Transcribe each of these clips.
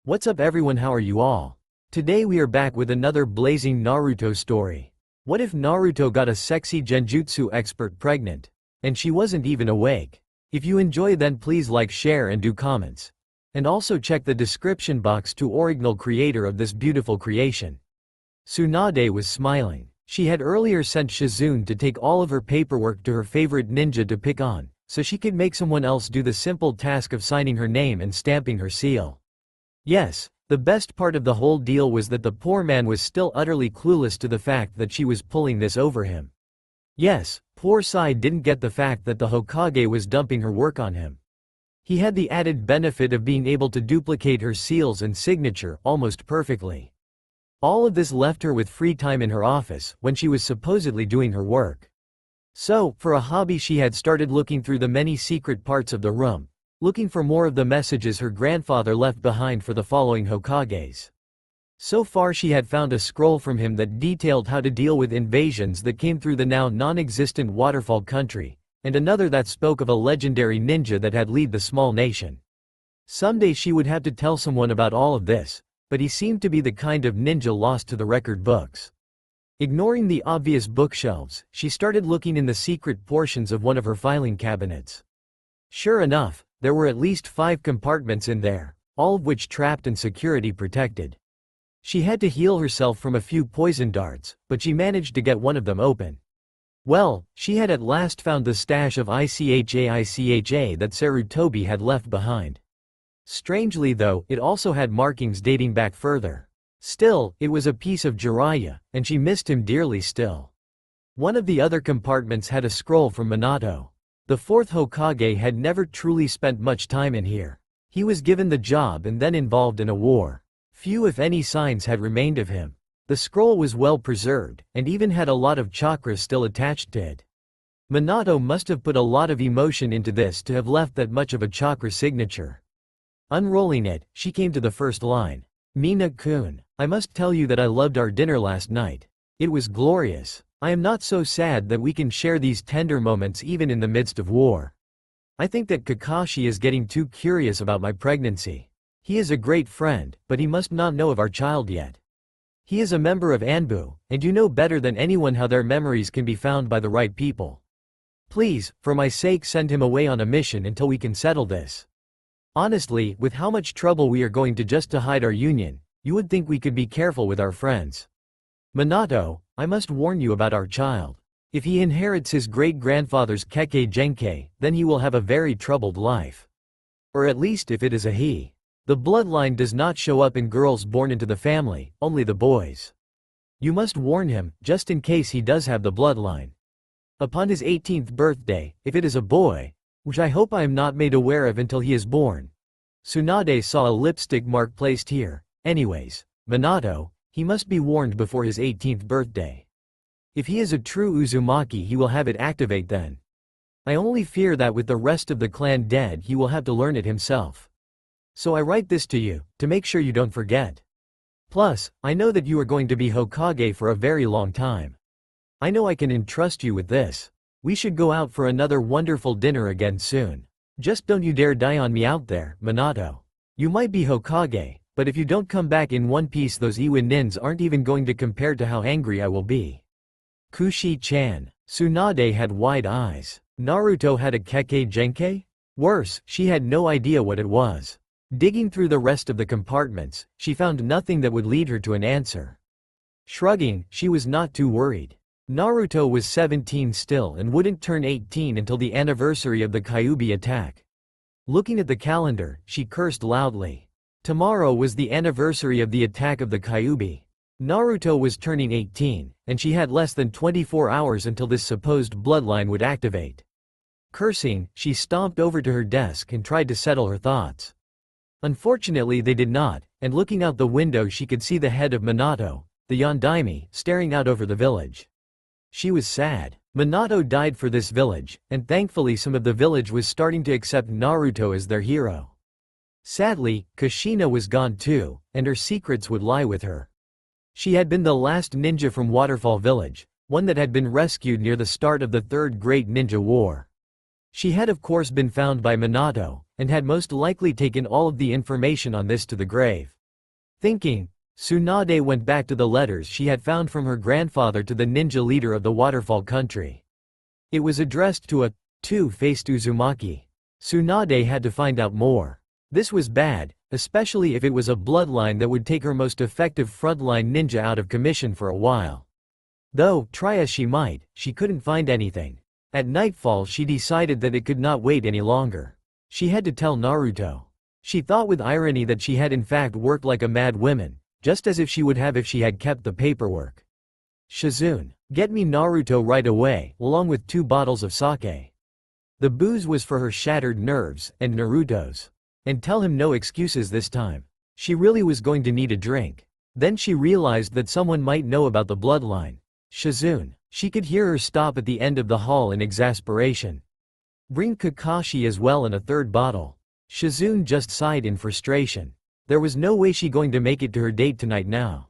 What's up everyone, how are you all? Today we are back with another blazing Naruto story. What if Naruto got a sexy Genjutsu expert pregnant? And she wasn't even awake. If you enjoy, then please like, share and do comments. And also check the description box to original creator of this beautiful creation. Tsunade was smiling. She had earlier sent Shizune to take all of her paperwork to her favorite ninja to pick on, so she could make someone else do the simple task of signing her name and stamping her seal. Yes, the best part of the whole deal was that the poor man was still utterly clueless to the fact that she was pulling this over him. Yes, poor Sai didn't get the fact that the Hokage was dumping her work on him. He had the added benefit of being able to duplicate her seals and signature almost perfectly. All of this left her with free time in her office when she was supposedly doing her work. So, for a hobby, she had started looking through the many secret parts of the room, looking for more of the messages her grandfather left behind for the following Hokages. So far she had found a scroll from him that detailed how to deal with invasions that came through the now non-existent waterfall country, and another that spoke of a legendary ninja that had led the small nation. Someday she would have to tell someone about all of this, but he seemed to be the kind of ninja lost to the record books. Ignoring the obvious bookshelves, she started looking in the secret portions of one of her filing cabinets. Sure enough, there were at least 5 compartments in there, all of which trapped and security protected. She had to heal herself from a few poison darts, but she managed to get one of them open. Well, she had at last found the stash of ICHA that Sarutobi had left behind. Strangely though, it also had markings dating back further. Still, it was a piece of Jiraiya, and she missed him dearly still. One of the other compartments had a scroll from Minato. The 4th Hokage had never truly spent much time in here. He was given the job and then involved in a war. Few if any signs had remained of him. The scroll was well preserved, and even had a lot of chakra still attached to it. Minato must have put a lot of emotion into this to have left that much of a chakra signature. Unrolling it, she came to the first line. Mina-kun, I must tell you that I loved our dinner last night. It was glorious. I am not so sad that we can share these tender moments even in the midst of war. I think that Kakashi is getting too curious about my pregnancy. He is a great friend, but he must not know of our child yet. He is a member of Anbu, and you know better than anyone how their memories can be found by the right people. Please, for my sake, send him away on a mission until we can settle this. Honestly, with how much trouble we are going to just to hide our union, you would think we could be careful with our friends. Minato, I must warn you about our child. If he inherits his great-grandfather's Kekkei Genkei, then he will have a very troubled life. Or at least if it is a he. The bloodline does not show up in girls born into the family, only the boys. You must warn him, just in case he does have the bloodline. Upon his 18th birthday, if it is a boy, which I hope I am not made aware of until he is born. Tsunade saw a lipstick mark placed here. Anyways, Minato, he must be warned before his 18th birthday. If he is a true Uzumaki, he will have it activate then. I only fear that with the rest of the clan dead, he will have to learn it himself. So I write this to you, to make sure you don't forget. Plus, I know that you are going to be Hokage for a very long time. I know I can entrust you with this. We should go out for another wonderful dinner again soon. Just don't you dare die on me out there, Minato. You might be Hokage, but if you don't come back in one piece, those Iwa nins aren't even going to compare to how angry I will be. Kushi-chan. Tsunade had wide eyes. Naruto had a Kekkei Genkei? Worse, she had no idea what it was. Digging through the rest of the compartments, she found nothing that would lead her to an answer. Shrugging, she was not too worried. Naruto was 17 still and wouldn't turn 18 until the anniversary of the Kyuubi attack. Looking at the calendar, she cursed loudly. Tomorrow was the anniversary of the attack of the Kyuubi. Naruto was turning 18, and she had less than 24 hours until this supposed bloodline would activate. Cursing, she stomped over to her desk and tried to settle her thoughts. Unfortunately they did not, and looking out the window she could see the head of Minato, the Yondaime, staring out over the village. She was sad. Minato died for this village, and thankfully some of the village was starting to accept Naruto as their hero. Sadly, Kushina was gone too, and her secrets would lie with her. She had been the last ninja from Waterfall Village, one that had been rescued near the start of the Third Great Ninja War. She had of course been found by Minato, and had most likely taken all of the information on this to the grave. Thinking, Tsunade went back to the letters she had found from her grandfather to the ninja leader of the waterfall country. It was addressed to a two-faced Uzumaki. Tsunade had to find out more. This was bad, especially if it was a bloodline that would take her most effective frontline ninja out of commission for a while. Though, try as she might, she couldn't find anything. At nightfall she decided that it could not wait any longer. She had to tell Naruto. She thought with irony that she had in fact worked like a mad woman, just as if she would have if she had kept the paperwork. Shizune, get me Naruto right away, along with 2 bottles of sake. The booze was for her shattered nerves, and Naruto's. And tell him no excuses this time. She really was going to need a drink. Then she realized that someone might know about the bloodline. Shizune. She could hear her stop at the end of the hall in exasperation. Bring Kakashi as well and a 3rd bottle. Shizune just sighed in frustration. There was no way she going to make it to her date tonight now.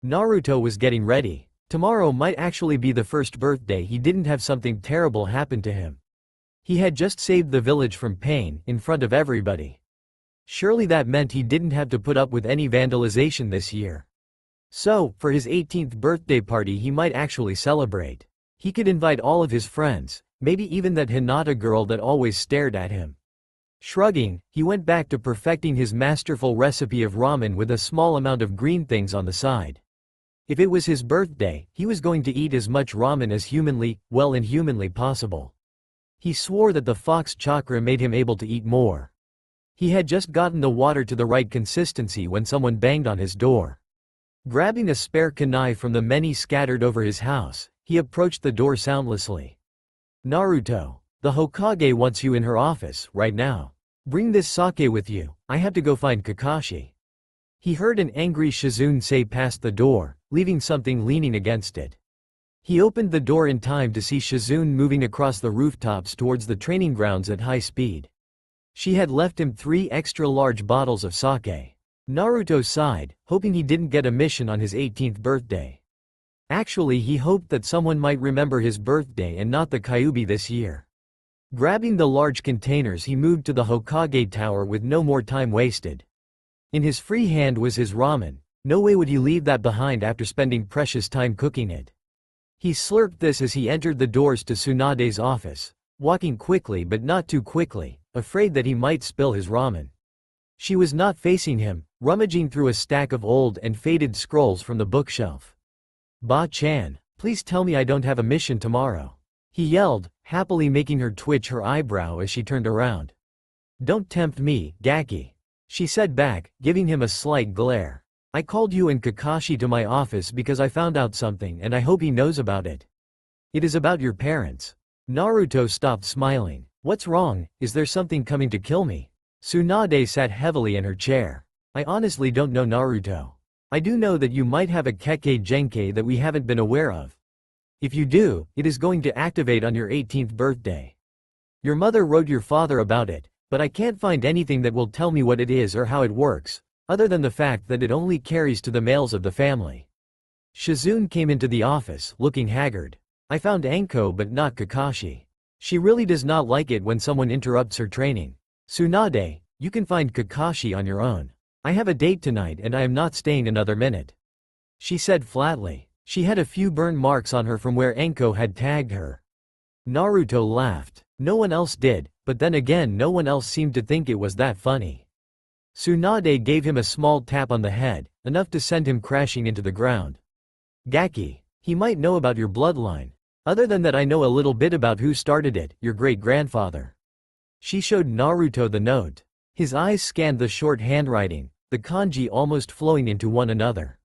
Naruto was getting ready. Tomorrow might actually be the first birthday he didn't have something terrible happen to him. He had just saved the village from pain, in front of everybody. Surely that meant he didn't have to put up with any vandalization this year. So, for his 18th birthday party he might actually celebrate. He could invite all of his friends, maybe even that Hinata girl that always stared at him. Shrugging, he went back to perfecting his masterful recipe of ramen with a small amount of green things on the side. If it was his birthday, he was going to eat as much ramen as inhumanly possible. He swore that the fox chakra made him able to eat more. He had just gotten the water to the right consistency when someone banged on his door. Grabbing a spare kunai from the many scattered over his house, he approached the door soundlessly. Naruto, the Hokage wants you in her office, right now. Bring this sake with you, I have to go find Kakashi. He heard an angry Shizune say past the door, leaving something leaning against it. He opened the door in time to see Shizune moving across the rooftops towards the training grounds at high speed. She had left him 3 extra large bottles of sake. Naruto sighed, hoping he didn't get a mission on his 18th birthday. Actually he hoped that someone might remember his birthday and not the Kyuubi this year. Grabbing the large containers he moved to the Hokage tower with no more time wasted. In his free hand was his ramen. No way would he leave that behind after spending precious time cooking it. He slurped this as he entered the doors to Tsunade's office, walking quickly but not too quickly, afraid that he might spill his ramen. She was not facing him, rummaging through a stack of old and faded scrolls from the bookshelf. Ba-chan, please tell me I don't have a mission tomorrow. He yelled, happily making her twitch her eyebrow as she turned around. Don't tempt me, Gaki. She said back, giving him a slight glare. I called you and Kakashi to my office because I found out something and I hope he knows about it. It is about your parents. Naruto stopped smiling. What's wrong, is there something coming to kill me? Tsunade sat heavily in her chair. I honestly don't know Naruto. I do know that you might have a Kekkei Genkei that we haven't been aware of. If you do, it is going to activate on your 18th birthday. Your mother wrote your father about it, but I can't find anything that will tell me what it is or how it works, other than the fact that it only carries to the males of the family. Shizune came into the office, looking haggard. I found Anko but not Kakashi. She really does not like it when someone interrupts her training. Tsunade, you can find Kakashi on your own. I have a date tonight and I am not staying another minute. She said flatly. She had a few burn marks on her from where Anko had tagged her. Naruto laughed. No one else did, but then again no one else seemed to think it was that funny. Tsunade gave him a small tap on the head, enough to send him crashing into the ground. Gaki, he might know about your bloodline. Other than that I know a little bit about who started it, your great-grandfather. She showed Naruto the note. His eyes scanned the short handwriting, the kanji almost flowing into one another.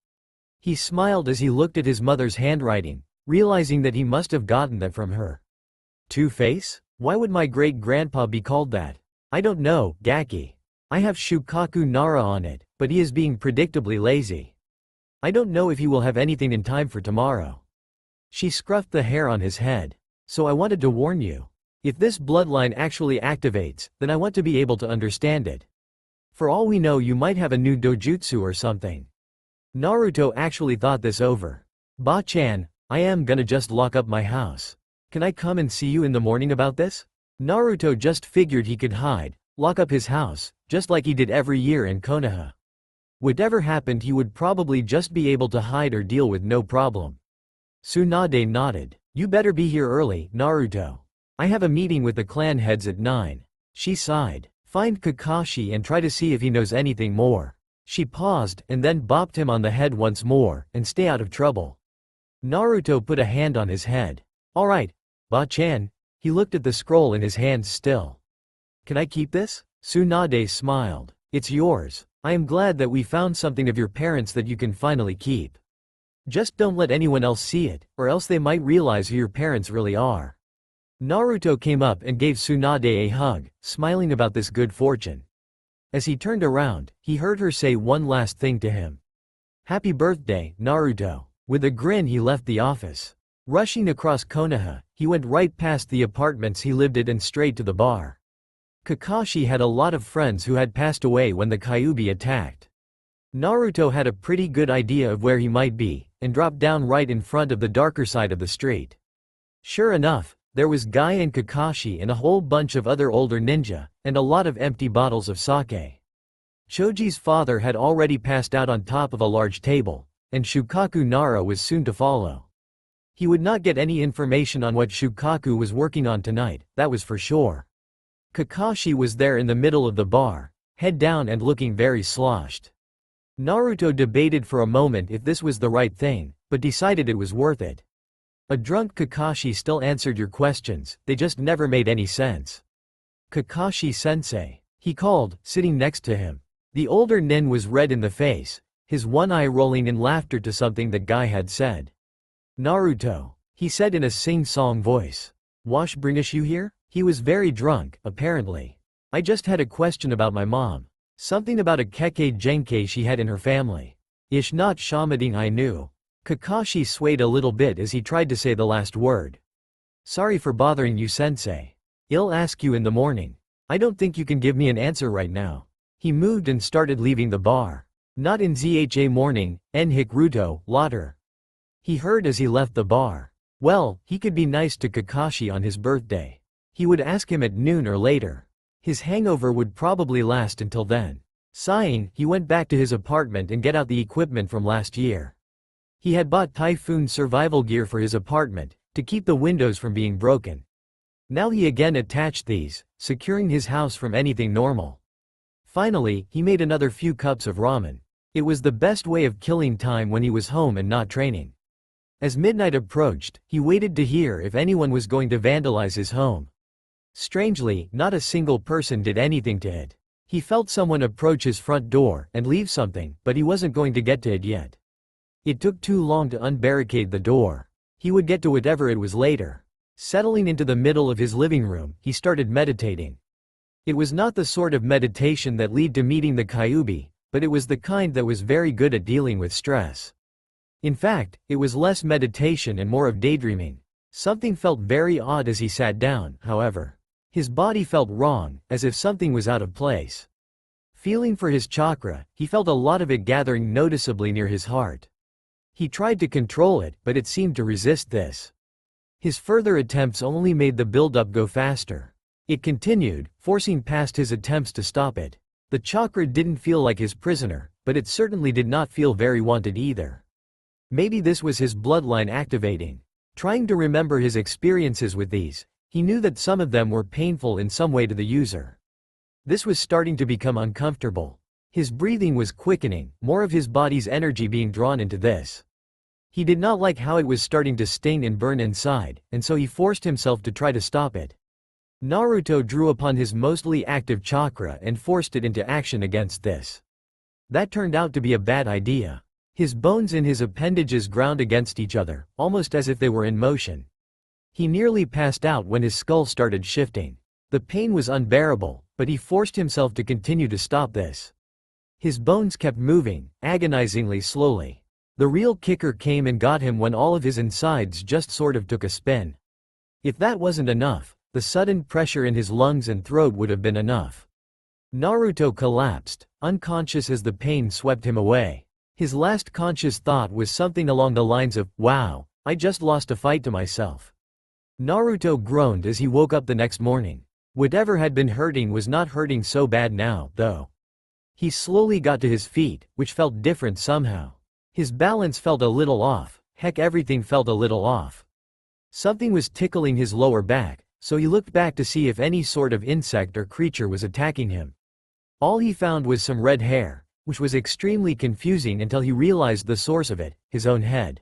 He smiled as he looked at his mother's handwriting, realizing that he must have gotten that from her. Two-Face? Why would my great-grandpa be called that? I don't know, Gaki. I have Shukaku Nara on it, but he is being predictably lazy. I don't know if he will have anything in time for tomorrow. She scruffed the hair on his head. So I wanted to warn you. If this bloodline actually activates, then I want to be able to understand it. For all we know you might have a new dojutsu or something. Naruto actually thought this over. Ba-chan, I am gonna just lock up my house. Can I come and see you in the morning about this? Naruto just figured he could hide, Lock up his house, just like he did every year in Konoha. Whatever happened, he would probably just be able to hide or deal with no problem. Tsunade nodded. You better be here early, Naruto. I have a meeting with the clan heads at 9. She sighed. Find Kakashi and try to see if he knows anything more. She paused and then bopped him on the head once more, and stay out of trouble. Naruto put a hand on his head. Alright, Ba-chan. He looked at the scroll in his hands still. Can I keep this? Tsunade smiled. It's yours. I am glad that we found something of your parents that you can finally keep. Just don't let anyone else see it, or else they might realize who your parents really are. Naruto came up and gave Tsunade a hug, smiling about this good fortune. As he turned around, he heard her say one last thing to him. Happy birthday, Naruto. With a grin he left the office. Rushing across Konoha, he went right past the apartments he lived at and straight to the bar. Kakashi had a lot of friends who had passed away when the Kyuubi attacked. Naruto had a pretty good idea of where he might be, and dropped down right in front of the darker side of the street. Sure enough, there was Guy and Kakashi and a whole bunch of other older ninja, and a lot of empty bottles of sake. Choji's father had already passed out on top of a large table, and Shukaku Nara was soon to follow. He would not get any information on what Shukaku was working on tonight, that was for sure. Kakashi was there in the middle of the bar, head down and looking very sloshed. Naruto debated for a moment if this was the right thing, but decided it was worth it. A drunk Kakashi still answered your questions, they just never made any sense. Kakashi-sensei, he called, sitting next to him. The older nin was red in the face, his one eye rolling in laughter to something that Guy had said. Naruto, he said in a sing-song voice. Wash bringish you here? He was very drunk, apparently. I just had a question about my mom. Something about a Kekkei Genkei she had in her family. Ish not shamading I knew. Kakashi swayed a little bit as he tried to say the last word. Sorry for bothering you, sensei. I'll ask you in the morning. I don't think you can give me an answer right now. He moved and started leaving the bar. Not in Zha morning, Enhikuruto, later. He heard as he left the bar. Well, he could be nice to Kakashi on his birthday. He would ask him at noon or later. His hangover would probably last until then. Sighing, he went back to his apartment and get out the equipment from last year. He had bought typhoon survival gear for his apartment, to keep the windows from being broken. Now he again attached these, securing his house from anything normal. Finally, he made another few cups of ramen. It was the best way of killing time when he was home and not training. As midnight approached, he waited to hear if anyone was going to vandalize his home. Strangely, not a single person did anything to it. He felt someone approach his front door and leave something, but he wasn't going to get to it yet. It took too long to unbarricade the door. He would get to whatever it was later. Settling into the middle of his living room, he started meditating. It was not the sort of meditation that led to meeting the Kyuubi, but it was the kind that was very good at dealing with stress. In fact, it was less meditation and more of daydreaming. Something felt very odd as he sat down, however. His body felt wrong, as if something was out of place. Feeling for his chakra, he felt a lot of it gathering noticeably near his heart. He tried to control it, but it seemed to resist this. His further attempts only made the buildup go faster. It continued, forcing past his attempts to stop it. The chakra didn't feel like his prisoner, but it certainly did not feel very wanted either. Maybe this was his bloodline activating. Trying to remember his experiences with these, he knew that some of them were painful in some way to the user. This was starting to become uncomfortable. His breathing was quickening, more of his body's energy being drawn into this. He did not like how it was starting to sting and burn inside, and so he forced himself to try to stop it. Naruto drew upon his mostly active chakra and forced it into action against this. That turned out to be a bad idea. His bones in his appendages ground against each other, almost as if they were in motion. He nearly passed out when his skull started shifting. The pain was unbearable, but he forced himself to continue to stop this. His bones kept moving, agonizingly slowly. The real kicker came and got him when all of his insides just sort of took a spin. If that wasn't enough, the sudden pressure in his lungs and throat would have been enough. Naruto collapsed, unconscious as the pain swept him away. His last conscious thought was something along the lines of, "Wow, I just lost a fight to myself." Naruto groaned as he woke up the next morning. Whatever had been hurting was not hurting so bad now, though. He slowly got to his feet, which felt different somehow. His balance felt a little off, heck everything felt a little off. Something was tickling his lower back, so he looked back to see if any sort of insect or creature was attacking him. All he found was some red hair, which was extremely confusing until he realized the source of it, his own head.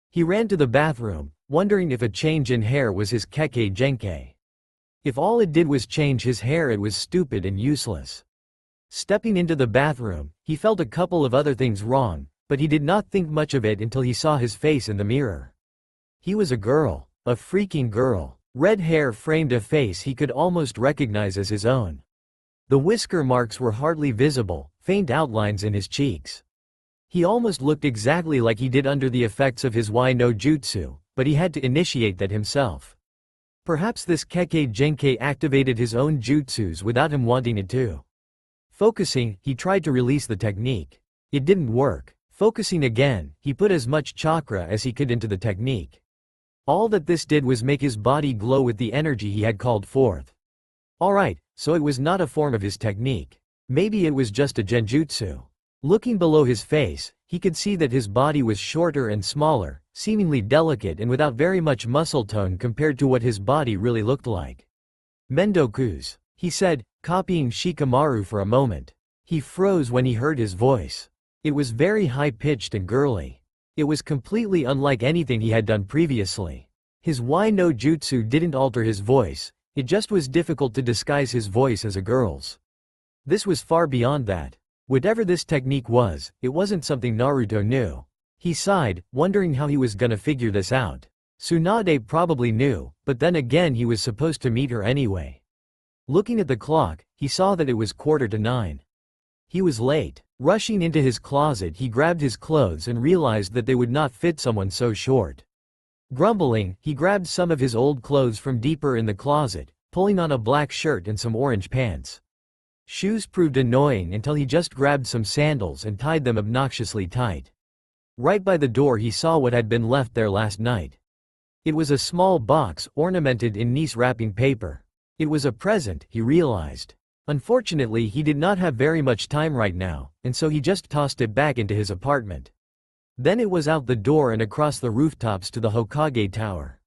He ran to the bathroom, wondering if a change in hair was his kekkei genkei. If all it did was change his hair, it was stupid and useless. Stepping into the bathroom, he felt a couple of other things wrong, but he did not think much of it until he saw his face in the mirror. He was a girl, a freaking girl. Red hair framed a face he could almost recognize as his own. The whisker marks were hardly visible, faint outlines in his cheeks. He almost looked exactly like he did under the effects of his Wai no Jutsu, but he had to initiate that himself. Perhaps this kekkei genkei activated his own jutsus without him wanting it to. Focusing, he tried to release the technique. It didn't work. Focusing again, he put as much chakra as he could into the technique. All that this did was make his body glow with the energy he had called forth. Alright, so it was not a form of his technique. Maybe it was just a genjutsu. Looking below his face, he could see that his body was shorter and smaller, seemingly delicate and without very much muscle tone compared to what his body really looked like. Mendoku's, he said, copying Shikamaru for a moment. He froze when he heard his voice. It was very high-pitched and girly. It was completely unlike anything he had done previously. His Wai no Jutsu didn't alter his voice, it just was difficult to disguise his voice as a girl's. This was far beyond that. Whatever this technique was, it wasn't something Naruto knew. He sighed, wondering how he was gonna figure this out. Tsunade probably knew, but then again he was supposed to meet her anyway. Looking at the clock, he saw that it was 9:15. He was late. Rushing into his closet, he grabbed his clothes and realized that they would not fit someone so short. Grumbling, he grabbed some of his old clothes from deeper in the closet, pulling on a black shirt and some orange pants. Shoes proved annoying until he just grabbed some sandals and tied them obnoxiously tight. Right by the door he saw what had been left there last night. It was a small box ornamented in nice wrapping paper. It was a present, he realized. Unfortunately, he did not have very much time right now, and so he just tossed it back into his apartment. Then it was out the door and across the rooftops to the Hokage Tower.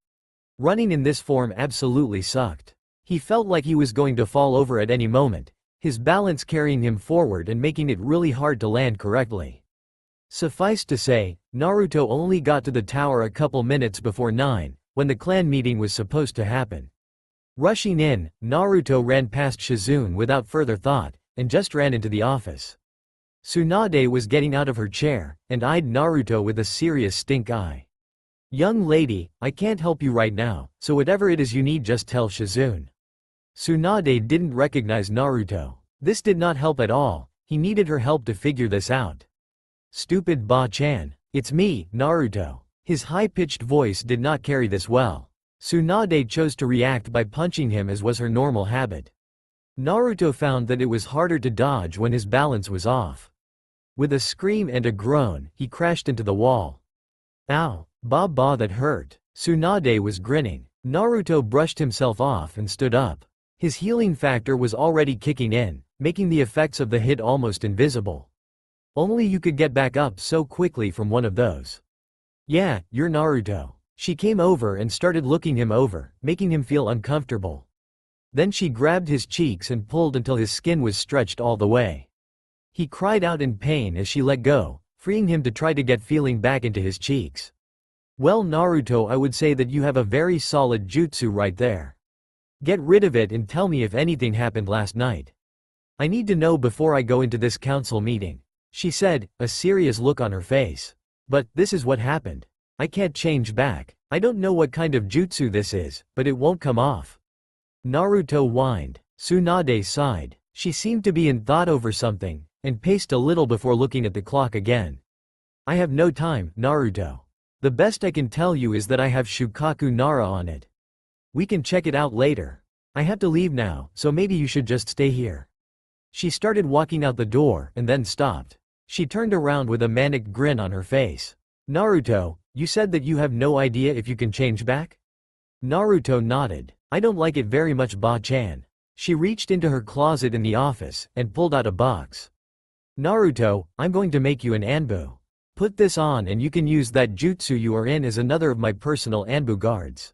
Running in this form absolutely sucked. He felt like he was going to fall over at any moment, his balance carrying him forward and making it really hard to land correctly. Suffice to say, Naruto only got to the tower a couple minutes before 9, when the clan meeting was supposed to happen. Rushing in, Naruto ran past Shizune without further thought, and just ran into the office. Tsunade was getting out of her chair, and eyed Naruto with a serious stink eye. "Young lady, I can't help you right now, so whatever it is you need just tell Shizune." Tsunade didn't recognize Naruto. This did not help at all, he needed her help to figure this out. "Stupid Ba-chan. It's me, Naruto." His high-pitched voice did not carry this well. Tsunade chose to react by punching him as was her normal habit. Naruto found that it was harder to dodge when his balance was off. With a scream and a groan, he crashed into the wall. "Ow, ba that hurt." Tsunade was grinning. Naruto brushed himself off and stood up. His healing factor was already kicking in, making the effects of the hit almost invisible. Only you could get back up so quickly from one of those. "Yeah, you're Naruto." She came over and started looking him over, making him feel uncomfortable. Then she grabbed his cheeks and pulled until his skin was stretched all the way. He cried out in pain as she let go, freeing him to try to get feeling back into his cheeks. "Well, Naruto, I would say that you have a very solid jutsu right there. Get rid of it and tell me if anything happened last night. I need to know before I go into this council meeting," she said, a serious look on her face. "But, this is what happened. I can't change back. I don't know what kind of jutsu this is, but it won't come off." Naruto whined. Tsunade sighed. She seemed to be in thought over something, and paced a little before looking at the clock again. "I have no time, Naruto. The best I can tell you is that I have Shukaku Nara on it. We can check it out later. I have to leave now, so maybe you should just stay here." She started walking out the door, and then stopped. She turned around with a manic grin on her face. "Naruto, you said that you have no idea if you can change back?" Naruto nodded. "I don't like it very much, Ba-chan. She reached into her closet in the office, and pulled out a box. Naruto, I'm going to make you an Anbu. Put this on and you can use that jutsu you are in as another of my personal Anbu guards.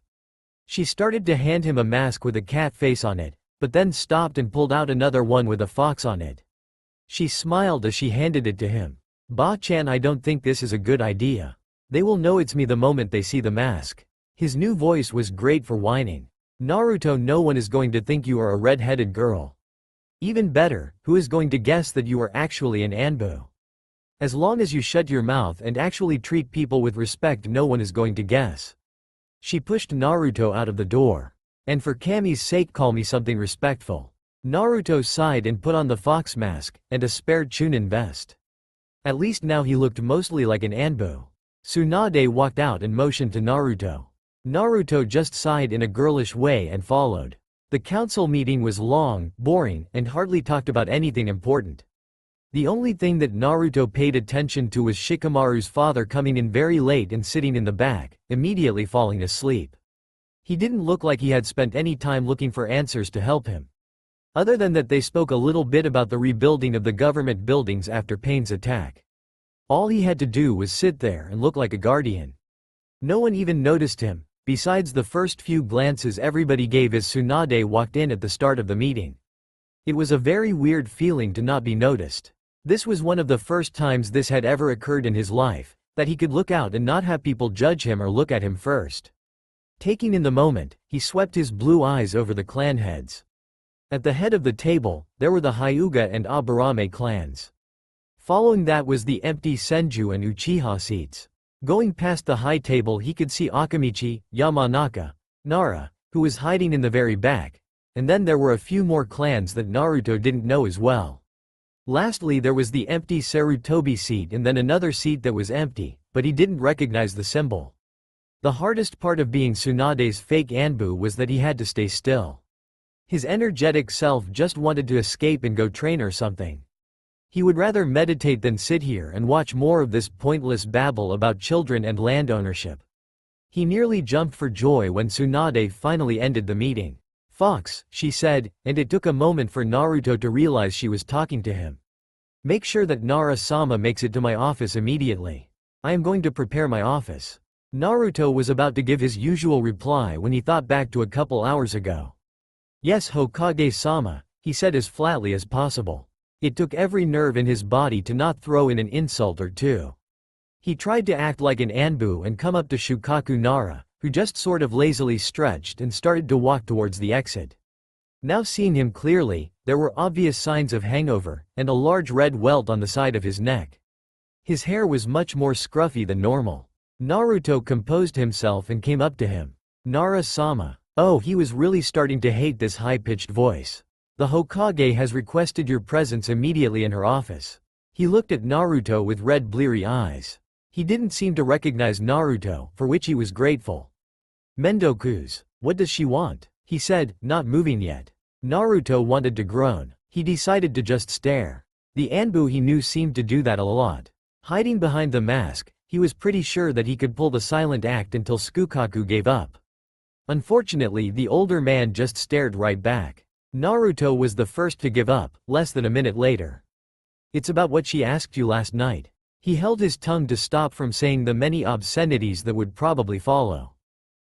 She started to hand him a mask with a cat face on it, but then stopped and pulled out another one with a fox on it. She smiled as she handed it to him. Ba-chan, I don't think this is a good idea. They will know it's me the moment they see the mask. His new voice was great for whining. Naruto, no one is going to think you are a red-headed girl. Even better, who is going to guess that you are actually an Anbu? As long as you shut your mouth and actually treat people with respect, no one is going to guess. She pushed Naruto out of the door. And for Kami's sake, call me something respectful. Naruto sighed and put on the fox mask, and a spare Chunin vest. At least now he looked mostly like an Anbu. Tsunade walked out and motioned to Naruto. Naruto just sighed in a girlish way and followed. The council meeting was long, boring, and hardly talked about anything important. The only thing that Naruto paid attention to was Shikamaru's father coming in very late and sitting in the back, immediately falling asleep. He didn't look like he had spent any time looking for answers to help him. Other than that, they spoke a little bit about the rebuilding of the government buildings after Pain's attack. All he had to do was sit there and look like a guardian. No one even noticed him, besides the first few glances everybody gave as Tsunade walked in at the start of the meeting. It was a very weird feeling to not be noticed. This was one of the first times this had ever occurred in his life, that he could look out and not have people judge him or look at him first. Taking in the moment, he swept his blue eyes over the clan heads. At the head of the table, there were the Hyuga and Aburame clans. Following that was the empty Senju and Uchiha seats. Going past the high table, he could see Akamichi, Yamanaka, Nara, who was hiding in the very back, and then there were a few more clans that Naruto didn't know as well. Lastly, there was the empty Sarutobi seat and then another seat that was empty, but he didn't recognize the symbol. The hardest part of being Tsunade's fake Anbu was that he had to stay still. His energetic self just wanted to escape and go train or something. He would rather meditate than sit here and watch more of this pointless babble about children and land ownership. He nearly jumped for joy when Tsunade finally ended the meeting. Fox, she said, and it took a moment for Naruto to realize she was talking to him. Make sure that Nara-sama makes it to my office immediately. I am going to prepare my office. Naruto was about to give his usual reply when he thought back to a couple hours ago. Yes, Hokage-sama, he said as flatly as possible. It took every nerve in his body to not throw in an insult or two. He tried to act like an Anbu and come up to Shukaku Nara, who just sort of lazily stretched and started to walk towards the exit. Now seeing him clearly, there were obvious signs of hangover, and a large red welt on the side of his neck. His hair was much more scruffy than normal. Naruto composed himself and came up to him. Nara-sama. Oh, he was really starting to hate this high-pitched voice. The Hokage has requested your presence immediately in her office. He looked at Naruto with red bleary eyes. He didn't seem to recognize Naruto, for which he was grateful. Mendoku's. What does she want? He said, not moving yet. Naruto wanted to groan. He decided to just stare. The Anbu he knew seemed to do that a lot. Hiding behind the mask, he was pretty sure that he could pull the silent act until Shukaku gave up. Unfortunately, the older man just stared right back. Naruto was the first to give up, less than a minute later. It's about what she asked you last night. He held his tongue to stop from saying the many obscenities that would probably follow.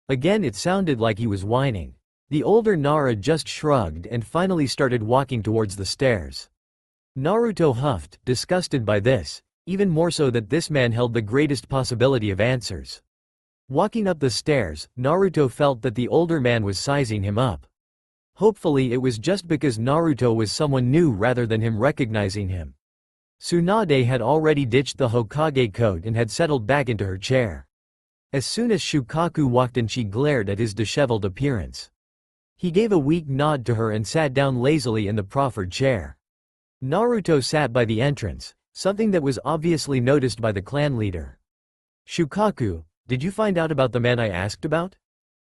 Again, it sounded like he was whining. The older Nara just shrugged and finally started walking towards the stairs. Naruto huffed, disgusted by this, even more so that this man held the greatest possibility of answers. Walking up the stairs, Naruto felt that the older man was sizing him up. Hopefully it was just because Naruto was someone new rather than him recognizing him. Tsunade had already ditched the Hokage coat and had settled back into her chair. As soon as Shukaku walked in, she glared at his disheveled appearance. He gave a weak nod to her and sat down lazily in the proffered chair. Naruto sat by the entrance, something that was obviously noticed by the clan leader. Shukaku, did you find out about the man I asked about?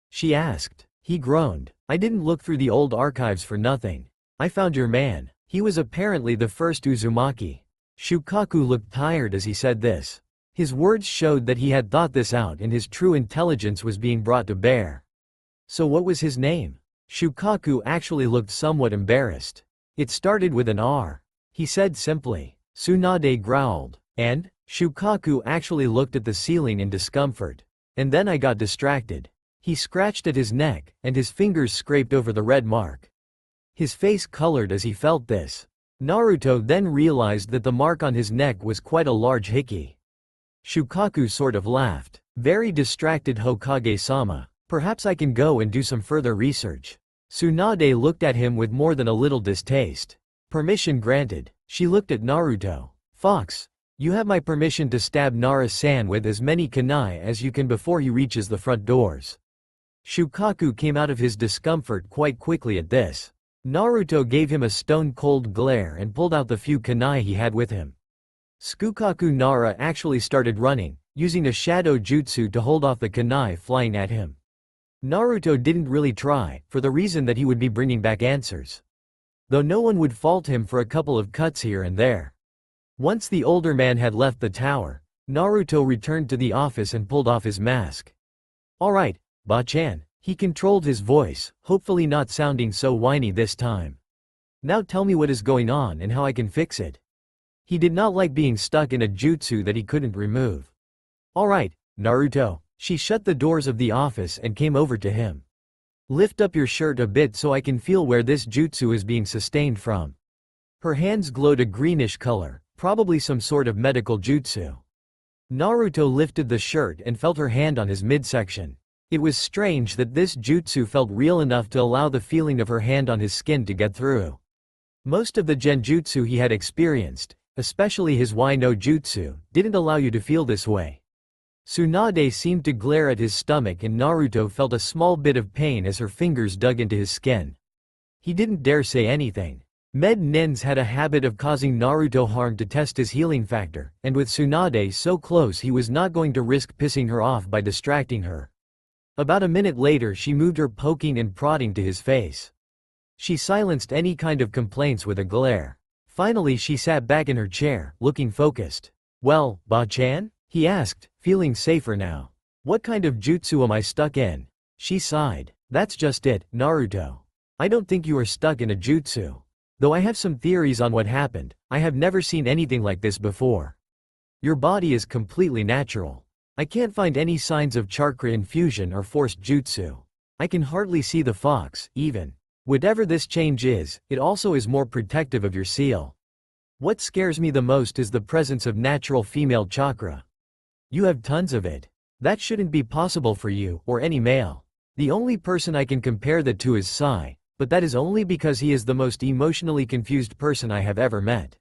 She asked. He groaned. I didn't look through the old archives for nothing. I found your man. He was apparently the first Uzumaki. Shukaku looked tired as he said this. His words showed that he had thought this out and his true intelligence was being brought to bear. So what was his name? Shukaku actually looked somewhat embarrassed. It started with an R. He said simply. Tsunade growled. And? Shukaku actually looked at the ceiling in discomfort. And then I got distracted. He scratched at his neck, and his fingers scraped over the red mark. His face colored as he felt this. Naruto then realized that the mark on his neck was quite a large hickey. Shukaku sort of laughed. Very distracted Hokage-sama. Perhaps I can go and do some further research. Tsunade looked at him with more than a little distaste. Permission granted. She looked at Naruto. Fox, you have my permission to stab Nara-san with as many kunai as you can before he reaches the front doors. Shukaku came out of his discomfort quite quickly at this. Naruto gave him a stone-cold glare and pulled out the few kunai he had with him. Tsukaku Nara actually started running, using a shadow jutsu to hold off the kunai flying at him. Naruto didn't really try, for the reason that he would be bringing back answers. Though no one would fault him for a couple of cuts here and there. Once the older man had left the tower, Naruto returned to the office and pulled off his mask. Alright, Ba-chan. He controlled his voice, hopefully not sounding so whiny this time. Now tell me what is going on and how I can fix it. He did not like being stuck in a jutsu that he couldn't remove. Alright, Naruto. She shut the doors of the office and came over to him. Lift up your shirt a bit so I can feel where this jutsu is being sustained from. Her hands glowed a greenish color, probably some sort of medical jutsu. Naruto lifted the shirt and felt her hand on his midsection. It was strange that this jutsu felt real enough to allow the feeling of her hand on his skin to get through. Most of the genjutsu he had experienced, especially his Wai no jutsu, didn't allow you to feel this way. Tsunade seemed to glare at his stomach and Naruto felt a small bit of pain as her fingers dug into his skin. He didn't dare say anything. Med Nins had a habit of causing Naruto harm to test his healing factor, and with Tsunade so close he was not going to risk pissing her off by distracting her. About a minute later she moved her poking and prodding to his face. She silenced any kind of complaints with a glare. Finally she sat back in her chair, looking focused. Well, Ba-chan? He asked, feeling safer now. What kind of jutsu am I stuck in? She sighed. That's just it, Naruto. I don't think you are stuck in a jutsu. Though I have some theories on what happened, I have never seen anything like this before. Your body is completely natural. I can't find any signs of chakra infusion or forced jutsu. I can hardly see the fox, even. Whatever this change is, it also is more protective of your seal. What scares me the most is the presence of natural female chakra. You have tons of it. That shouldn't be possible for you, or any male. The only person I can compare that to is Sai, but that is only because he is the most emotionally confused person I have ever met.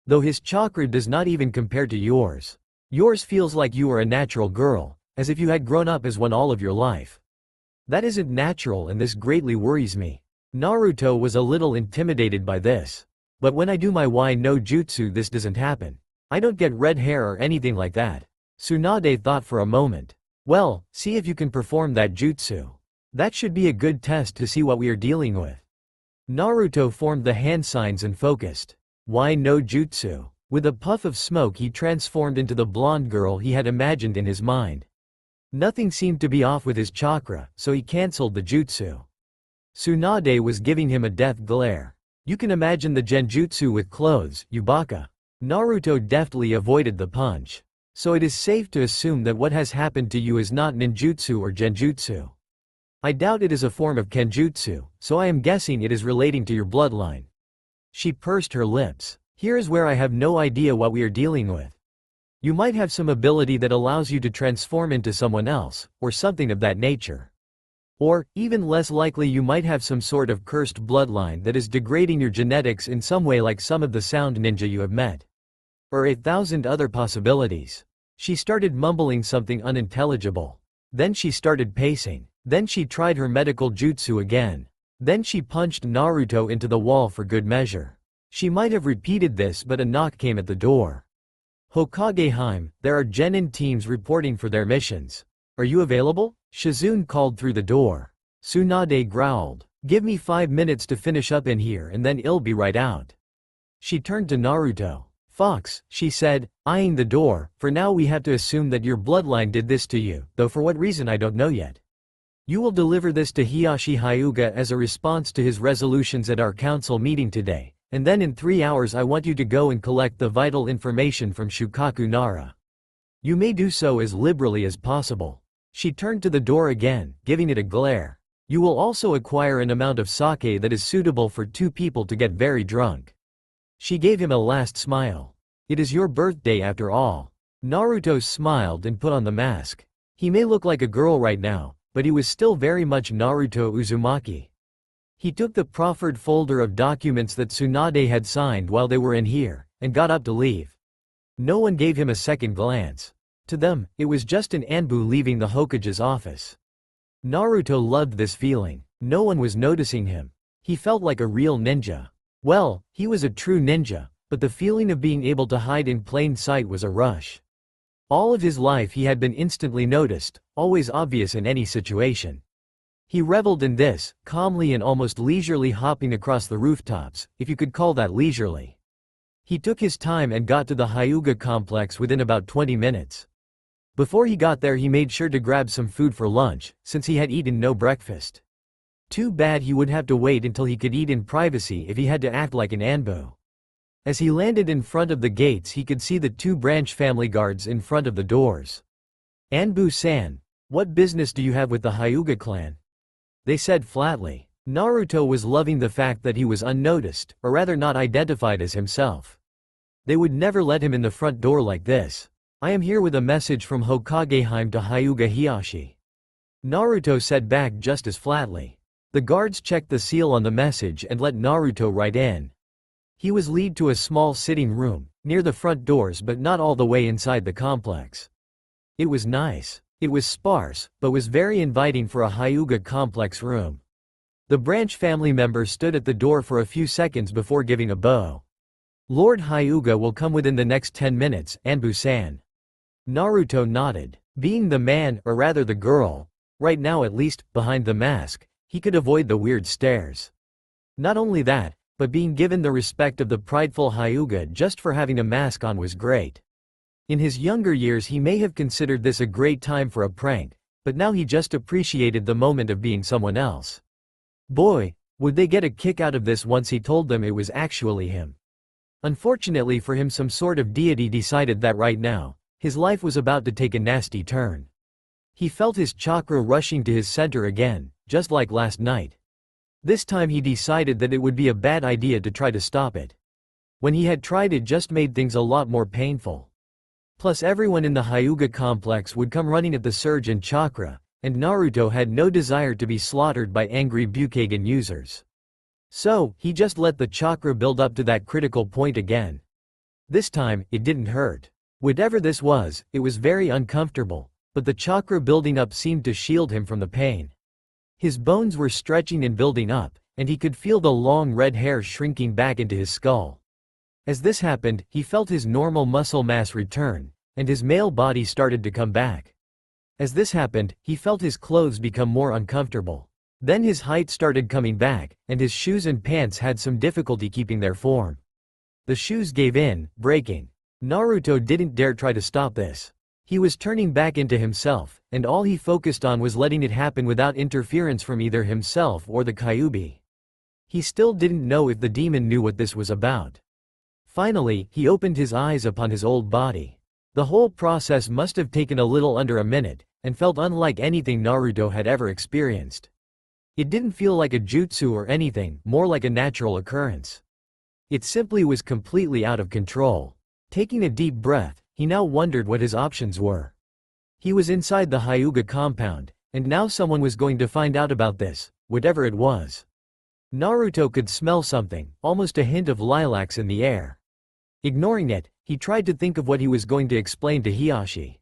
Though his chakra does not even compare to yours. Yours feels like you are a natural girl, as if you had grown up as one all of your life. That isn't natural and this greatly worries me. Naruto was a little intimidated by this. But when I do my Wai no jutsu this doesn't happen. I don't get red hair or anything like that. Tsunade thought for a moment. Well, see if you can perform that jutsu. That should be a good test to see what we are dealing with. Naruto formed the hand signs and focused. Wai no jutsu. With a puff of smoke he transformed into the blonde girl he had imagined in his mind. Nothing seemed to be off with his chakra, so he cancelled the jutsu. Tsunade was giving him a death glare. You can imagine the genjutsu with clothes, Yubaka. Naruto deftly avoided the punch. So it is safe to assume that what has happened to you is not ninjutsu or genjutsu. I doubt it is a form of kenjutsu, so I am guessing it is relating to your bloodline. She pursed her lips. Here is where I have no idea what we are dealing with. You might have some ability that allows you to transform into someone else, or something of that nature. Or, even less likely you might have some sort of cursed bloodline that is degrading your genetics in some way like some of the sound ninja you have met. Or 1,000 other possibilities. She started mumbling something unintelligible. Then she started pacing. Then she tried her medical jutsu again. Then she punched Naruto into the wall for good measure. She might have repeated this but a knock came at the door. Hokageheim, there are genin teams reporting for their missions. Are you available? Shizune called through the door. Tsunade growled. Give me 5 minutes to finish up in here and then I'll be right out. She turned to Naruto. Fox, she said, eyeing the door, for now we have to assume that your bloodline did this to you, though for what reason I don't know yet. You will deliver this to Hiyashi Hyuga as a response to his resolutions at our council meeting today, and then in 3 hours I want you to go and collect the vital information from Shukaku Nara. You may do so as liberally as possible. She turned to the door again, giving it a glare. You will also acquire an amount of sake that is suitable for 2 people to get very drunk. She gave him a last smile. It is your birthday after all. Naruto smiled and put on the mask. He may look like a girl right now, but he was still very much Naruto Uzumaki. He took the proffered folder of documents that Tsunade had signed while they were in here, and got up to leave. No one gave him a second glance. To them, it was just an Anbu leaving the Hokage's office. Naruto loved this feeling. No one was noticing him. He felt like a real ninja. Well, he was a true ninja, but the feeling of being able to hide in plain sight was a rush. All of his life he had been instantly noticed, always obvious in any situation. He reveled in this, calmly and almost leisurely hopping across the rooftops, if you could call that leisurely. He took his time and got to the Hyuga complex within about 20 minutes. Before he got there he made sure to grab some food for lunch, since he had eaten no breakfast. Too bad he would have to wait until he could eat in privacy if he had to act like an Anbu. As he landed in front of the gates he could see the 2 branch family guards in front of the doors. Anbu-san, what business do you have with the Hyuga clan? They said flatly. Naruto was loving the fact that he was unnoticed, or rather not identified as himself. They would never let him in the front door like this. I am here with a message from Hokageheim to Hyuga Hiyashi. Naruto said back just as flatly. The guards checked the seal on the message and let Naruto right in. He was led to a small sitting room, near the front doors but not all the way inside the complex. It was nice. It was sparse, but was very inviting for a Hyuga complex room. The branch family member stood at the door for a few seconds before giving a bow. Lord Hyuga will come within the next 10 minutes, Anbu-san. Naruto nodded. Being the man, or rather the girl, right now at least, behind the mask, he could avoid the weird stares. Not only that, but being given the respect of the prideful Hyuga just for having a mask on was great. In his younger years he may have considered this a great time for a prank, but now he just appreciated the moment of being someone else. Boy, would they get a kick out of this once he told them it was actually him. Unfortunately for him some sort of deity decided that right now, his life was about to take a nasty turn. He felt his chakra rushing to his center again, just like last night. This time he decided that it would be a bad idea to try to stop it. When he had tried it just made things a lot more painful. Plus everyone in the Hyuga complex would come running at the surge in chakra, and Naruto had no desire to be slaughtered by angry Bukagen users. So, he just let the chakra build up to that critical point again. This time, it didn't hurt. Whatever this was, it was very uncomfortable, but the chakra building up seemed to shield him from the pain. His bones were stretching and building up, and he could feel the long red hair shrinking back into his skull. As this happened, he felt his normal muscle mass return, and his male body started to come back. As this happened, he felt his clothes become more uncomfortable. Then his height started coming back, and his shoes and pants had some difficulty keeping their form. The shoes gave in, breaking. Naruto didn't dare try to stop this. He was turning back into himself, and all he focused on was letting it happen without interference from either himself or the Kyuubi. He still didn't know if the demon knew what this was about. Finally, he opened his eyes upon his old body. The whole process must have taken a little under a minute, and felt unlike anything Naruto had ever experienced. It didn't feel like a jutsu or anything, more like a natural occurrence. It simply was completely out of control. Taking a deep breath, he now wondered what his options were. He was inside the Hyuga compound, and now someone was going to find out about this, whatever it was. Naruto could smell something, almost a hint of lilacs in the air. Ignoring it, he tried to think of what he was going to explain to Hiyashi.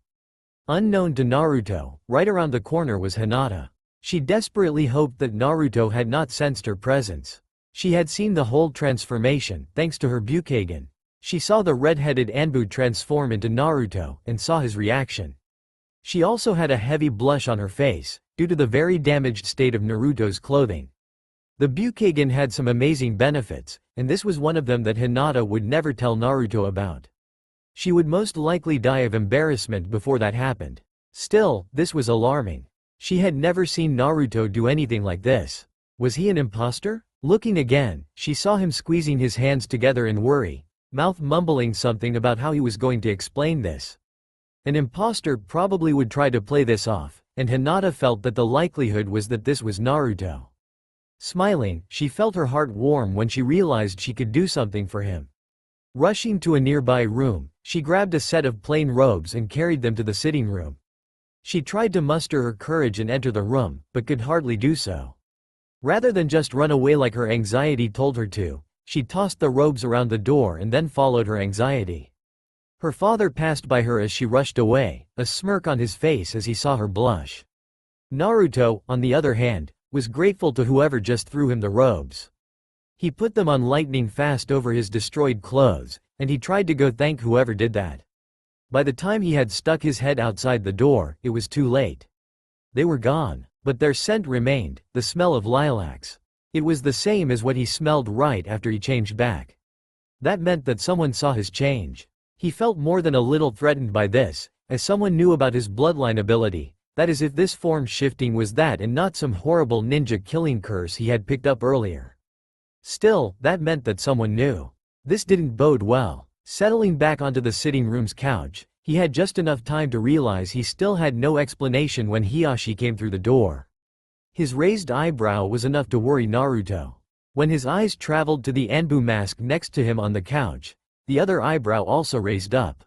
Unknown to Naruto, right around the corner was Hinata. She desperately hoped that Naruto had not sensed her presence. She had seen the whole transformation, thanks to her Bukagen. She saw the red-headed Anbu transform into Naruto, and saw his reaction. She also had a heavy blush on her face, due to the very damaged state of Naruto's clothing. The Bukagen had some amazing benefits, and this was one of them that Hinata would never tell Naruto about. She would most likely die of embarrassment before that happened. Still, this was alarming. She had never seen Naruto do anything like this. Was he an imposter? Looking again, she saw him squeezing his hands together in worry, mouth mumbling something about how he was going to explain this. An imposter probably would try to play this off, and Hinata felt that the likelihood was that this was Naruto. Smiling, she felt her heart warm when she realized she could do something for him. Rushing to a nearby room, she grabbed a set of plain robes and carried them to the sitting room. She tried to muster her courage and enter the room, but could hardly do so. Rather than just run away like her anxiety told her to, she tossed the robes around the door and then followed her anxiety. Her father passed by her as she rushed away, a smirk on his face as he saw her blush. Naruto, on the other hand, was grateful to whoever just threw him the robes. He put them on lightning fast over his destroyed clothes, and he tried to go thank whoever did that. By the time he had stuck his head outside the door, it was too late. They were gone, but their scent remained, the smell of lilacs. It was the same as what he smelled right after he changed back. That meant that someone saw his change. He felt more than a little threatened by this, as someone knew about his bloodline ability, that is if this form shifting was that and not some horrible ninja killing curse he had picked up earlier. Still, that meant that someone knew. This didn't bode well. Settling back onto the sitting room's couch, he had just enough time to realize he still had no explanation when Hiyashi came through the door. His raised eyebrow was enough to worry Naruto. When his eyes traveled to the Anbu mask next to him on the couch, the other eyebrow also raised up.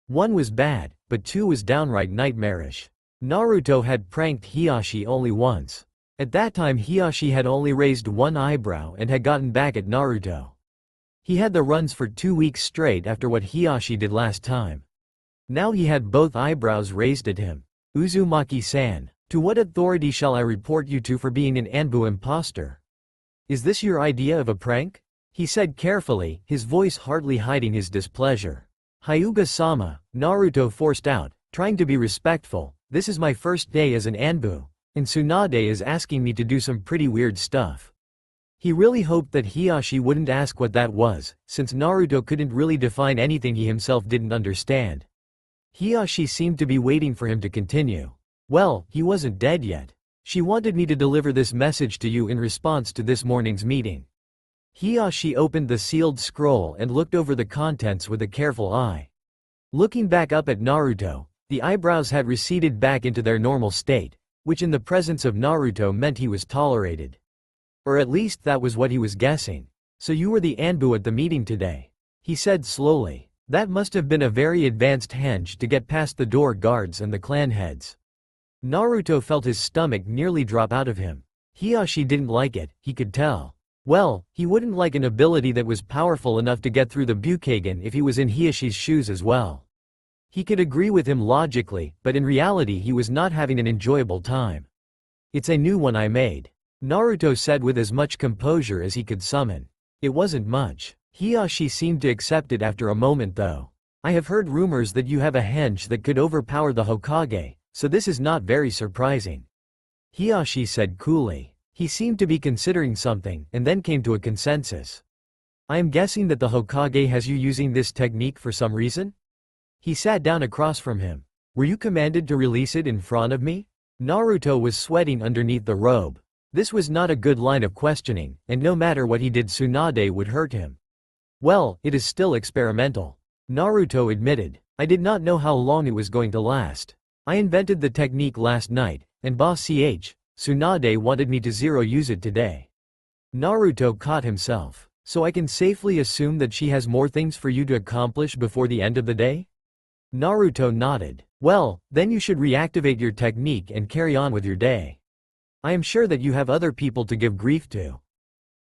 One was bad, but two was downright nightmarish. Naruto had pranked Hiyashi only once. At that time Hiyashi had only raised one eyebrow and had gotten back at Naruto. He had the runs for 2 weeks straight after what Hiyashi did last time. Now he had both eyebrows raised at him. Uzumaki-san, to what authority shall I report you to for being an Anbu imposter? Is this your idea of a prank? He said carefully, his voice hardly hiding his displeasure. Hyuga-sama, Naruto forced out, trying to be respectful, this is my first day as an Anbu, and Tsunade is asking me to do some pretty weird stuff. He really hoped that Hiyashi wouldn't ask what that was, since Naruto couldn't really define anything he himself didn't understand. Hiyashi seemed to be waiting for him to continue. Well, he wasn't dead yet. She wanted me to deliver this message to you in response to this morning's meeting. Hiyashi opened the sealed scroll and looked over the contents with a careful eye. Looking back up at Naruto, the eyebrows had receded back into their normal state, which in the presence of Naruto meant he was tolerated. Or at least that was what he was guessing. So you were the Anbu at the meeting today, he said slowly. That must have been a very advanced henge to get past the door guards and the clan heads. Naruto felt his stomach nearly drop out of him. Hiyashi didn't like it, he could tell. Well, he wouldn't like an ability that was powerful enough to get through the Bukagen if he was in Hiyashi's shoes as well. He could agree with him logically, but in reality he was not having an enjoyable time. It's a new one I made, Naruto said with as much composure as he could summon. It wasn't much. Hiyashi seemed to accept it after a moment though. I have heard rumors that you have a henge that could overpower the Hokage, so this is not very surprising. Hiyashi said coolly. He seemed to be considering something, and then came to a consensus. I am guessing that the Hokage has you using this technique for some reason? He sat down across from him. Were you commanded to release it in front of me? Naruto was sweating underneath the robe. This was not a good line of questioning, and no matter what he did Tsunade would hurt him. Well, it is still experimental, Naruto admitted. I did not know how long it was going to last. I invented the technique last night, and Boss Tsunade wanted me to use it today. Naruto caught himself. So I can safely assume that she has more things for you to accomplish before the end of the day? Naruto nodded. Well, then you should reactivate your technique and carry on with your day. I am sure that you have other people to give grief to.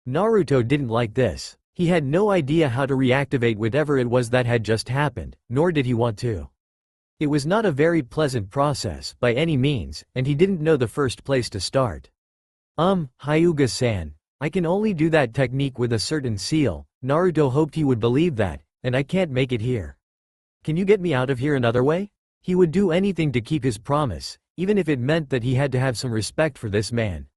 Naruto didn't like this. He had no idea how to reactivate whatever it was that had just happened, nor did he want to. It was not a very pleasant process, by any means, and he didn't know the first place to start. Hyuga-san, I can only do that technique with a certain seal. Naruto hoped he would believe that, and I can't make it here. Can you get me out of here another way? He would do anything to keep his promise, even if it meant that he had to have some respect for this man.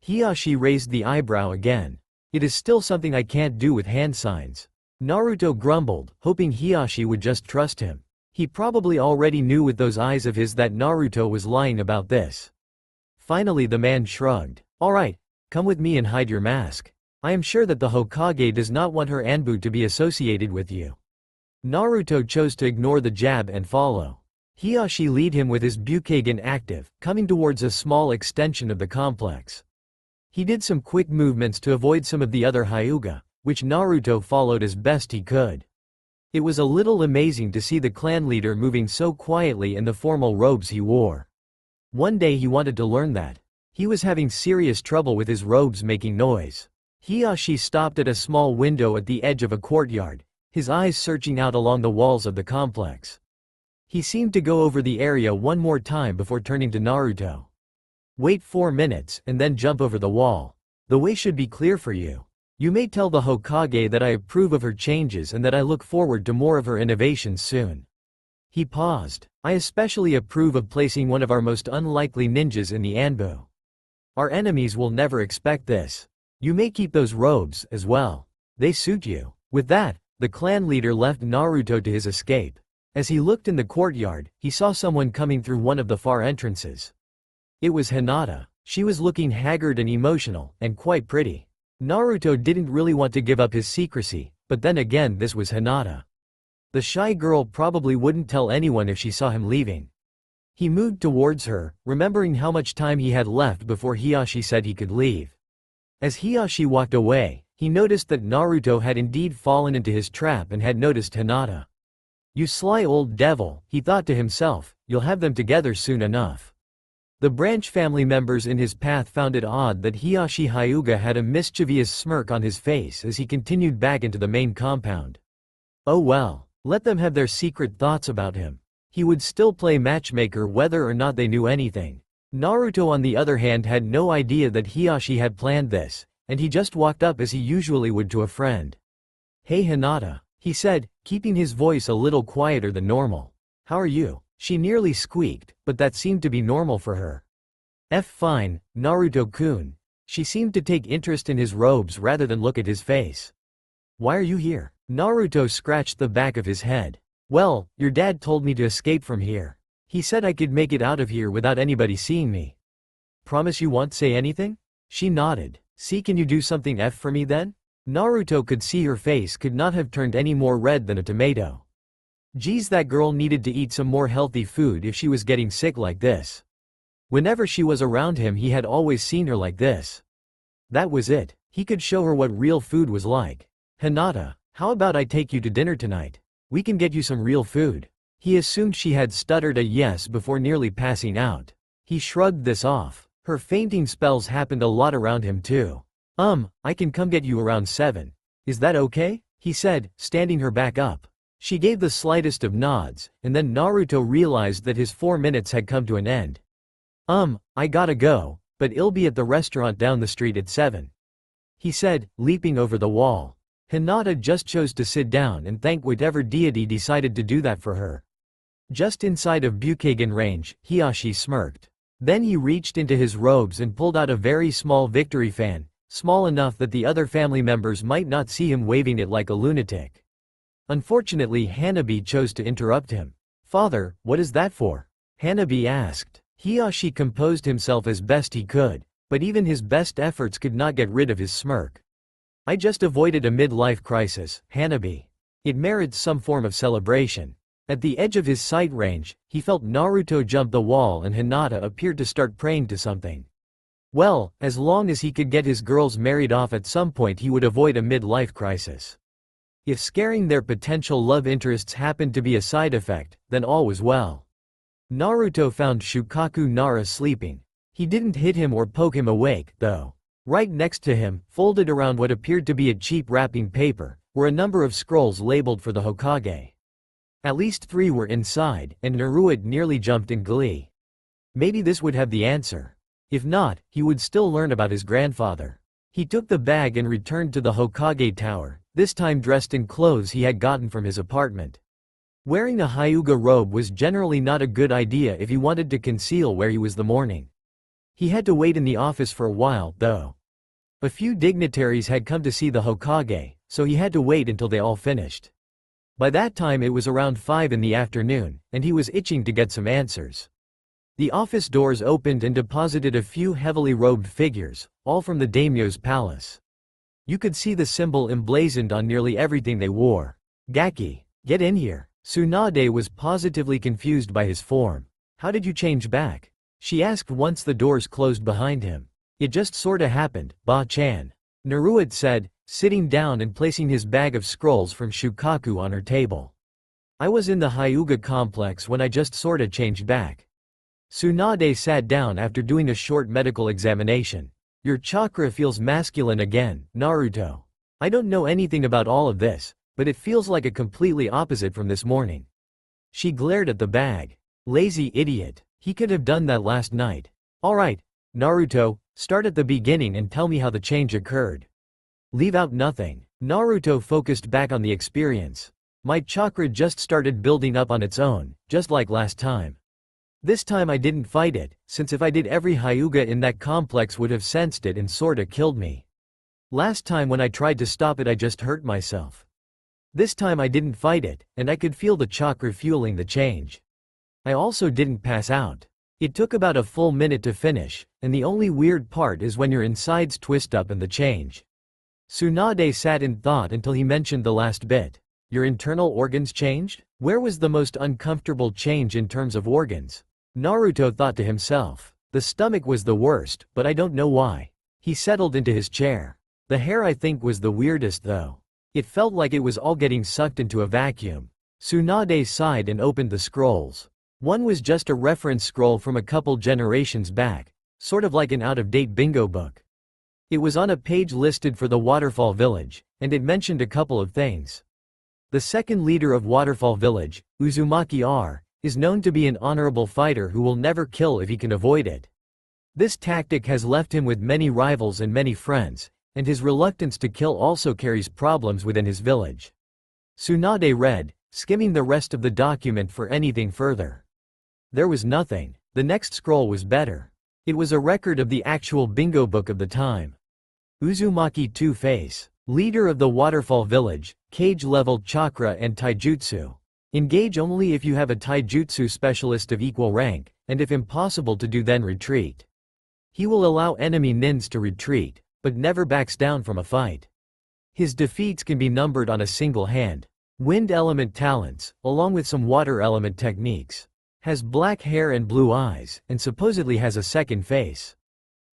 Hiyashi raised the eyebrow again. It is still something I can't do with hand signs. Naruto grumbled, hoping Hiyashi would just trust him. He probably already knew with those eyes of his that Naruto was lying about this. Finally the man shrugged. Alright, come with me and hide your mask. I am sure that the Hokage does not want her Anbu to be associated with you. Naruto chose to ignore the jab and follow. Hiyashi lead him with his Bukagen active, coming towards a small extension of the complex. He did some quick movements to avoid some of the other Hyuga, which Naruto followed as best he could. It was a little amazing to see the clan leader moving so quietly in the formal robes he wore. One day he wanted to learn that. He was having serious trouble with his robes making noise. Hiyashi stopped at a small window at the edge of a courtyard, his eyes searching out along the walls of the complex. He seemed to go over the area one more time before turning to Naruto. Wait 4 minutes and then jump over the wall. The way should be clear for you. You may tell the Hokage that I approve of her changes and that I look forward to more of her innovations soon. He paused. I especially approve of placing one of our most unlikely ninjas in the Anbu. Our enemies will never expect this. You may keep those robes as well. They suit you. With that, the clan leader left Naruto to his escape. As he looked in the courtyard, he saw someone coming through one of the far entrances. It was Hinata. She was looking haggard and emotional, and quite pretty. Naruto didn't really want to give up his secrecy, but then again this was Hinata. The shy girl probably wouldn't tell anyone if she saw him leaving. He moved towards her, remembering how much time he had left before Hiyashi said he could leave. As Hiyashi walked away, he noticed that Naruto had indeed fallen into his trap and had noticed Hinata. You sly old devil, he thought to himself, you'll have them together soon enough. The branch family members in his path found it odd that Hiyashi Hyuga had a mischievous smirk on his face as he continued back into the main compound. Oh well, let them have their secret thoughts about him. He would still play matchmaker whether or not they knew anything. Naruto on the other hand had no idea that Hiyashi had planned this, and he just walked up as he usually would to a friend. Hey Hinata, he said, keeping his voice a little quieter than normal. How are you? She nearly squeaked, but that seemed to be normal for her. Fine, Naruto-kun. She seemed to take interest in his robes rather than look at his face. Why are you here? Naruto scratched the back of his head. Well, your dad told me to escape from here. He said I could make it out of here without anybody seeing me. Promise you won't say anything? She nodded. See, can you do something for me then? Naruto could see her face could not have turned any more red than a tomato. Geez, that girl needed to eat some more healthy food if she was getting sick like this. Whenever she was around him he had always seen her like this. That was it. He could show her what real food was like. Hinata, how about I take you to dinner tonight? We can get you some real food. He assumed she had stuttered a yes before nearly passing out. He shrugged this off. Her fainting spells happened a lot around him too. I can come get you around 7. Is that okay? He said, standing her back up. She gave the slightest of nods, and then Naruto realized that his 4 minutes had come to an end. I gotta go, but I'll be at the restaurant down the street at 7. He said, leaping over the wall. Hinata just chose to sit down and thank whatever deity decided to do that for her. Just inside of Bukagen range, Hiyashi smirked. Then he reached into his robes and pulled out a very small victory fan, small enough that the other family members might not see him waving it like a lunatic. Unfortunately, Hanabi chose to interrupt him. Father, what is that for? Hanabi asked. Hiyashi composed himself as best he could, but even his best efforts could not get rid of his smirk. I just avoided a midlife crisis, Hanabi. It merits some form of celebration. At the edge of his sight range, he felt Naruto jump the wall and Hinata appeared to start praying to something. Well, as long as he could get his girls married off at some point he would avoid a midlife crisis. If scaring their potential love interests happened to be a side effect, then all was well. Naruto found Shukaku Nara sleeping. He didn't hit him or poke him awake, though. Right next to him, folded around what appeared to be a cheap wrapping paper, were a number of scrolls labeled for the Hokage. At least 3 were inside, and Naruto nearly jumped in glee. Maybe this would have the answer. If not, he would still learn about his grandfather. He took the bag and returned to the Hokage tower, this time dressed in clothes he had gotten from his apartment. Wearing a Hyuga robe was generally not a good idea if he wanted to conceal where he was the morning. He had to wait in the office for a while, though. A few dignitaries had come to see the Hokage, so he had to wait until they all finished. By that time it was around 5 in the afternoon, and he was itching to get some answers. The office doors opened and deposited a few heavily robed figures, all from the daimyo's palace. You could see the symbol emblazoned on nearly everything they wore. Gaki, get in here. Tsunade was positively confused by his form. How did you change back? She asked once the doors closed behind him. It just sorta happened, Ba-chan. Naruto said, sitting down and placing his bag of scrolls from Shukaku on her table. I was in the Hyuga complex when I just sorta changed back. Tsunade sat down after doing a short medical examination. Your chakra feels masculine again, Naruto. I don't know anything about all of this, but it feels like a completely opposite from this morning. She glared at the bag. Lazy idiot. He could have done that last night. Alright, Naruto, start at the beginning and tell me how the change occurred. Leave out nothing. Naruto focused back on the experience. My chakra just started building up on its own, just like last time. This time I didn't fight it, since if I did every Hyuga in that complex would have sensed it and sorta killed me. Last time when I tried to stop it I just hurt myself. This time I didn't fight it, and I could feel the chakra fueling the change. I also didn't pass out. It took about a full minute to finish, and the only weird part is when your insides twist up and the change. Tsunade sat in thought until he mentioned the last bit. Your internal organs changed? Where was the most uncomfortable change in terms of organs? Naruto thought to himself. The stomach was the worst, but I don't know why. He settled into his chair. The hair I think was the weirdest though. It felt like it was all getting sucked into a vacuum. Tsunade sighed and opened the scrolls. One was just a reference scroll from a couple generations back, sort of like an out-of-date bingo book. It was on a page listed for the Waterfall Village, and it mentioned a couple of things. The second leader of Waterfall Village, Uzumaki R, is known to be an honorable fighter who will never kill if he can avoid it. This tactic has left him with many rivals and many friends, and his reluctance to kill also carries problems within his village. Tsunade read, skimming the rest of the document for anything further. There was nothing. The next scroll was better. It was a record of the actual bingo book of the time. Uzumaki Two-Face, leader of the Waterfall Village, cage-level chakra and taijutsu. Engage only if you have a taijutsu specialist of equal rank, and if impossible to do then retreat. He will allow enemy nins to retreat, but never backs down from a fight. His defeats can be numbered on a single hand. Wind element talents, along with some water element techniques. Has black hair and blue eyes, and supposedly has a second face.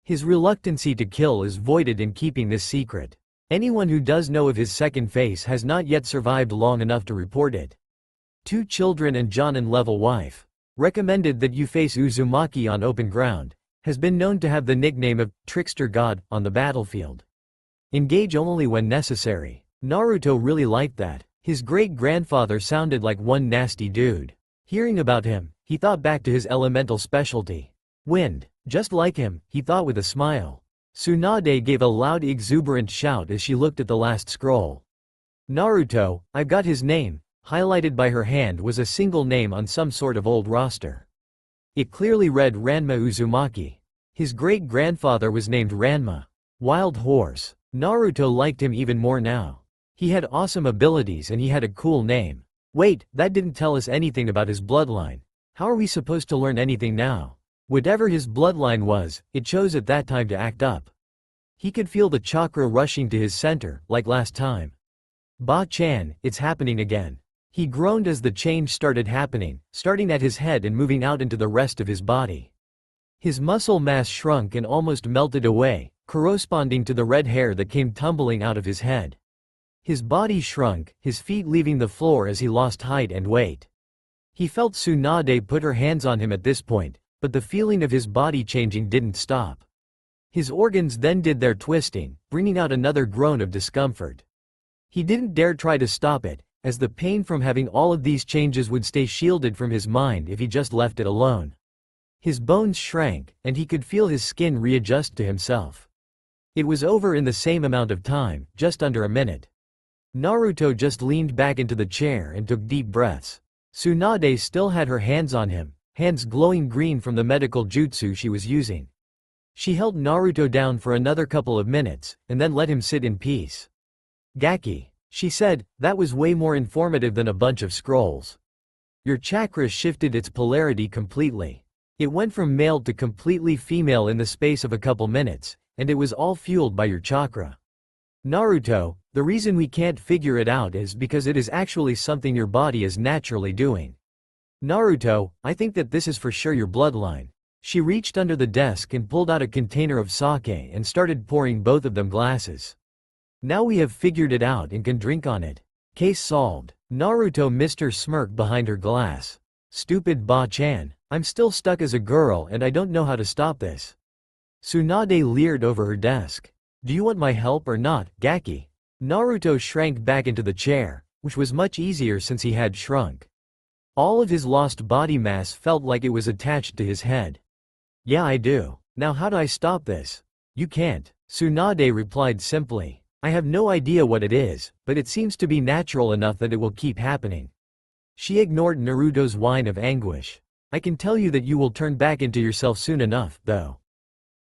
His reluctancy to kill is voided in keeping this secret. Anyone who does know of his second face has not yet survived long enough to report it. 2 children and Jonin-level wife. Recommended that you face Uzumaki on open ground. Has been known to have the nickname of Trickster God on the battlefield. Engage only when necessary. Naruto really liked that. His great-grandfather sounded like one nasty dude. Hearing about him, he thought back to his elemental specialty. Wind. Just like him, he thought with a smile. Tsunade gave a loud exuberant shout as she looked at the last scroll. Naruto, I've got his name. Highlighted by her hand was a single name on some sort of old roster. It clearly read Ranma Uzumaki. His great-grandfather was named Ranma. Wild Horse. Naruto liked him even more now. He had awesome abilities and he had a cool name. Wait, that didn't tell us anything about his bloodline. How are we supposed to learn anything now? Whatever his bloodline was, it chose at that time to act up. He could feel the chakra rushing to his center, like last time. Ba-chan, it's happening again. He groaned as the change started happening, starting at his head and moving out into the rest of his body. His muscle mass shrunk and almost melted away, corresponding to the red hair that came tumbling out of his head. His body shrunk, his feet leaving the floor as he lost height and weight. He felt Tsunade put her hands on him at this point, but the feeling of his body changing didn't stop. His organs then did their twisting, bringing out another groan of discomfort. He didn't dare try to stop it, as the pain from having all of these changes would stay shielded from his mind if he just left it alone. His bones shrank, and he could feel his skin readjust to himself. It was over in the same amount of time, just under a minute. Naruto just leaned back into the chair and took deep breaths. Tsunade still had her hands on him, hands glowing green from the medical jutsu she was using. She held Naruto down for another couple of minutes, and then let him sit in peace. Gaki, she said, that was way more informative than a bunch of scrolls. Your chakra shifted its polarity completely. It went from male to completely female in the space of a couple minutes, and it was all fueled by your chakra. Naruto, the reason we can't figure it out is because it is actually something your body is naturally doing. Naruto, I think that this is for sure your bloodline. She reached under the desk and pulled out a container of sake and started pouring both of them glasses. Now we have figured it out and can drink on it. Case solved. Naruto missed her smirk behind her glass. Stupid Ba-chan, I'm still stuck as a girl and I don't know how to stop this. Tsunade leered over her desk. Do you want my help or not, Gaki? Naruto shrank back into the chair, which was much easier since he had shrunk. All of his lost body mass felt like it was attached to his head. Yeah, I do. Now how do I stop this? You can't, Tsunade replied simply. I have no idea what it is, but it seems to be natural enough that it will keep happening. She ignored Naruto's whine of anguish. I can tell you that you will turn back into yourself soon enough, though.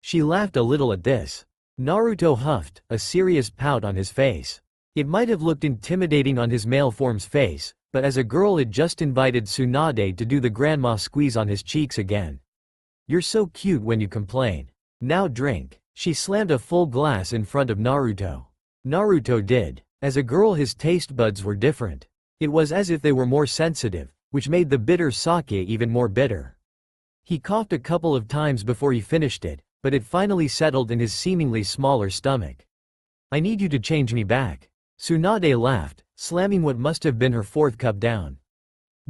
She laughed a little at this. Naruto huffed, a serious pout on his face. It might have looked intimidating on his male form's face, but as a girl it just invited Tsunade to do the grandma squeeze on his cheeks again. You're so cute when you complain. Now drink. She slammed a full glass in front of Naruto. Naruto did. As a girl his taste buds were different. It was as if they were more sensitive, which made the bitter sake even more bitter. He coughed a couple of times before he finished it, but it finally settled in his seemingly smaller stomach. I need you to change me back. Tsunade laughed, slamming what must have been her fourth cup down.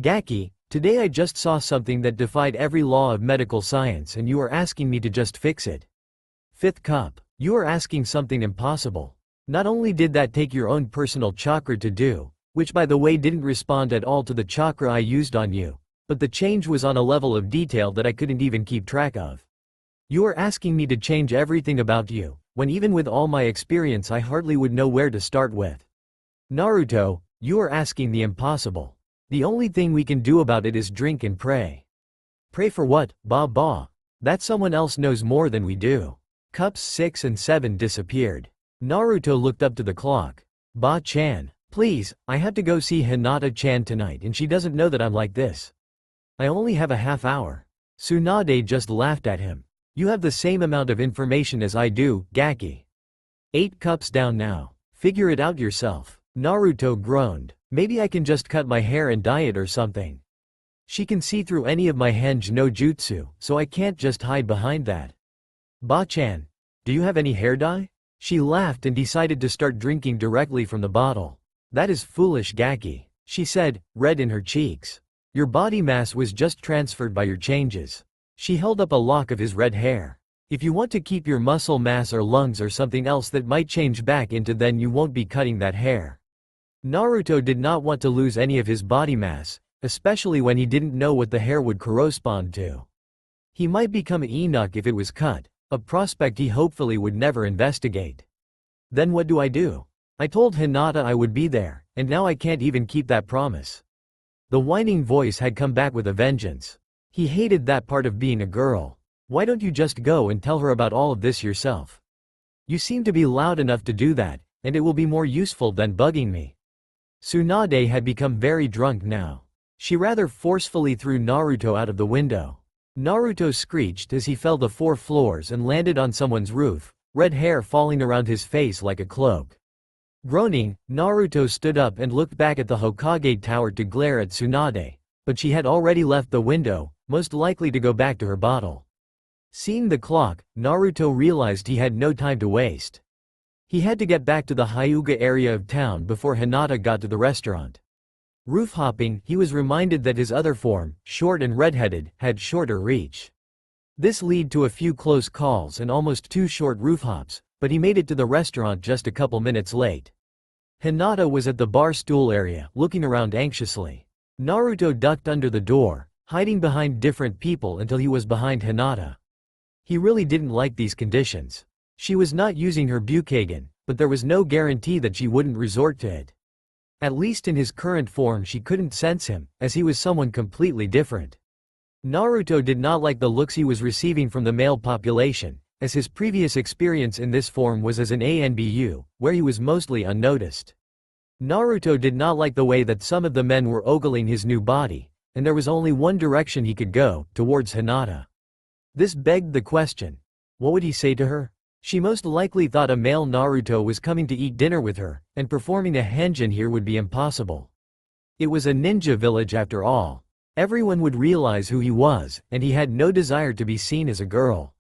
Gaki, today I just saw something that defied every law of medical science and you are asking me to just fix it. Fifth cup, you are asking something impossible. Not only did that take your own personal chakra to do, which by the way didn't respond at all to the chakra I used on you, but the change was on a level of detail that I couldn't even keep track of. You are asking me to change everything about you, when even with all my experience I hardly would know where to start with. Naruto, you are asking the impossible. The only thing we can do about it is drink and pray. Pray for what, Ba? That someone else knows more than we do. Cups 6 and 7 disappeared. Naruto looked up to the clock. Ba-chan, please, I have to go see Hinata-chan tonight and she doesn't know that I'm like this. I only have a half hour. Tsunade just laughed at him. You have the same amount of information as I do, Gaki. 8 cups down now. Figure it out yourself. Naruto groaned. Maybe I can just cut my hair and dye it or something. She can see through any of my henge no jutsu, so I can't just hide behind that. Ba-chan, do you have any hair dye? She laughed and decided to start drinking directly from the bottle. That is foolish, Gaki, she said, red in her cheeks. Your body mass was just transferred by your changes. She held up a lock of his red hair. If you want to keep your muscle mass or lungs or something else that might change back into, then you won't be cutting that hair. Naruto did not want to lose any of his body mass, especially when he didn't know what the hair would correspond to. He might become Enoch if it was cut, a prospect he hopefully would never investigate. Then what do? I told Hinata I would be there, and now I can't even keep that promise. The whining voice had come back with a vengeance. He hated that part of being a girl. Why don't you just go and tell her about all of this yourself? You seem to be loud enough to do that, and it will be more useful than bugging me. Tsunade had become very drunk now. She rather forcefully threw Naruto out of the window. Naruto screeched as he fell the 4 floors and landed on someone's roof, red hair falling around his face like a cloak. Groaning, Naruto stood up and looked back at the Hokage tower to glare at Tsunade, but she had already left the window, most likely to go back to her bottle. Seeing the clock, Naruto realized he had no time to waste. He had to get back to the Hyuga area of town before Hinata got to the restaurant. Roof hopping, he was reminded that his other form, short and redheaded, had shorter reach. This led to a few close calls and almost 2 short roof hops, but he made it to the restaurant just a couple minutes late. Hinata was at the bar stool area, looking around anxiously. Naruto ducked under the door, hiding behind different people until he was behind Hinata. He really didn't like these conditions. She was not using her Bukagen, but there was no guarantee that she wouldn't resort to it. At least in his current form she couldn't sense him, as he was someone completely different. Naruto did not like the looks he was receiving from the male population, as his previous experience in this form was as an ANBU, where he was mostly unnoticed. Naruto did not like the way that some of the men were ogling his new body, and there was only one direction he could go, towards Hinata. This begged the question. What would he say to her? She most likely thought a male Naruto was coming to eat dinner with her, and performing a henjin here would be impossible. It was a ninja village after all. Everyone would realize who he was, and he had no desire to be seen as a girl.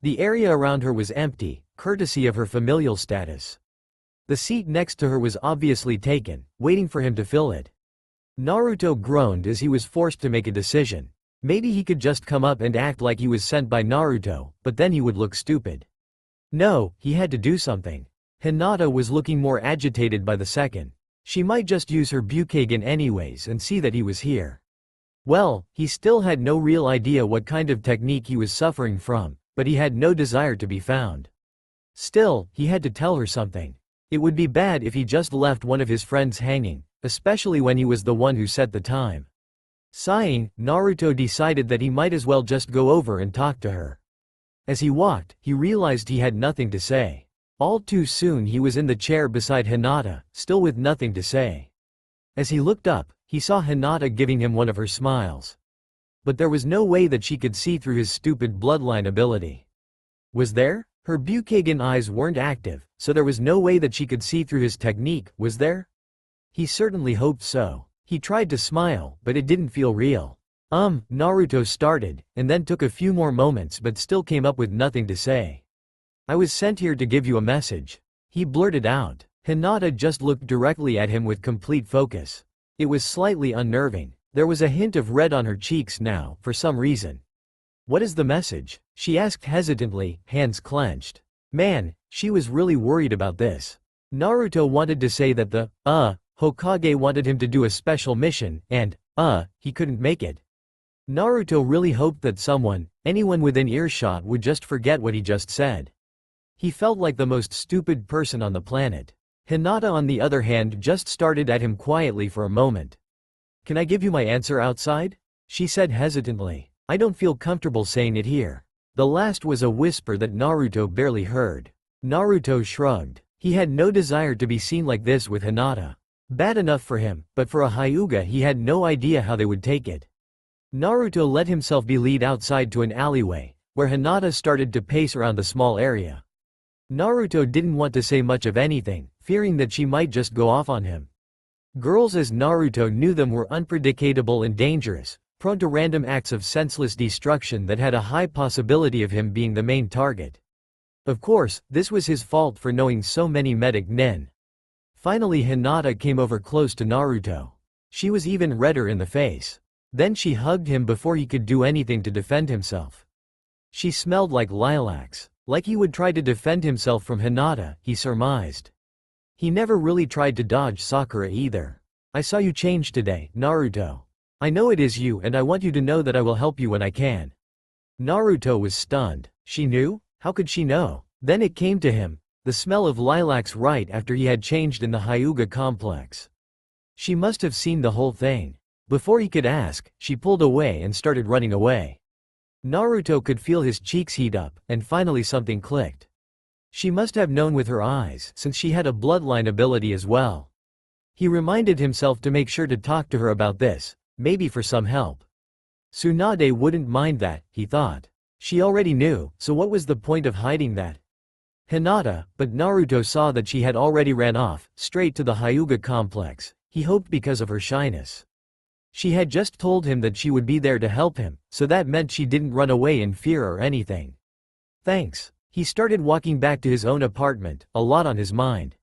The area around her was empty, courtesy of her familial status. The seat next to her was obviously taken, waiting for him to fill it. Naruto groaned as he was forced to make a decision. Maybe he could just come up and act like he was sent by Naruto, but then he would look stupid. No, he had to do something. Hinata was looking more agitated by the second. She might just use her Bukagen anyways and see that he was here. Well, he still had no real idea what kind of technique he was suffering from, but he had no desire to be found. Still, he had to tell her something. It would be bad if he just left one of his friends hanging, especially when he was the one who set the time. Sighing, Naruto decided that he might as well just go over and talk to her. As he walked, he realized he had nothing to say. All too soon he was in the chair beside Hinata, still with nothing to say. As he looked up, he saw Hinata giving him one of her smiles. But there was no way that she could see through his stupid bloodline ability. Was there? Her Bukagen eyes weren't active, so there was no way that she could see through his technique, was there? He certainly hoped so. He tried to smile, but it didn't feel real. Naruto started, and then took a few more moments but still came up with nothing to say. I was sent here to give you a message. He blurted out. Hinata just looked directly at him with complete focus. It was slightly unnerving. There was a hint of red on her cheeks now, for some reason. What is the message? She asked hesitantly, hands clenched. Man, she was really worried about this. Naruto wanted to say that the, Hokage wanted him to do a special mission, and, he couldn't make it. Naruto really hoped that anyone within earshot would just forget what he just said. He felt like the most stupid person on the planet. Hinata on the other hand just started at him quietly for a moment. Can I give you my answer outside? She said hesitantly. I don't feel comfortable saying it here. The last was a whisper that Naruto barely heard. Naruto shrugged. He had no desire to be seen like this with Hinata. Bad enough for him, but for a Hyuga he had no idea how they would take it. Naruto let himself be led outside to an alleyway, where Hinata started to pace around the small area. Naruto didn't want to say much of anything, fearing that she might just go off on him. Girls as Naruto knew them were unpredictable and dangerous, prone to random acts of senseless destruction that had a high possibility of him being the main target. Of course, this was his fault for knowing so many medic nen. Finally Hinata came over close to Naruto. She was even redder in the face. Then she hugged him before he could do anything to defend himself. She smelled like lilacs. Like he would try to defend himself from Hinata, he surmised. He never really tried to dodge Sakura either. I saw you change today, Naruto. I know it is you and I want you to know that I will help you when I can. Naruto was stunned. She knew? How could she know? Then it came to him. The smell of lilacs right after he had changed in the Hyuga complex. She must have seen the whole thing. Before he could ask, she pulled away and started running away. Naruto could feel his cheeks heat up, and finally something clicked. She must have known with her eyes, since she had a bloodline ability as well. He reminded himself to make sure to talk to her about this, maybe for some help. Tsunade wouldn't mind that, he thought. She already knew, so what was the point of hiding that? Hinata, but Naruto saw that she had already ran off, straight to the Hyuga complex. He hoped because of her shyness. She had just told him that she would be there to help him, so that meant she didn't run away in fear or anything. Thanks. He started walking back to his own apartment, a lot on his mind.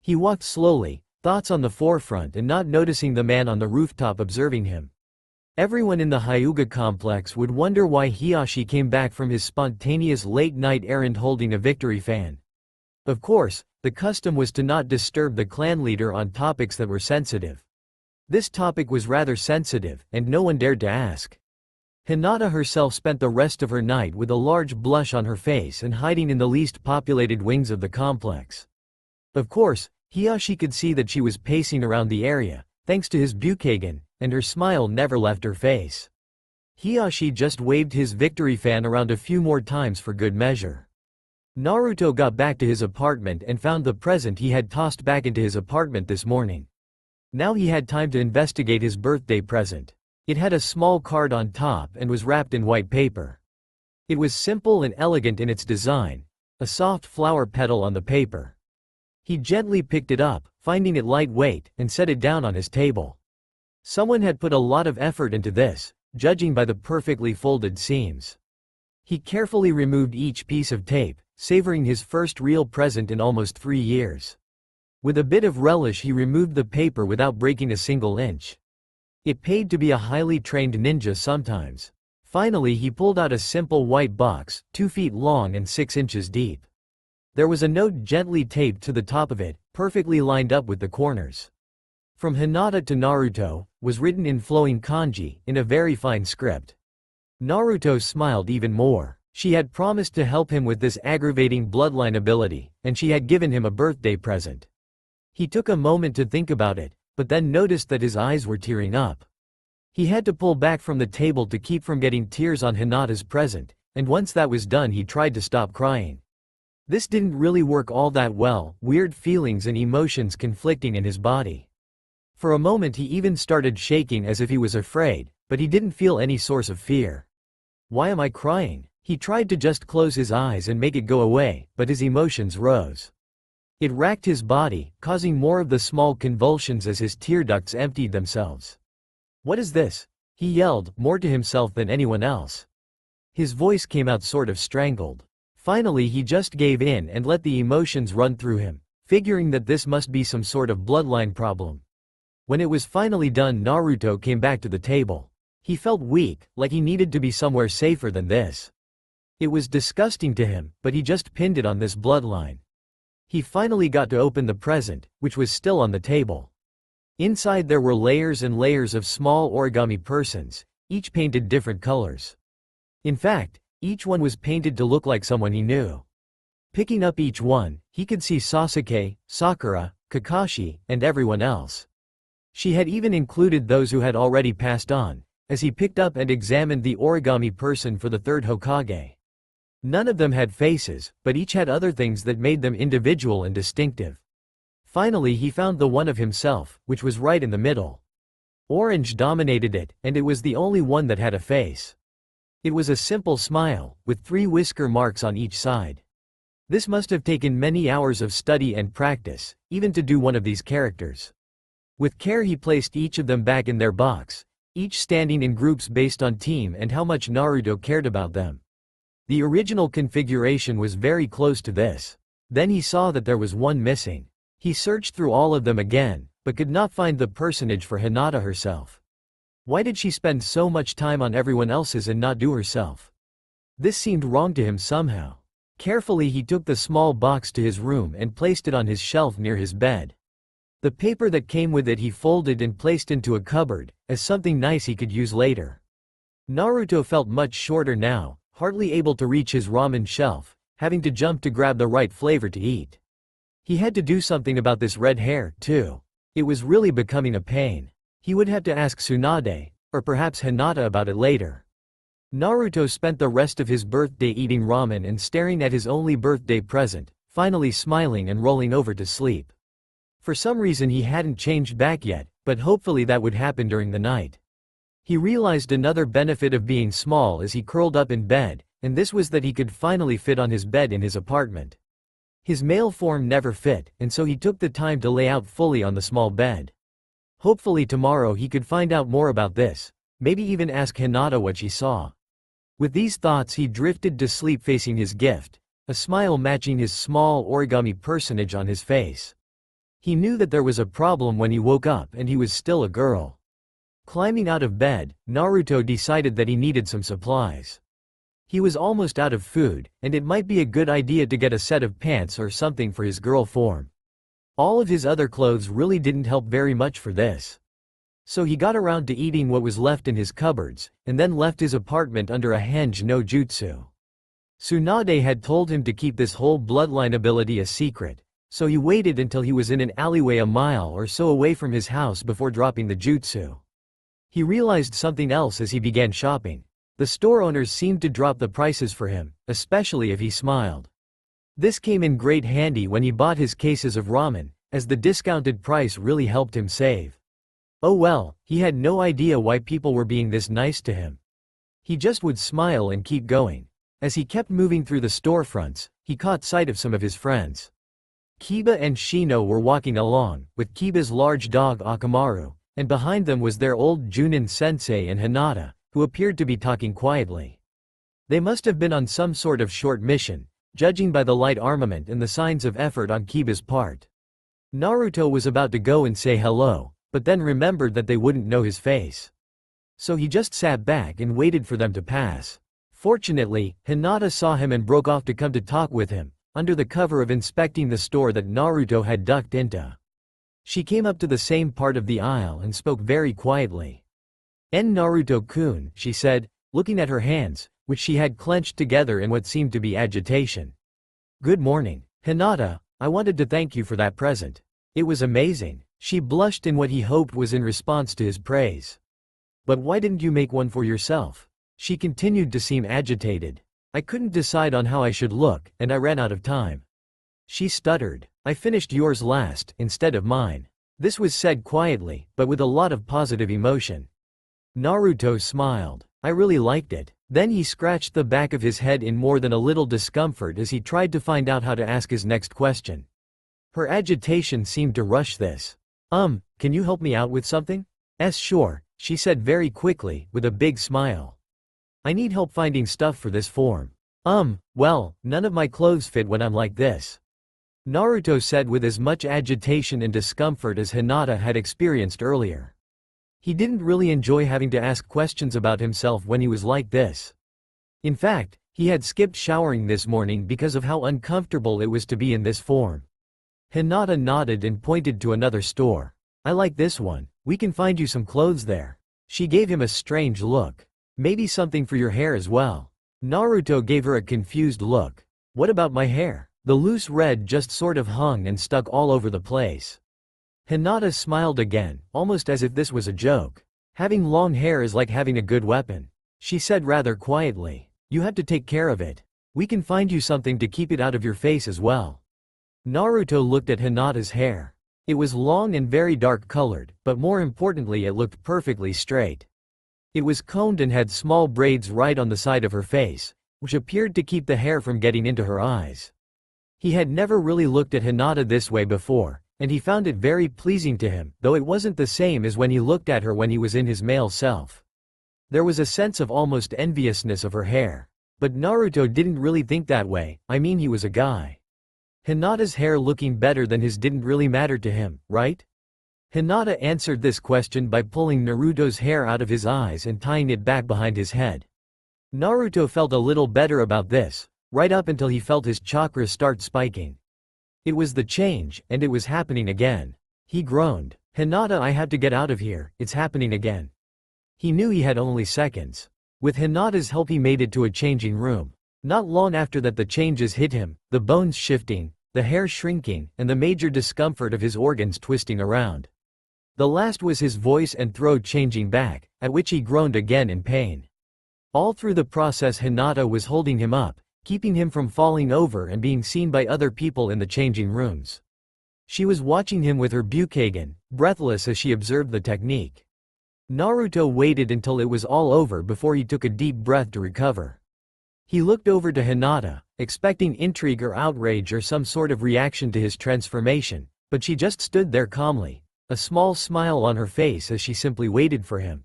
He walked slowly, thoughts on the forefront and not noticing the man on the rooftop observing him. Everyone in the Hyuga complex would wonder why Hiyashi came back from his spontaneous late-night errand holding a victory fan. Of course, the custom was to not disturb the clan leader on topics that were sensitive. This topic was rather sensitive, and no one dared to ask. Hinata herself spent the rest of her night with a large blush on her face and hiding in the least populated wings of the complex. Of course, Hiyashi could see that she was pacing around the area, thanks to his Bukagen, and her smile never left her face. Hiyashi just waved his victory fan around a few more times for good measure. Naruto got back to his apartment and found the present he had tossed back into his apartment this morning. Now he had time to investigate his birthday present. It had a small card on top and was wrapped in white paper. It was simple and elegant in its design, a soft flower petal on the paper. He gently picked it up, finding it lightweight, and set it down on his table. Someone had put a lot of effort into this, judging by the perfectly folded seams. He carefully removed each piece of tape, savoring his first real present in almost 3 years. With a bit of relish he removed the paper without breaking a single inch. It paid to be a highly trained ninja sometimes. Finally he pulled out a simple white box, 2 feet long and 6 inches deep. There was a note gently taped to the top of it, perfectly lined up with the corners. From Hinata to Naruto, was written in flowing kanji, in a very fine script. Naruto smiled even more. She had promised to help him with this aggravating bloodline ability, and she had given him a birthday present. He took a moment to think about it, but then noticed that his eyes were tearing up. He had to pull back from the table to keep from getting tears on Hinata's present, and once that was done he tried to stop crying. This didn't really work all that well, weird feelings and emotions conflicting in his body. For a moment he even started shaking as if he was afraid, but he didn't feel any source of fear. Why am I crying? He tried to just close his eyes and make it go away, but his emotions rose. It racked his body, causing more of the small convulsions as his tear ducts emptied themselves. What is this? He yelled, more to himself than anyone else. His voice came out sort of strangled. Finally he just gave in and let the emotions run through him, figuring that this must be some sort of bloodline problem. When it was finally done, Naruto came back to the table. He felt weak, like he needed to be somewhere safer than this. It was disgusting to him, but he just pinned it on this bloodline. He finally got to open the present, which was still on the table. Inside there were layers and layers of small origami persons, each painted different colors. In fact, each one was painted to look like someone he knew. Picking up each one, he could see Sasuke, Sakura, Kakashi, and everyone else. She had even included those who had already passed on, as he picked up and examined the origami person for the third Hokage. None of them had faces, but each had other things that made them individual and distinctive. Finally he found the one of himself, which was right in the middle. Orange dominated it, and it was the only one that had a face. It was a simple smile, with 3 whisker marks on each side. This must have taken many hours of study and practice, even to do one of these characters. With care he placed each of them back in their box, each standing in groups based on team and how much Naruto cared about them. The original configuration was very close to this. Then he saw that there was one missing. He searched through all of them again, but could not find the personage for Hinata herself. Why did she spend so much time on everyone else's and not do herself? This seemed wrong to him somehow. Carefully he took the small box to his room and placed it on his shelf near his bed. The paper that came with it he folded and placed into a cupboard, as something nice he could use later. Naruto felt much shorter now, hardly able to reach his ramen shelf, having to jump to grab the right flavor to eat. He had to do something about this red hair, too. It was really becoming a pain. He would have to ask Tsunade, or perhaps Hinata about it later. Naruto spent the rest of his birthday eating ramen and staring at his only birthday present, finally smiling and rolling over to sleep. For some reason he hadn't changed back yet, but hopefully that would happen during the night. He realized another benefit of being small as he curled up in bed, and this was that he could finally fit on his bed in his apartment. His male form never fit, and so he took the time to lay out fully on the small bed. Hopefully tomorrow he could find out more about this, maybe even ask Hinata what she saw. With these thoughts he drifted to sleep facing his gift, a smile matching his small origami personage on his face. He knew that there was a problem when he woke up and he was still a girl. Climbing out of bed, Naruto decided that he needed some supplies. He was almost out of food, and it might be a good idea to get a set of pants or something for his girl form. All of his other clothes really didn't help very much for this. So he got around to eating what was left in his cupboards, and then left his apartment under a henge no jutsu. Tsunade had told him to keep this whole bloodline ability a secret, so he waited until he was in an alleyway a mile or so away from his house before dropping the jutsu. He realized something else as he began shopping. The store owners seemed to drop the prices for him, especially if he smiled. This came in great handy when he bought his cases of ramen, as the discounted price really helped him save. Oh well, he had no idea why people were being this nice to him. He just would smile and keep going. As he kept moving through the storefronts, he caught sight of some of his friends. Kiba and Shino were walking along, with Kiba's large dog Akamaru, and behind them was their old Junin sensei and Hinata, who appeared to be talking quietly. They must have been on some sort of short mission, judging by the light armament and the signs of effort on Kiba's part. Naruto was about to go and say hello, but then remembered that they wouldn't know his face. So he just sat back and waited for them to pass. Fortunately, Hinata saw him and broke off to come to talk with him, under the cover of inspecting the store that Naruto had ducked into. She came up to the same part of the aisle and spoke very quietly. Naruto-kun, she said, looking at her hands, which she had clenched together in what seemed to be agitation. Good morning, Hinata, I wanted to thank you for that present. It was amazing. She blushed in what he hoped was in response to his praise. But why didn't you make one for yourself? She continued to seem agitated. I couldn't decide on how I should look, and I ran out of time. She stuttered. I finished yours last, instead of mine. This was said quietly, but with a lot of positive emotion. Naruto smiled. I really liked it. Then he scratched the back of his head in more than a little discomfort as he tried to find out how to ask his next question. Her agitation seemed to rush this. Can you help me out with something? Sure, she said very quickly, with a big smile. I need help finding stuff for this form. Well, none of my clothes fit when I'm like this. Naruto said with as much agitation and discomfort as Hinata had experienced earlier. He didn't really enjoy having to ask questions about himself when he was like this. In fact, he had skipped showering this morning because of how uncomfortable it was to be in this form. Hinata nodded and pointed to another store. I like this one, we can find you some clothes there. She gave him a strange look. Maybe something for your hair as well. Naruto gave her a confused look. What about my hair? The loose red just sort of hung and stuck all over the place. Hinata smiled again, almost as if this was a joke. Having long hair is like having a good weapon. She said rather quietly. You have to take care of it. We can find you something to keep it out of your face as well. Naruto looked at Hinata's hair. It was long and very dark colored, but more importantly it looked perfectly straight. It was combed and had small braids right on the side of her face, which appeared to keep the hair from getting into her eyes. He had never really looked at Hinata this way before, and he found it very pleasing to him, though it wasn't the same as when he looked at her when he was in his male self. There was a sense of almost enviousness of her hair. But Naruto didn't really think that way, I mean he was a guy. Hinata's hair looking better than his didn't really matter to him, right? Hinata answered this question by pulling Naruto's hair out of his eyes and tying it back behind his head. Naruto felt a little better about this, right up until he felt his chakras start spiking. It was the change, and it was happening again. He groaned. Hinata, I have to get out of here, it's happening again. He knew he had only seconds. With Hinata's help he made it to a changing room. Not long after that the changes hit him, the bones shifting, the hair shrinking, and the major discomfort of his organs twisting around. The last was his voice and throat changing back, at which he groaned again in pain. All through the process Hinata was holding him up, keeping him from falling over and being seen by other people in the changing rooms. She was watching him with her Bukagen, breathless as she observed the technique. Naruto waited until it was all over before he took a deep breath to recover. He looked over to Hinata, expecting intrigue or outrage or some sort of reaction to his transformation, but she just stood there calmly, a small smile on her face as she simply waited for him.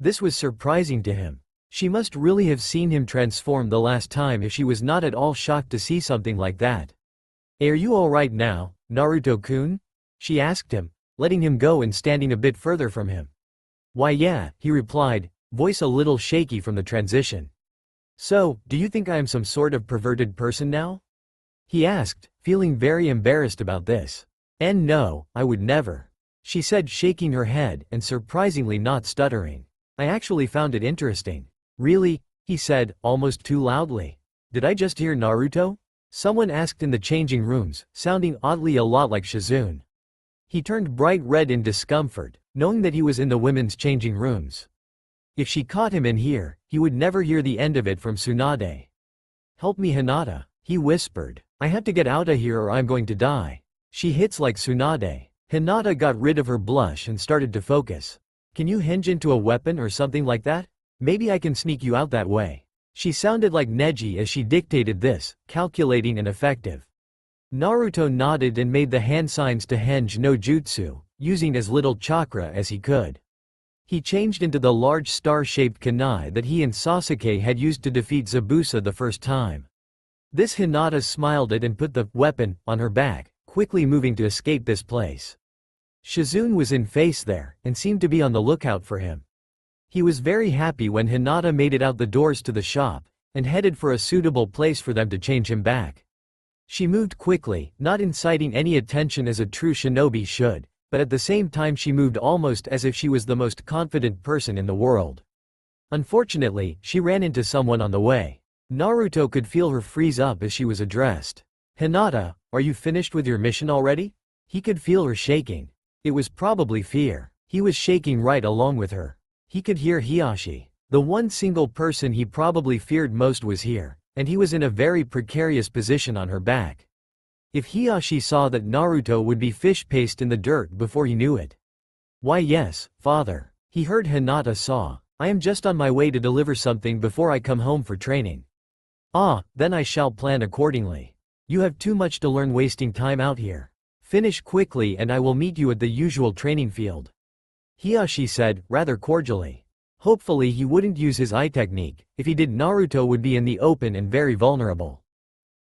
This was surprising to him. She must really have seen him transform the last time if she was not at all shocked to see something like that. Are you alright now, Naruto-kun? She asked him, letting him go and standing a bit further from him. Why yeah, he replied, voice a little shaky from the transition. So, do you think I am some sort of perverted person now? He asked, feeling very embarrassed about this. And no, I would never. She said, shaking her head and surprisingly not stuttering. I actually found it interesting. Really? He said, almost too loudly. Did I just hear Naruto? Someone asked in the changing rooms, sounding oddly a lot like Shizune. He turned bright red in discomfort, knowing that he was in the women's changing rooms. If she caught him in here, he would never hear the end of it from Tsunade. Help me Hinata, he whispered. I have to get out of here or I'm going to die. She hits like Tsunade. Hinata got rid of her blush and started to focus. Can you hinge into a weapon or something like that? Maybe I can sneak you out that way. She sounded like Neji as she dictated this, calculating and effective. Naruto nodded and made the hand signs to Henge no Jutsu, using as little chakra as he could. He changed into the large star-shaped kunai that he and Sasuke had used to defeat Zabuza the first time. This Hinata smiled at and put the weapon on her back, quickly moving to escape this place. Shizune was in face there, and seemed to be on the lookout for him. He was very happy when Hinata made it out the doors to the shop, and headed for a suitable place for them to change him back. She moved quickly, not inciting any attention as a true shinobi should, but at the same time she moved almost as if she was the most confident person in the world. Unfortunately, she ran into someone on the way. Naruto could feel her freeze up as she was addressed. "Hinata, are you finished with your mission already?" He could feel her shaking. It was probably fear. He was shaking right along with her. He could hear Hiyashi. The one single person he probably feared most was here, and he was in a very precarious position on her back. If Hiyashi saw that Naruto would be fish paste in the dirt before he knew it. "Why yes, father." He heard Hinata saw. "I am just on my way to deliver something before I come home for training." "Ah, then I shall plan accordingly. You have too much to learn wasting time out here. Finish quickly and I will meet you at the usual training field," Hiyashi said, rather cordially. Hopefully he wouldn't use his eye technique. If he did, Naruto would be in the open and very vulnerable.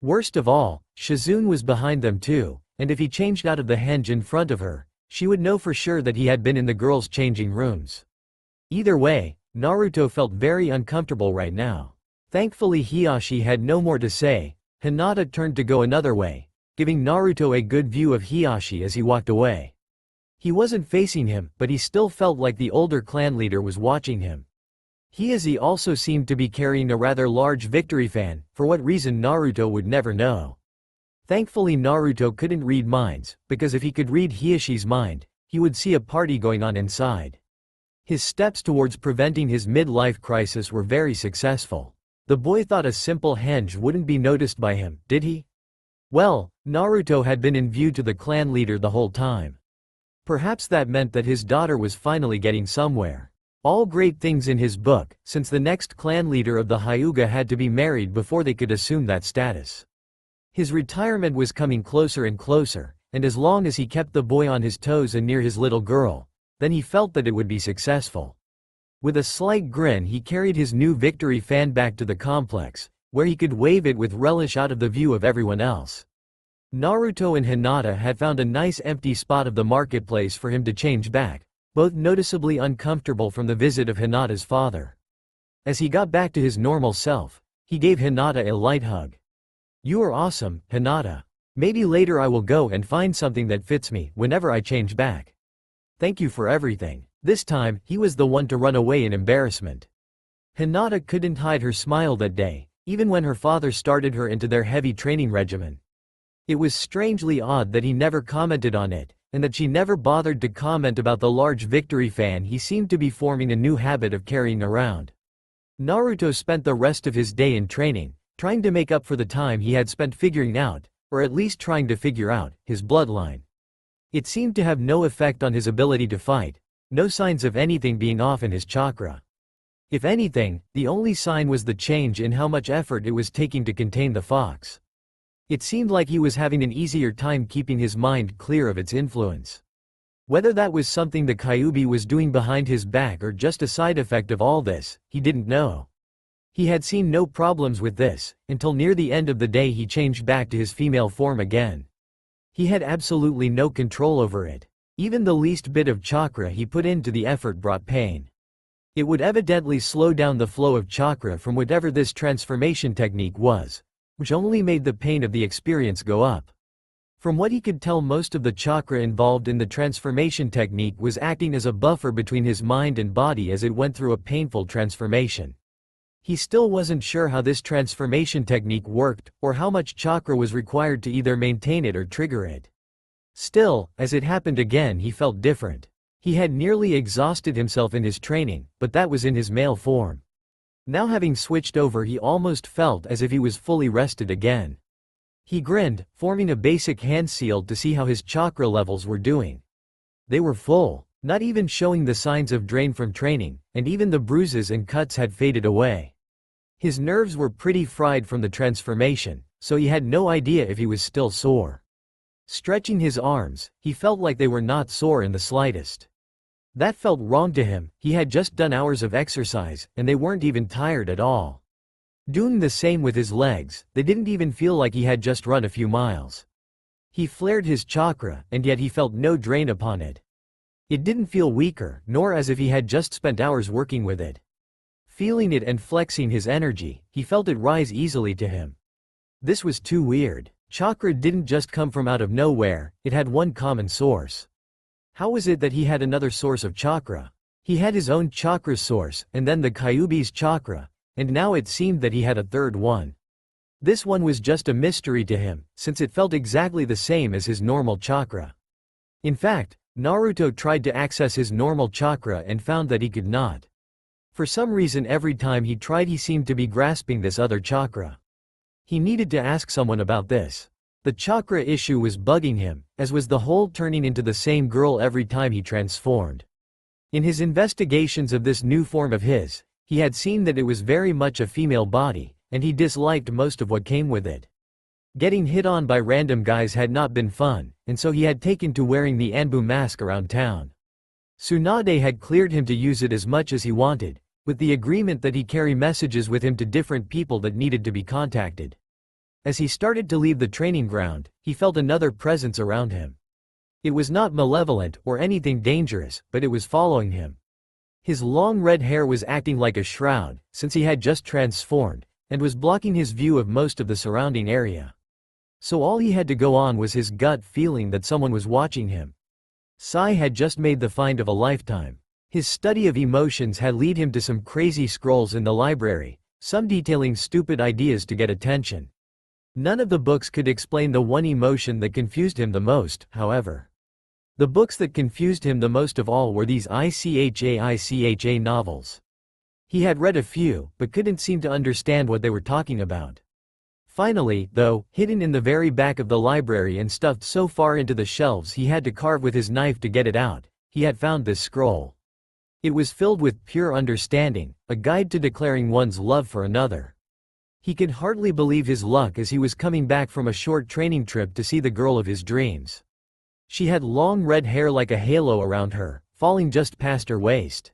Worst of all, Shizune was behind them too, and if he changed out of the henge in front of her, she would know for sure that he had been in the girls' changing rooms. Either way, Naruto felt very uncomfortable right now. Thankfully Hiyashi had no more to say. Hinata turned to go another way, giving Naruto a good view of Hiyashi as he walked away. He wasn't facing him, but he still felt like the older clan leader was watching him. Hiyashi also seemed to be carrying a rather large victory fan, for what reason Naruto would never know. Thankfully Naruto couldn't read minds, because if he could read Hiyashi's mind, he would see a party going on inside. His steps towards preventing his midlife crisis were very successful. The boy thought a simple henge wouldn't be noticed by him, did he? Well, Naruto had been in view to the clan leader the whole time. Perhaps that meant that his daughter was finally getting somewhere. All great things in his book, since the next clan leader of the Hyuga had to be married before they could assume that status. His retirement was coming closer and closer, and as long as he kept the boy on his toes and near his little girl, then he felt that it would be successful. With a slight grin he carried his new victory fan back to the complex, where he could wave it with relish out of the view of everyone else. Naruto and Hinata had found a nice empty spot of the marketplace for him to change back, both noticeably uncomfortable from the visit of Hinata's father. As he got back to his normal self, he gave Hinata a light hug. "You are awesome, Hinata. Maybe later I will go and find something that fits me whenever I change back. Thank you for everything." This time, he was the one to run away in embarrassment. Hinata couldn't hide her smile that day, even when her father started her into their heavy training regimen. It was strangely odd that he never commented on it, and that she never bothered to comment about the large victory fan he seemed to be forming a new habit of carrying around. Naruto spent the rest of his day in training, trying to make up for the time he had spent figuring out, or at least trying to figure out, his bloodline. It seemed to have no effect on his ability to fight, no signs of anything being off in his chakra. If anything, the only sign was the change in how much effort it was taking to contain the fox. It seemed like he was having an easier time keeping his mind clear of its influence. Whether that was something the Kyuubi was doing behind his back or just a side effect of all this, he didn't know. He had seen no problems with this, until near the end of the day he changed back to his female form again. He had absolutely no control over it. Even the least bit of chakra he put into the effort brought pain. It would evidently slow down the flow of chakra from whatever this transformation technique was, which only made the pain of the experience go up. From what he could tell, most of the chakra involved in the transformation technique was acting as a buffer between his mind and body as it went through a painful transformation. He still wasn't sure how this transformation technique worked, or how much chakra was required to either maintain it or trigger it. Still, as it happened again, he felt different. He had nearly exhausted himself in his training, but that was in his male form. Now having switched over, he almost felt as if he was fully rested again. He grinned, forming a basic hand seal to see how his chakra levels were doing. They were full, not even showing the signs of drain from training, and even the bruises and cuts had faded away. His nerves were pretty fried from the transformation, so he had no idea if he was still sore. Stretching his arms, he felt like they were not sore in the slightest. That felt wrong to him. He had just done hours of exercise, and they weren't even tired at all. Doing the same with his legs, they didn't even feel like he had just run a few miles. He flared his chakra, and yet he felt no drain upon it. It didn't feel weaker, nor as if he had just spent hours working with it. Feeling it and flexing his energy, he felt it rise easily to him. This was too weird. Chakra didn't just come from out of nowhere, it had one common source. How was it that he had another source of chakra? He had his own chakra source, and then the Kyuubi's chakra, and now it seemed that he had a third one. This one was just a mystery to him, since it felt exactly the same as his normal chakra. In fact, Naruto tried to access his normal chakra and found that he could not. For some reason every time he tried he seemed to be grasping this other chakra. He needed to ask someone about this. The chakra issue was bugging him, as was the whole turning into the same girl every time he transformed. In his investigations of this new form of his, he had seen that it was very much a female body, and he disliked most of what came with it. Getting hit on by random guys had not been fun, and so he had taken to wearing the Anbu mask around town. Tsunade had cleared him to use it as much as he wanted, with the agreement that he carry messages with him to different people that needed to be contacted. As he started to leave the training ground, he felt another presence around him. It was not malevolent or anything dangerous, but it was following him. His long red hair was acting like a shroud, since he had just transformed, and was blocking his view of most of the surrounding area. So all he had to go on was his gut feeling that someone was watching him. Sai had just made the find of a lifetime. His study of emotions had led him to some crazy scrolls in the library, some detailing stupid ideas to get attention. None of the books could explain the one emotion that confused him the most, however. The books that confused him the most of all were these ICHA novels. He had read a few, but couldn't seem to understand what they were talking about. Finally, though, hidden in the very back of the library and stuffed so far into the shelves he had to carve with his knife to get it out, he had found this scroll. It was filled with pure understanding, a guide to declaring one's love for another. He could hardly believe his luck as he was coming back from a short training trip to see the girl of his dreams. She had long red hair like a halo around her, falling just past her waist.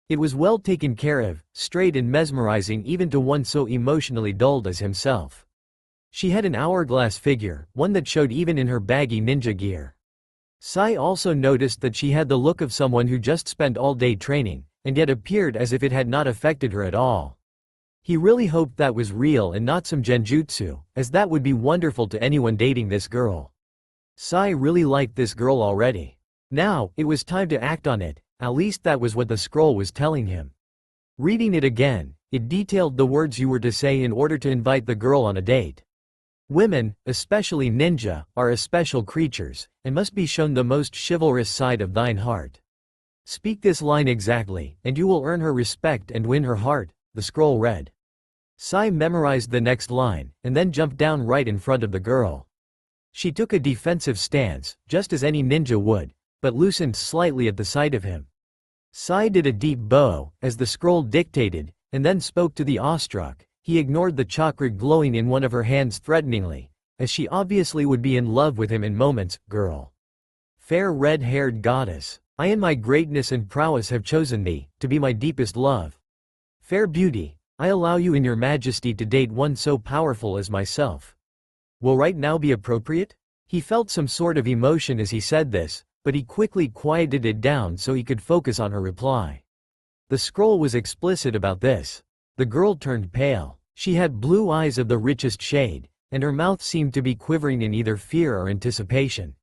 It was well taken care of, straight and mesmerizing even to one so emotionally dulled as himself. She had an hourglass figure, one that showed even in her baggy ninja gear. Sai also noticed that she had the look of someone who just spent all day training, and yet appeared as if it had not affected her at all. He really hoped that was real and not some genjutsu, as that would be wonderful to anyone dating this girl. Sai really liked this girl already. Now, it was time to act on it, at least that was what the scroll was telling him. Reading it again, it detailed the words you were to say in order to invite the girl on a date. Women, especially ninja, are especial creatures, and must be shown the most chivalrous side of thine heart. Speak this line exactly, and you will earn her respect and win her heart, the scroll read. Sai memorized the next line, and then jumped down right in front of the girl. She took a defensive stance, just as any ninja would, but loosened slightly at the sight of him. Sai did a deep bow, as the scroll dictated, and then spoke to the awestruck. He ignored the chakra glowing in one of her hands threateningly, as she obviously would be in love with him in moments. Girl. Fair red-haired goddess, I in my greatness and prowess have chosen thee, to be my deepest love. Fair beauty, I allow you in your majesty to date one so powerful as myself. Will right now be appropriate? He felt some sort of emotion as he said this, but he quickly quieted it down so he could focus on her reply. The scroll was explicit about this. The girl turned pale. She had blue eyes of the richest shade, and her mouth seemed to be quivering in either fear or anticipation.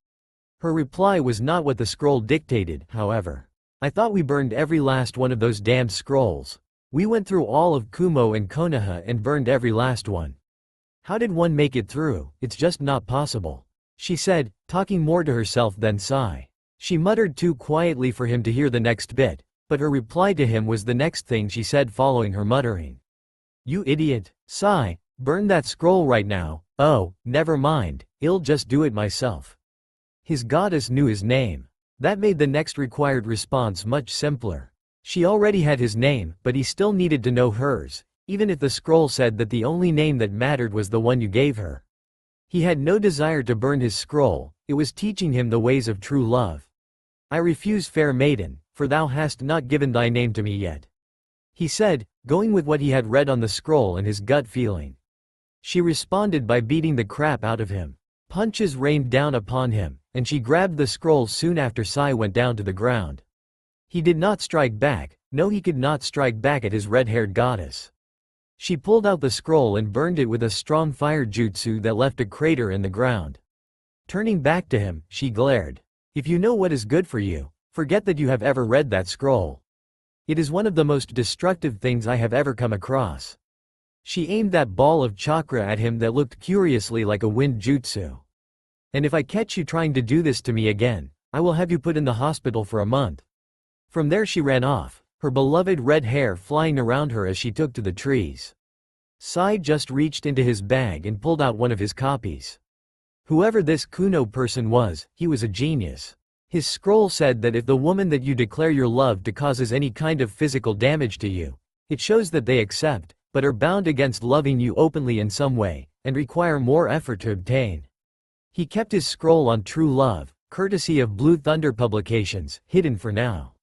Her reply was not what the scroll dictated, however. I thought we burned every last one of those damned scrolls. We went through all of Kumo and Konoha and burned every last one. How did one make it through? It's just not possible. She said, talking more to herself than Sai. She muttered too quietly for him to hear the next bit, but her reply to him was the next thing she said following her muttering. You idiot, Sai, burn that scroll right now. Oh, never mind, I'll just do it myself. His goddess knew his name. That made the next required response much simpler. She already had his name, but he still needed to know hers. even if the scroll said that the only name that mattered was the one you gave her. He had no desire to burn his scroll, it was teaching him the ways of true love. I refuse, fair maiden, for thou hast not given thy name to me yet, he said, going with what he had read on the scroll and his gut feeling. She responded by beating the crap out of him. Punches rained down upon him, and she grabbed the scroll soon after Sai went down to the ground. He did not strike back, no, he could not strike back at his red-haired goddess. She pulled out the scroll and burned it with a strong fire jutsu that left a crater in the ground. Turning back to him, she glared. If you know what is good for you, forget that you have ever read that scroll. It is one of the most destructive things I have ever come across. She aimed that ball of chakra at him that looked curiously like a wind jutsu. And if I catch you trying to do this to me again, I will have you put in the hospital for a month. From there she ran off, her beloved red hair flying around her as she took to the trees. Sai just reached into his bag and pulled out one of his copies. Whoever this Kuno person was, he was a genius. His scroll said that if the woman that you declare your love to causes any kind of physical damage to you, it shows that they accept, but are bound against loving you openly in some way, and require more effort to obtain. He kept his scroll on true love, courtesy of Blue Thunder Publications, hidden for now.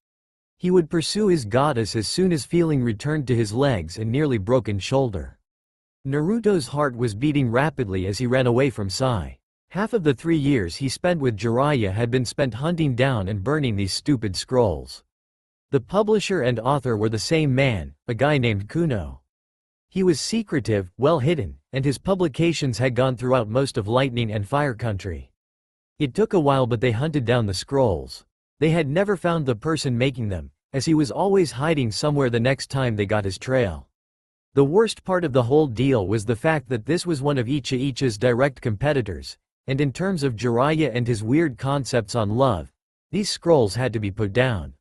He would pursue his goddess as soon as feeling returned to his legs and nearly broken shoulder. Naruto's heart was beating rapidly as he ran away from Sai. Half of the 3 years he spent with Jiraiya had been spent hunting down and burning these stupid scrolls. The publisher and author were the same man, a guy named Kuno. He was secretive, well hidden, and his publications had gone throughout most of Lightning and Fire Country. It took a while, but they hunted down the scrolls. They had never found the person making them, as he was always hiding somewhere the next time they got his trail. The worst part of the whole deal was the fact that this was one of Ichi's direct competitors, and in terms of Jiraiya and his weird concepts on love, these scrolls had to be put down.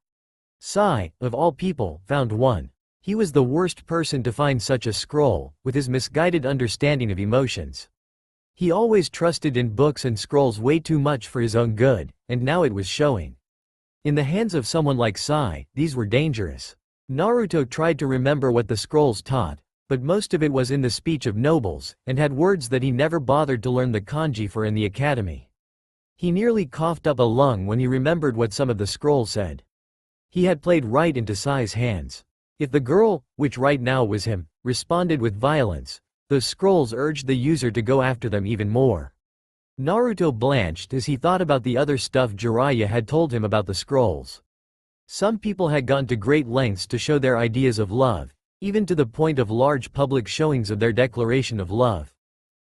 Sai, of all people, found one. He was the worst person to find such a scroll, with his misguided understanding of emotions. He always trusted in books and scrolls way too much for his own good, and now it was showing. In the hands of someone like Sai, these were dangerous. Naruto tried to remember what the scrolls taught, but most of it was in the speech of nobles, and had words that he never bothered to learn the kanji for in the academy. He nearly coughed up a lung when he remembered what some of the scrolls said. He had played right into Sai's hands. If the girl, which right now was him, responded with violence, those scrolls urged the user to go after them even more. Naruto blanched as he thought about the other stuff Jiraiya had told him about the scrolls. Some people had gone to great lengths to show their ideas of love, even to the point of large public showings of their declaration of love.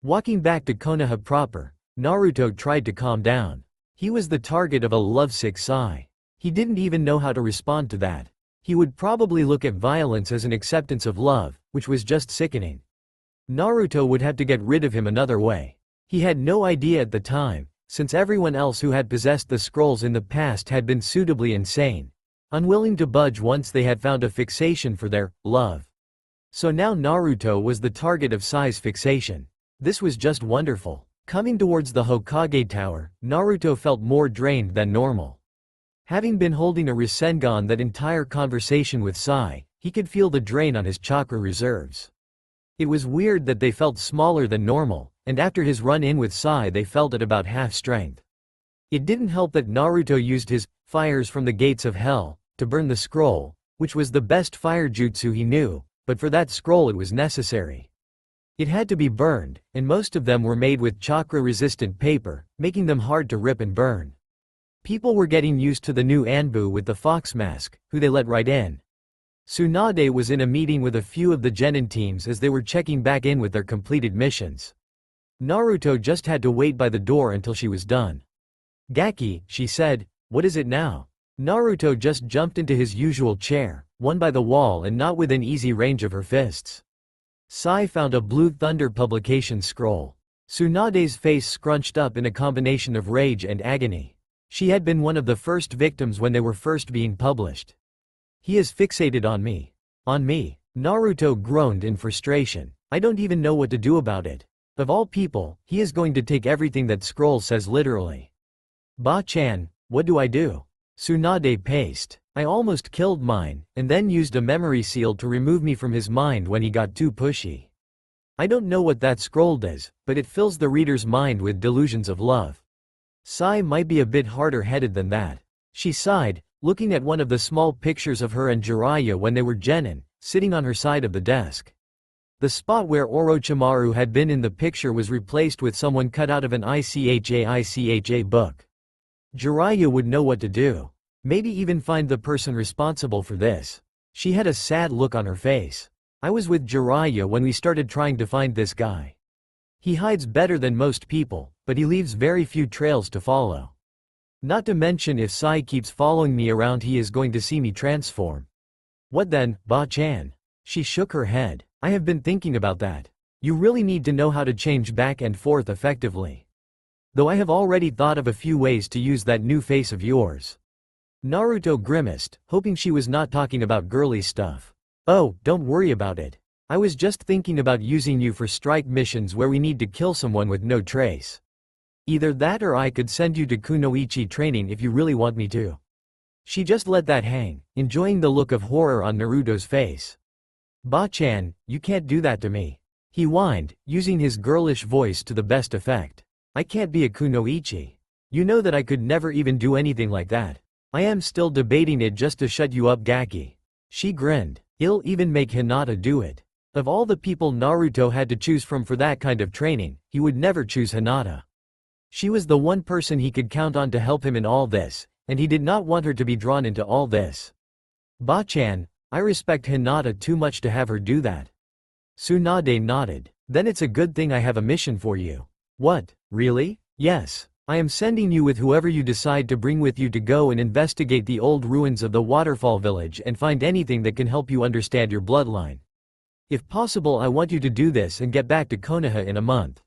Walking back to Konoha proper, Naruto tried to calm down. He was the target of a lovesick Sai. He didn't even know how to respond to that. He would probably look at violence as an acceptance of love, which was just sickening. Naruto would have to get rid of him another way. He had no idea at the time, since everyone else who had possessed the scrolls in the past had been suitably insane, unwilling to budge once they had found a fixation for their love. So now Naruto was the target of Sai's fixation. This was just wonderful. Coming towards the Hokage Tower, Naruto felt more drained than normal. Having been holding a Rasengan that entire conversation with Sai, he could feel the drain on his chakra reserves. It was weird that they felt smaller than normal, and after his run-in with Sai they felt at about half strength. It didn't help that Naruto used his fires from the gates of hell to burn the scroll, which was the best fire jutsu he knew, but for that scroll it was necessary. It had to be burned, and most of them were made with chakra-resistant paper, making them hard to rip and burn. People were getting used to the new Anbu with the fox mask, who they let right in. Tsunade was in a meeting with a few of the genin teams as they were checking back in with their completed missions. Naruto just had to wait by the door until she was done. "Gaki," she said, "what is it now?" Naruto just jumped into his usual chair, one by the wall and not within easy range of her fists. Sai found a Blue Thunder Publication scroll. Tsunade's face scrunched up in a combination of rage and agony. She had been one of the first victims when they were first being published. "He is fixated on me. On me." Naruto groaned in frustration. "I don't even know what to do about it. Of all people, he is going to take everything that scroll says literally. Ba-chan, what do I do?" Tsunade paced. I almost killed mine, and then used a memory seal to remove me from his mind when he got too pushy. I don't know what that scroll does, but it fills the reader's mind with delusions of love. Sai might be a bit harder-headed than that. She sighed, looking at one of the small pictures of her and Jiraiya when they were genin, sitting on her side of the desk. The spot where Orochimaru had been in the picture was replaced with someone cut out of an ICHA book. Jiraiya would know what to do. Maybe even find the person responsible for this. She had a sad look on her face. I was with Jiraiya when we started trying to find this guy. He hides better than most people, but he leaves very few trails to follow. Not to mention if Sai keeps following me around he is going to see me transform. What then, Ba-chan? She shook her head. I have been thinking about that. You really need to know how to change back and forth effectively. Though I have already thought of a few ways to use that new face of yours. Naruto grimaced, hoping she was not talking about girly stuff. Oh, don't worry about it. I was just thinking about using you for strike missions where we need to kill someone with no trace. Either that or I could send you to kunoichi training if you really want me to. She just let that hang, enjoying the look of horror on Naruto's face. Ba-chan, you can't do that to me. He whined, using his girlish voice to the best effect. I can't be a kunoichi. You know that I could never even do anything like that. I am still debating it just to shut you up, Gaki. She grinned. He'll even make Hinata do it. Of all the people Naruto had to choose from for that kind of training, he would never choose Hinata. She was the one person he could count on to help him in all this, and he did not want her to be drawn into all this. Ba-chan, I respect Hinata too much to have her do that. Tsunade nodded. Then it's a good thing I have a mission for you. What, really? Yes. I am sending you with whoever you decide to bring with you to go and investigate the old ruins of the waterfall village and find anything that can help you understand your bloodline. If possible, I want you to do this and get back to Konoha in a month.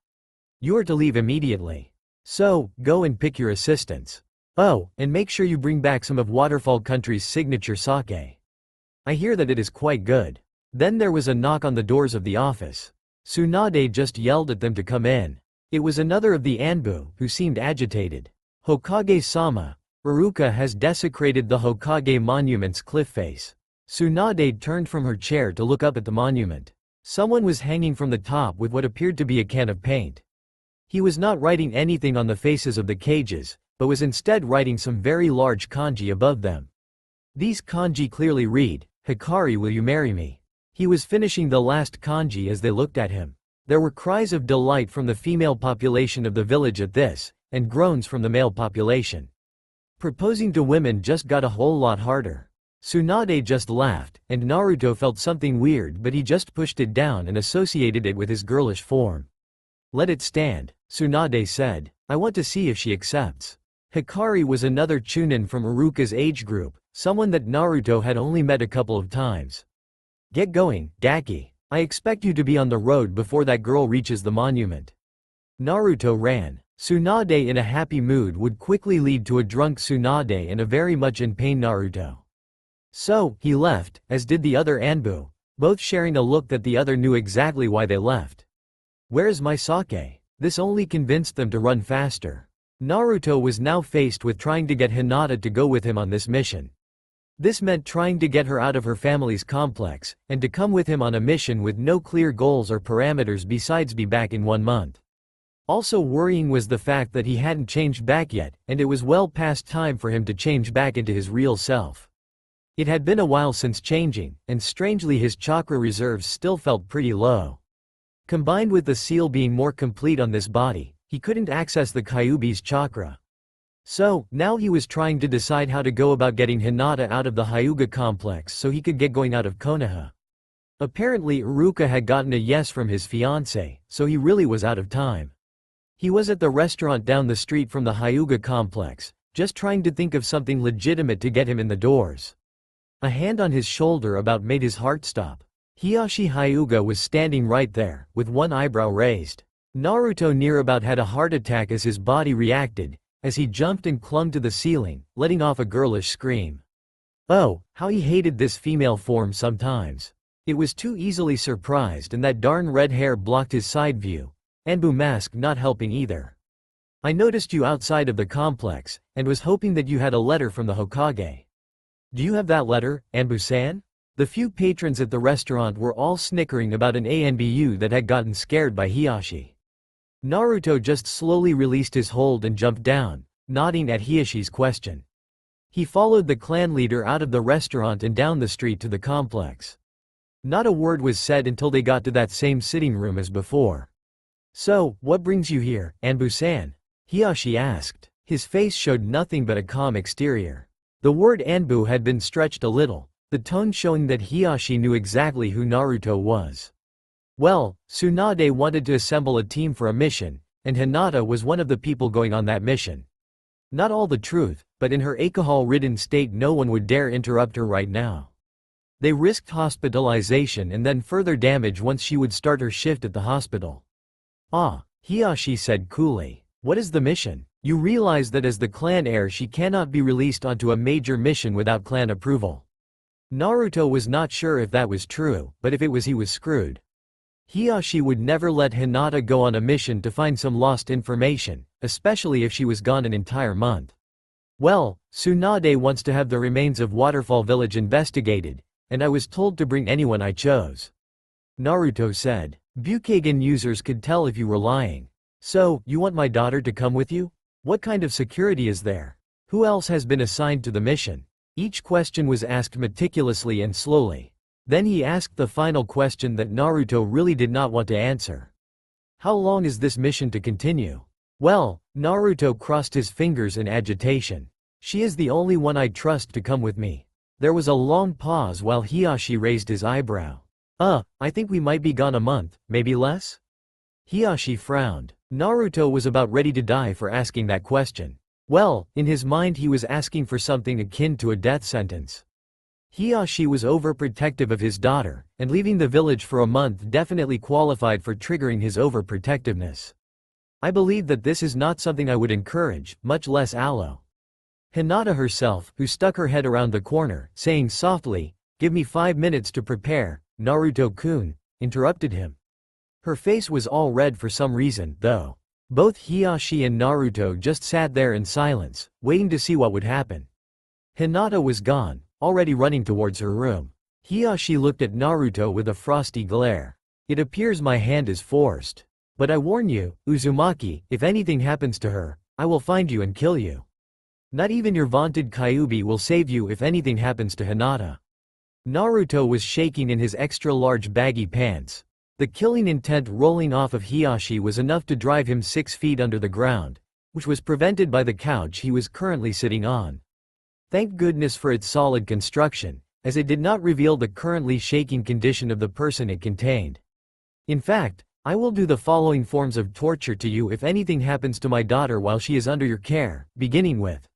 You are to leave immediately. So, go and pick your assistants. Oh, and make sure you bring back some of Waterfall Country's signature sake. I hear that it is quite good. Then there was a knock on the doors of the office. Tsunade just yelled at them to come in. It was another of the Anbu, who seemed agitated. Hokage-sama, Iruka has desecrated the Hokage monument's cliff face. Tsunade turned from her chair to look up at the monument. Someone was hanging from the top with what appeared to be a can of paint. He was not writing anything on the faces of the cages, but was instead writing some very large kanji above them. These kanji clearly read, "Hikari, will you marry me?" He was finishing the last kanji as they looked at him. There were cries of delight from the female population of the village at this, and groans from the male population. Proposing to women just got a whole lot harder. Tsunade just laughed, and Naruto felt something weird, but he just pushed it down and associated it with his girlish form. Let it stand, Tsunade said. I want to see if she accepts. Hikari was another chunin from Iruka's age group, someone that Naruto had only met a couple of times. Get going, Gaki. I expect you to be on the road before that girl reaches the monument. Naruto ran. Tsunade in a happy mood would quickly lead to a drunk Tsunade and a very much in pain Naruto. So, he left, as did the other Anbu, both sharing a look that the other knew exactly why they left. Where is my sake? This only convinced them to run faster. Naruto was now faced with trying to get Hinata to go with him on this mission. This meant trying to get her out of her family's complex, and to come with him on a mission with no clear goals or parameters besides be back in 1 month. Also worrying was the fact that he hadn't changed back yet, and it was well past time for him to change back into his real self. It had been a while since changing, and strangely his chakra reserves still felt pretty low. Combined with the seal being more complete on this body, he couldn't access the Kyuubi's chakra. So, now he was trying to decide how to go about getting Hinata out of the Hyuga complex so he could get going out of Konoha. Apparently Iruka had gotten a yes from his fiancé, so he really was out of time. He was at the restaurant down the street from the Hyuga complex, just trying to think of something legitimate to get him in the doors. A hand on his shoulder about made his heart stop. Hiyashi Hyuga was standing right there, with one eyebrow raised. Naruto near about had a heart attack as his body reacted, as he jumped and clung to the ceiling, letting off a girlish scream. Oh, how he hated this female form sometimes. It was too easily surprised, and that darn red hair blocked his side view. Anbu mask not helping either. I noticed you outside of the complex, and was hoping that you had a letter from the Hokage. Do you have that letter, Anbu-san? The few patrons at the restaurant were all snickering about an ANBU that had gotten scared by Hiyashi. Naruto just slowly released his hold and jumped down, nodding at Hiyashi's question. He followed the clan leader out of the restaurant and down the street to the complex. Not a word was said until they got to that same sitting room as before. So, what brings you here, Anbu-san? Hiyashi asked. His face showed nothing but a calm exterior. The word Anbu had been stretched a little, the tone showing that Hiyashi knew exactly who Naruto was. Well, Tsunade wanted to assemble a team for a mission, and Hinata was one of the people going on that mission. Not all the truth, but in her alcohol-ridden state no one would dare interrupt her right now. They risked hospitalization and then further damage once she would start her shift at the hospital. Ah, Hiyashi said coolly. What is the mission? You realize that as the clan heir she cannot be released onto a major mission without clan approval. Naruto was not sure if that was true, but if it was he was screwed. Hiyashi would never let Hinata go on a mission to find some lost information, especially if she was gone an entire month. Well, Tsunade wants to have the remains of Waterfall Village investigated, and I was told to bring anyone I chose. Naruto said. Bukagan users could tell if you were lying. So, you want my daughter to come with you? What kind of security is there? Who else has been assigned to the mission? Each question was asked meticulously and slowly. Then he asked the final question that Naruto really did not want to answer. How long is this mission to continue? Well, Naruto crossed his fingers in agitation. She is the only one I trust to come with me. There was a long pause while Hiyashi raised his eyebrow. I think we might be gone a month, maybe less? Hiyashi frowned. Naruto was about ready to die for asking that question. Well, in his mind he was asking for something akin to a death sentence. Hiyashi was overprotective of his daughter, and leaving the village for a month definitely qualified for triggering his overprotectiveness. I believe that this is not something I would encourage, much less allow. Hinata herself, who stuck her head around the corner, saying softly, "Give me 5 minutes to prepare, Naruto-kun," interrupted him. Her face was all red for some reason, though. Both Hiyashi and Naruto just sat there in silence, waiting to see what would happen. Hinata was gone, already running towards her room. Hiyashi looked at Naruto with a frosty glare. It appears my hand is forced. But I warn you, Uzumaki, if anything happens to her, I will find you and kill you. Not even your vaunted Kyuubi will save you if anything happens to Hinata. Naruto was shaking in his extra-large baggy pants. The killing intent rolling off of Hiyashi was enough to drive him 6 feet under the ground, which was prevented by the couch he was currently sitting on. Thank goodness for its solid construction, as it did not reveal the currently shaking condition of the person it contained. In fact, I will do the following forms of torture to you if anything happens to my daughter while she is under your care, beginning with.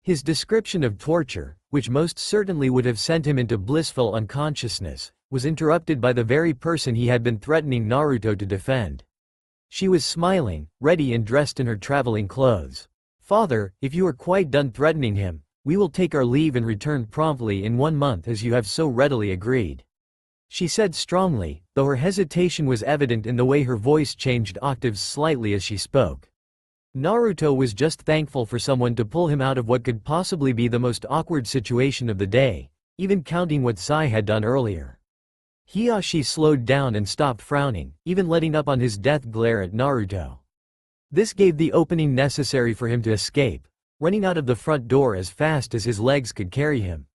His description of torture, which most certainly would have sent him into blissful unconsciousness, was interrupted by the very person he had been threatening Naruto to defend. She was smiling, ready and dressed in her traveling clothes. Father, if you are quite done threatening him, we will take our leave and return promptly in 1 month as you have so readily agreed. She said strongly, though her hesitation was evident in the way her voice changed octaves slightly as she spoke. Naruto was just thankful for someone to pull him out of what could possibly be the most awkward situation of the day, even counting what Sai had done earlier. Hiyashi slowed down and stopped frowning, even letting up on his death glare at Naruto. This gave the opening necessary for him to escape, running out of the front door as fast as his legs could carry him.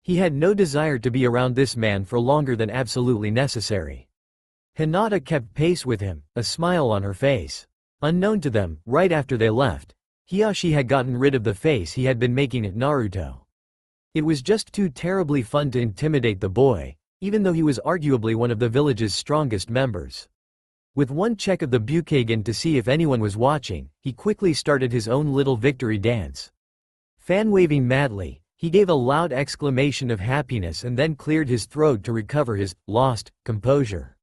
He had no desire to be around this man for longer than absolutely necessary. Hinata kept pace with him, a smile on her face. Unknown to them, right after they left, Hiyashi had gotten rid of the face he had been making at Naruto. It was just too terribly fun to intimidate the boy, even though he was arguably one of the village's strongest members. With one check of the Bukagan to see if anyone was watching, he quickly started his own little victory dance. Fan-waving madly, he gave a loud exclamation of happiness and then cleared his throat to recover his lost composure.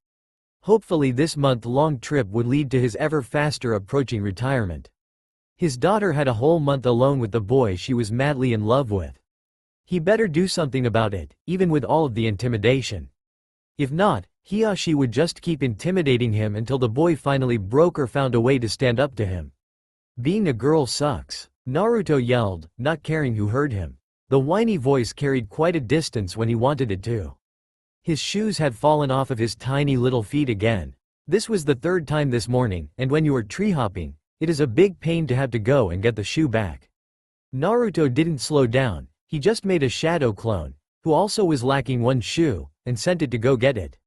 Hopefully this month-long trip would lead to his ever faster approaching retirement. His daughter had a whole month alone with the boy she was madly in love with. He better do something about it, even with all of the intimidation. If not, Hiyashi would just keep intimidating him until the boy finally broke or found a way to stand up to him. Being a girl sucks, Naruto yelled, not caring who heard him. The whiny voice carried quite a distance when he wanted it to. His shoes had fallen off of his tiny little feet again. This was the third time this morning, and when you are tree hopping, it is a big pain to have to go and get the shoe back. Naruto didn't slow down, he just made a shadow clone, who also was lacking one shoe, and sent it to go get it.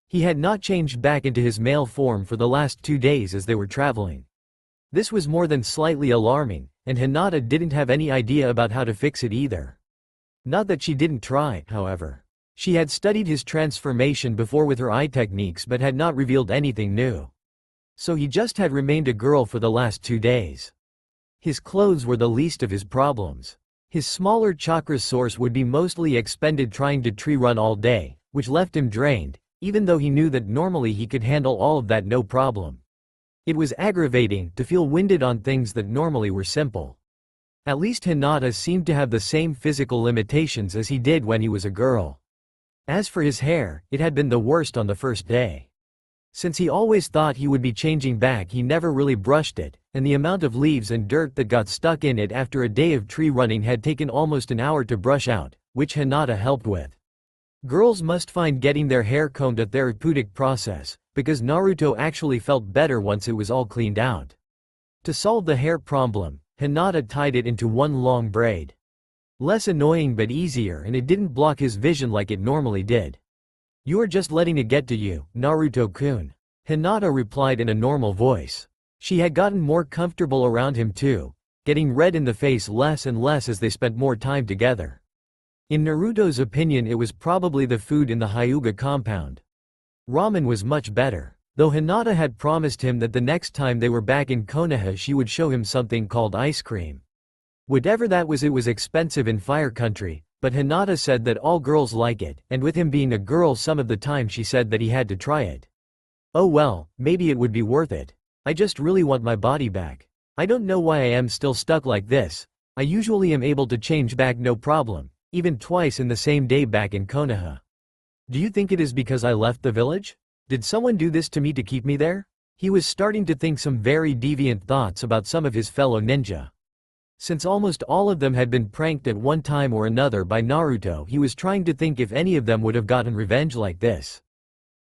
He had not changed back into his male form for the last 2 days as they were traveling. This was more than slightly alarming, and Hinata didn't have any idea about how to fix it either. Not that she didn't try, however. She had studied his transformation before with her eye techniques but had not revealed anything new. So he just had remained a girl for the last 2 days. His clothes were the least of his problems. His smaller chakra source would be mostly expended trying to tree run all day, which left him drained, even though he knew that normally he could handle all of that no problem. It was aggravating to feel winded on things that normally were simple. At least Hinata seemed to have the same physical limitations as he did when he was a girl. As for his hair, it had been the worst on the first day. Since he always thought he would be changing back, he never really brushed it, and the amount of leaves and dirt that got stuck in it after a day of tree running had taken almost an hour to brush out, which Hinata helped with. Girls must find getting their hair combed a therapeutic process, because Naruto actually felt better once it was all cleaned out. To solve the hair problem, Hinata tied it into one long braid. Less annoying but easier, and it didn't block his vision like it normally did. "You are just letting it get to you, Naruto-kun," Hinata replied in a normal voice. She had gotten more comfortable around him too, getting red in the face less and less as they spent more time together. In Naruto's opinion, it was probably the food in the Hyuga compound. Ramen was much better, though Hinata had promised him that the next time they were back in Konoha she would show him something called ice cream. Whatever that was, it was expensive in Fire Country, but Hinata said that all girls like it, and with him being a girl some of the time she said that he had to try it. "Oh well, maybe it would be worth it. I just really want my body back. I don't know why I am still stuck like this. I usually am able to change back no problem, even twice in the same day back in Konoha. Do you think it is because I left the village? Did someone do this to me to keep me there?" He was starting to think some very deviant thoughts about some of his fellow ninja. Since almost all of them had been pranked at one time or another by Naruto, he was trying to think if any of them would have gotten revenge like this.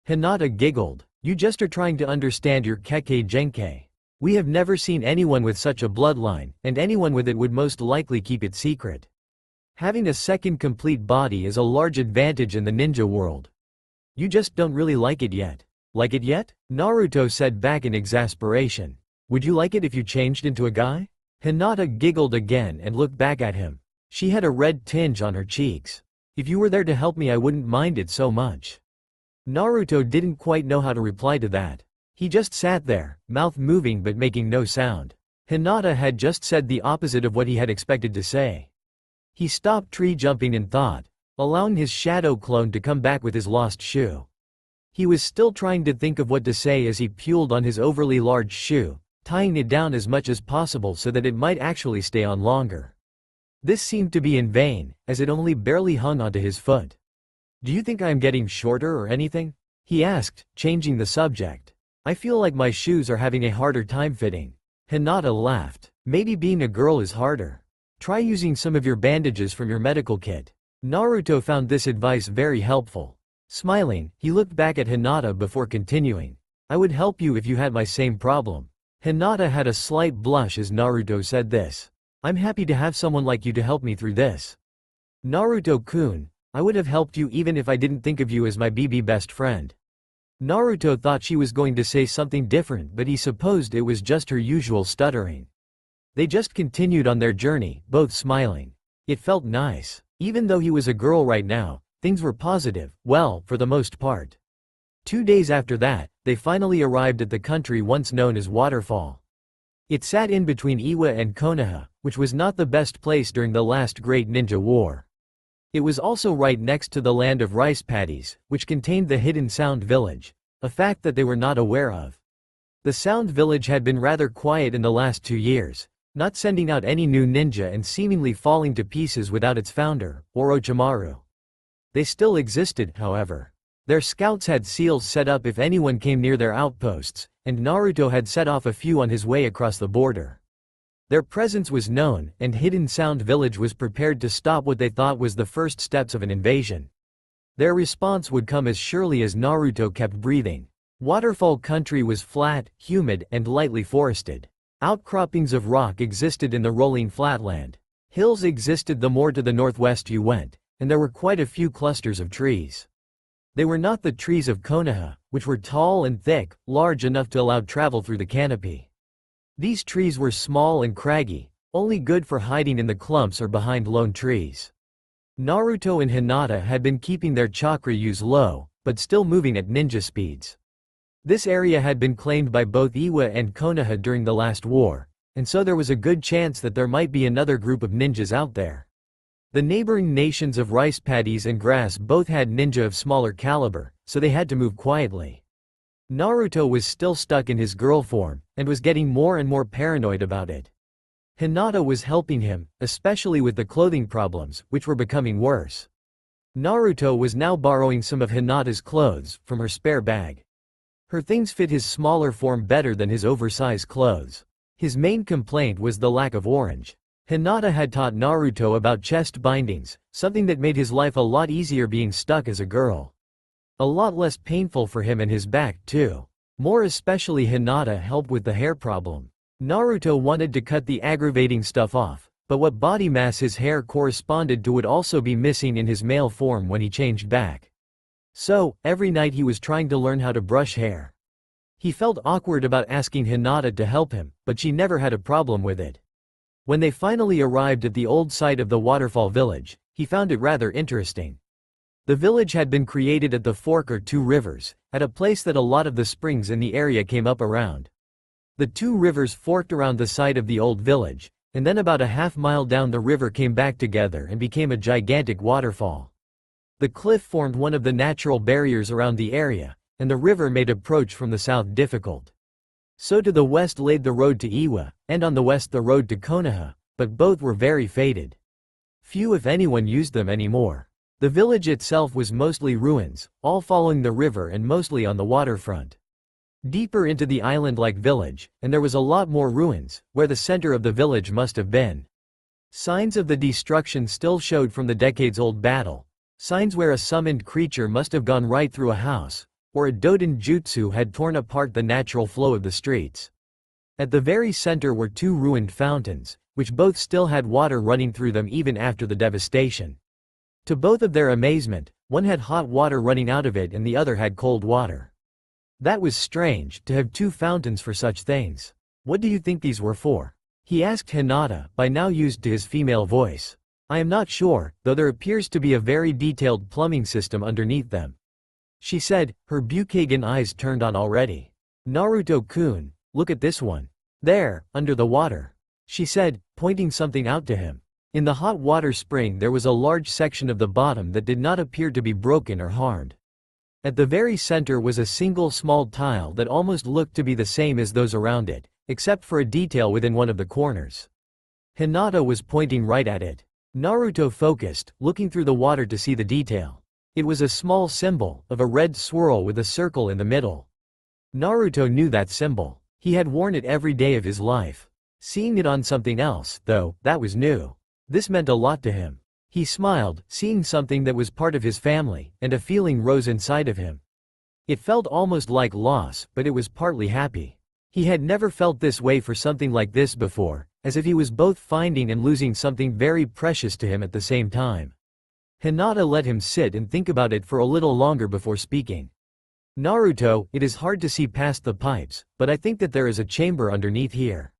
Hinata giggled. "You just are trying to understand your Kekkei Genkei. We have never seen anyone with such a bloodline, and anyone with it would most likely keep it secret. Having a second complete body is a large advantage in the ninja world. You just don't really like it yet." "Like it yet?" Naruto said back in exasperation. "Would you like it if you changed into a guy?" Hinata giggled again and looked back at him. She had a red tinge on her cheeks. "If you were there to help me I wouldn't mind it so much." Naruto didn't quite know how to reply to that. He just sat there, mouth moving but making no sound. Hinata had just said the opposite of what he had expected to say. He stopped tree jumping in thought, allowing his shadow clone to come back with his lost shoe. He was still trying to think of what to say as he pulled on his overly large shoe, tying it down as much as possible so that it might actually stay on longer. This seemed to be in vain, as it only barely hung onto his foot. "Do you think I am getting shorter or anything?" he asked, changing the subject. "I feel like my shoes are having a harder time fitting." Hinata laughed. "Maybe being a girl is harder. Try using some of your bandages from your medical kit." Naruto found this advice very helpful. Smiling, he looked back at Hinata before continuing. "I would help you if you had my same problem." Hinata had a slight blush as Naruto said this. "I'm happy to have someone like you to help me through this." "Naruto-kun, I would have helped you even if I didn't think of you as my BB best friend." Naruto thought she was going to say something different, but he supposed it was just her usual stuttering. They just continued on their journey, both smiling. It felt nice. Even though he was a girl right now, things were positive, well, for the most part. 2 days after that, they finally arrived at the country once known as Waterfall. It sat in between Iwa and Konoha, which was not the best place during the last Great Ninja War. It was also right next to the land of rice paddies, which contained the hidden Sound Village, a fact that they were not aware of. The Sound Village had been rather quiet in the last 2 years, not sending out any new ninja and seemingly falling to pieces without its founder, Orochimaru. They still existed, however. Their scouts had seals set up if anyone came near their outposts, and Naruto had set off a few on his way across the border. Their presence was known, and Hidden Sound Village was prepared to stop what they thought was the first steps of an invasion. Their response would come as surely as Naruto kept breathing. Waterfall country was flat, humid, and lightly forested. Outcroppings of rock existed in the rolling flatland. Hills existed the more to the northwest you went, and there were quite a few clusters of trees. They were not the trees of Konoha, which were tall and thick, large enough to allow travel through the canopy. These trees were small and craggy, only good for hiding in the clumps or behind lone trees. Naruto and Hinata had been keeping their chakra use low, but still moving at ninja speeds. This area had been claimed by both Iwa and Konoha during the last war, and so there was a good chance that there might be another group of ninjas out there. The neighboring nations of rice paddies and grass both had ninja of smaller caliber, so they had to move quietly. Naruto was still stuck in his girl form, and was getting more and more paranoid about it. Hinata was helping him, especially with the clothing problems, which were becoming worse. Naruto was now borrowing some of Hinata's clothes from her spare bag. Her things fit his smaller form better than his oversized clothes. His main complaint was the lack of orange. Hinata had taught Naruto about chest bindings, something that made his life a lot easier being stuck as a girl. A lot less painful for him and his back, too. More especially Hinata helped with the hair problem. Naruto wanted to cut the aggravating stuff off, but what body mass his hair corresponded to would also be missing in his male form when he changed back. So, every night he was trying to learn how to brush hair. He felt awkward about asking Hinata to help him, but she never had a problem with it. When they finally arrived at the old site of the waterfall village, he found it rather interesting. The village had been created at the fork or two rivers, at a place that a lot of the springs in the area came up around. The two rivers forked around the site of the old village, and then about a half-mile down the river came back together and became a gigantic waterfall. The cliff formed one of the natural barriers around the area, and the river made approach from the south difficult. So to the west laid the road to Iwa, and on the west the road to Konoha, but both were very faded. Few if anyone used them anymore. The village itself was mostly ruins, all following the river and mostly on the waterfront. Deeper into the island-like village, and there was a lot more ruins, where the center of the village must have been. Signs of the destruction still showed from the decades-old battle, signs where a summoned creature must have gone right through a house, or a Genjutsu had torn apart the natural flow of the streets. At the very center were two ruined fountains, which both still had water running through them even after the devastation. To both of their amazement, one had hot water running out of it and the other had cold water. That was strange, to have two fountains for such things. What do you think these were for? He asked Hinata, by now used to his female voice. I am not sure, though there appears to be a very detailed plumbing system underneath them. She said, her Bukagan eyes turned on already. Naruto-kun, look at this one. There, under the water. She said, pointing something out to him. In the hot water spring there was a large section of the bottom that did not appear to be broken or harmed. At the very center was a single small tile that almost looked to be the same as those around it, except for a detail within one of the corners. Hinata was pointing right at it. Naruto focused, looking through the water to see the detail. It was a small symbol, of a red swirl with a circle in the middle. Naruto knew that symbol. He had worn it every day of his life. Seeing it on something else, though, that was new. This meant a lot to him. He smiled, seeing something that was part of his family, and a feeling rose inside of him. It felt almost like loss, but it was partly happy. He had never felt this way for something like this before, as if he was both finding and losing something very precious to him at the same time. Hinata let him sit and think about it for a little longer before speaking. Naruto, it is hard to see past the pipes, but I think that there is a chamber underneath here.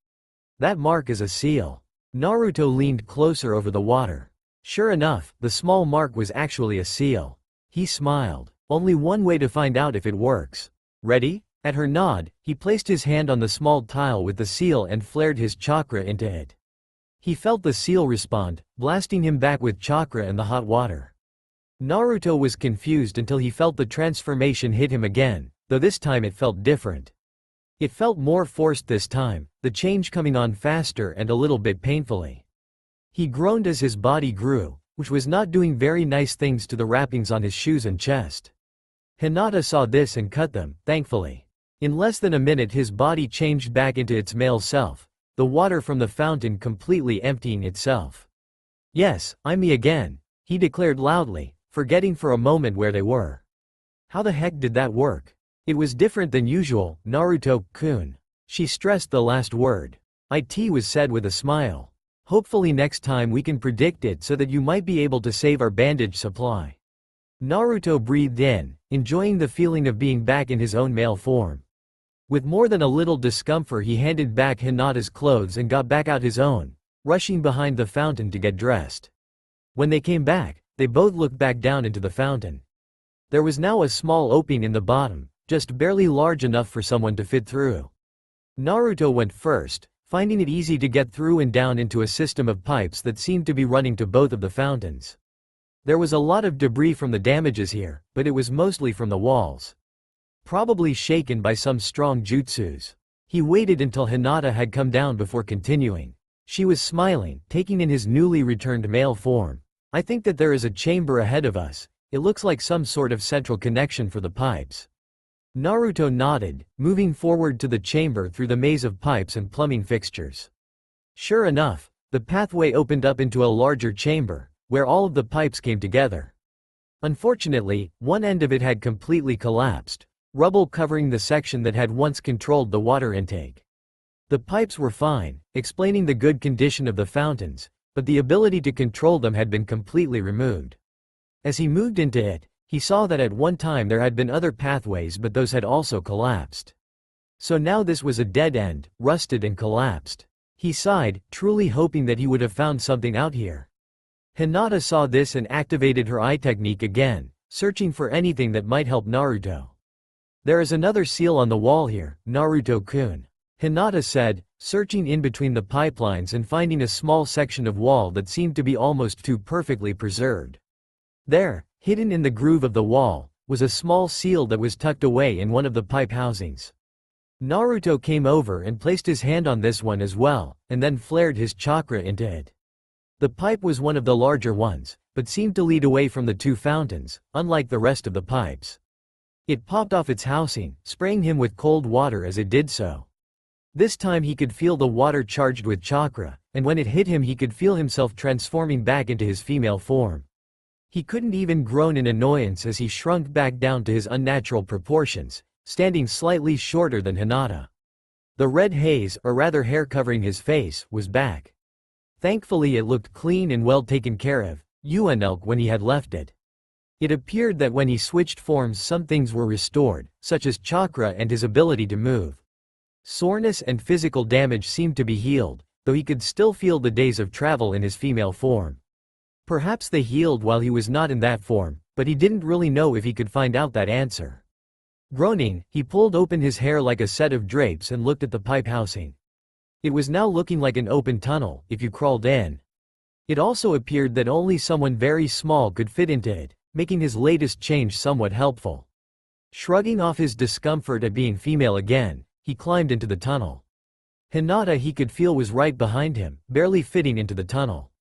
That mark is a seal. Naruto leaned closer over the water. Sure enough, the small mark was actually a seal. He smiled. Only one way to find out if it works. Ready? At her nod, he placed his hand on the small tile with the seal and flared his chakra into it. He felt the seal respond, blasting him back with chakra and the hot water. Naruto was confused until he felt the transformation hit him again, though this time it felt different. It felt more forced this time, the change coming on faster and a little bit painfully. He groaned as his body grew, which was not doing very nice things to the wrappings on his shoes and chest. Hinata saw this and cut them, thankfully. In less than a minute his body changed back into its male self, the water from the fountain completely emptying itself. "Yes, I'm me again," he declared loudly, forgetting for a moment where they were. How the heck did that work? It was different than usual, Naruto-kun. She stressed the last word. "It was said with a smile. Hopefully next time we can predict it so that you might be able to save our bandage supply." Naruto breathed in, enjoying the feeling of being back in his own male form. With more than a little discomfort he handed back Hinata's clothes and got back out his own, rushing behind the fountain to get dressed. When they came back, they both looked back down into the fountain. There was now a small opening in the bottom, just barely large enough for someone to fit through. Naruto went first, finding it easy to get through and down into a system of pipes that seemed to be running to both of the fountains. There was a lot of debris from the damages here, but it was mostly from the walls. Probably shaken by some strong jutsus. He waited until Hinata had come down before continuing. She was smiling, taking in his newly returned male form. "I think that there is a chamber ahead of us. It looks like some sort of central connection for the pipes." Naruto nodded, moving forward to the chamber through the maze of pipes and plumbing fixtures. Sure enough, the pathway opened up into a larger chamber, where all of the pipes came together. Unfortunately, one end of it had completely collapsed, rubble covering the section that had once controlled the water intake. The pipes were fine, explaining the good condition of the fountains, but the ability to control them had been completely removed. As he moved into it, he saw that at one time there had been other pathways, but those had also collapsed. So now this was a dead end, rusted and collapsed. He sighed, truly hoping that he would have found something out here. Hinata saw this and activated her eye technique again, searching for anything that might help Naruto. "There is another seal on the wall here, Naruto-kun," Hinata said, searching in between the pipelines and finding a small section of wall that seemed to be almost too perfectly preserved. There, hidden in the groove of the wall, was a small seal that was tucked away in one of the pipe housings. Naruto came over and placed his hand on this one as well, and then flared his chakra into it. The pipe was one of the larger ones, but seemed to lead away from the two fountains, unlike the rest of the pipes. It popped off its housing, spraying him with cold water as it did so. This time he could feel the water charged with chakra, and when it hit him he could feel himself transforming back into his female form. He couldn't even groan in annoyance as he shrunk back down to his unnatural proportions, standing slightly shorter than Hinata. The red haze, or rather hair covering his face, was back. Thankfully it looked clean and well taken care of, when he had left it. It appeared that when he switched forms some things were restored, such as chakra and his ability to move. Soreness and physical damage seemed to be healed, though he could still feel the days of travel in his female form. Perhaps they healed while he was not in that form, but he didn't really know if he could find out that answer. Groaning, he pulled open his hair like a set of drapes and looked at the pipe housing. It was now looking like an open tunnel, if you crawled in. It also appeared that only someone very small could fit into it, making his latest change somewhat helpful. Shrugging off his discomfort at being female again, he climbed into the tunnel. Hinata he could feel was right behind him, barely fitting into the tunnel.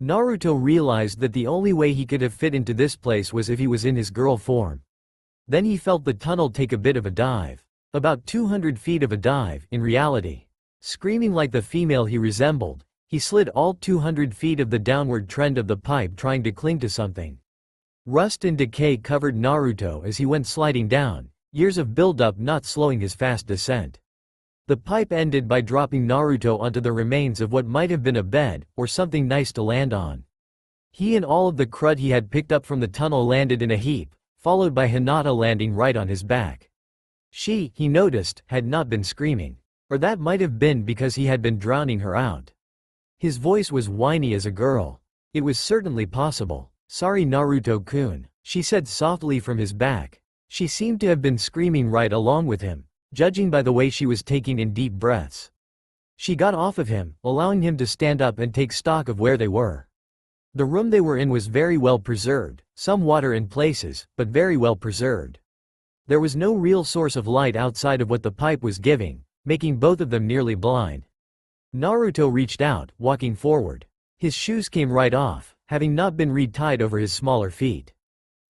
Naruto realized that the only way he could have fit into this place was if he was in his girl form. Then he felt the tunnel take a bit of a dive. About 200 feet of a dive, in reality. Screaming like the female he resembled, he slid all 200 feet of the downward trend of the pipe trying to cling to something. Rust and decay covered Naruto as he went sliding down, years of buildup not slowing his fast descent. The pipe ended by dropping Naruto onto the remains of what might have been a bed, or something nice to land on. He and all of the crud he had picked up from the tunnel landed in a heap, followed by Hinata landing right on his back. She, he noticed, had not been screaming. Or that might have been because he had been drowning her out. His voice was whiny as a girl. It was certainly possible. "Sorry Naruto-kun," she said softly from his back. She seemed to have been screaming right along with him, judging by the way she was taking in deep breaths. She got off of him, allowing him to stand up and take stock of where they were. The room they were in was very well preserved, some water in places, but very well preserved. There was no real source of light outside of what the pipe was giving, making both of them nearly blind. Naruto reached out, walking forward. His shoes came right off, having not been retied over his smaller feet.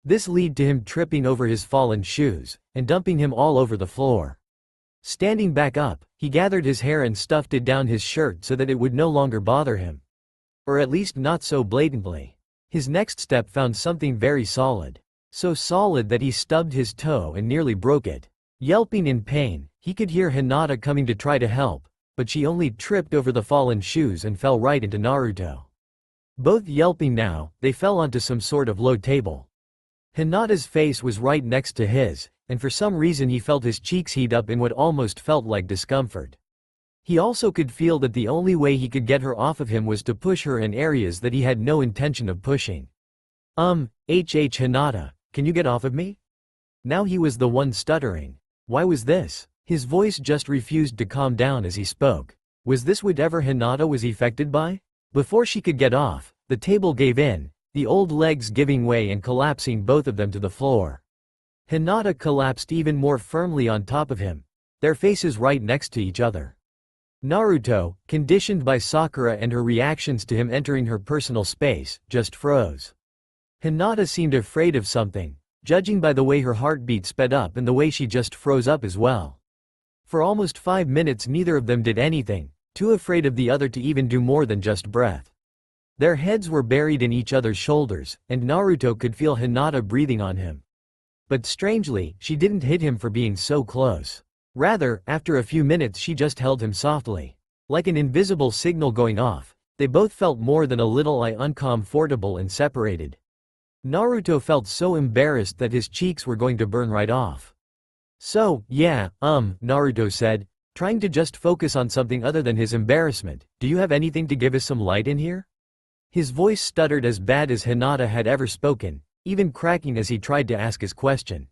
This led to him tripping over his fallen shoes, and dumping him all over the floor. Standing back up, He gathered his hair and stuffed it down his shirt so that it would no longer bother him. Or at least not so blatantly. His next step found something very solid. So solid that he stubbed his toe and nearly broke it. Yelping in pain, he could hear Hinata coming to try to help, but she only tripped over the fallen shoes and fell right into Naruto. Both yelping now, they fell onto some sort of low table. Hinata's face was right next to his, and for some reason he felt his cheeks heat up in what almost felt like discomfort. He also could feel that the only way he could get her off of him was to push her in areas that he had no intention of pushing. Hinata, can you get off of me? Now he was the one stuttering. Why was this? His voice just refused to calm down as he spoke. Was this whatever Hinata was affected by? Before she could get off, the table gave in, the old legs giving way and collapsing both of them to the floor. Hinata collapsed even more firmly on top of him, their faces right next to each other. Naruto, conditioned by Sakura and her reactions to him entering her personal space, just froze. Hinata seemed afraid of something, judging by the way her heartbeat sped up and the way she just froze up as well. For almost 5 minutes neither of them did anything, too afraid of the other to even do more than just breath. Their heads were buried in each other's shoulders, and Naruto could feel Hinata breathing on him. But strangely, she didn't hit him for being so close. Rather, after a few minutes she just held him softly. Like an invisible signal going off, they both felt more than a little uncomfortable and separated. Naruto felt so embarrassed that his cheeks were going to burn right off. So, yeah, Naruto said, trying to just focus on something other than his embarrassment. Do you have anything to give us some light in here? His voice stuttered as bad as Hinata had ever spoken, even cracking as he tried to ask his question.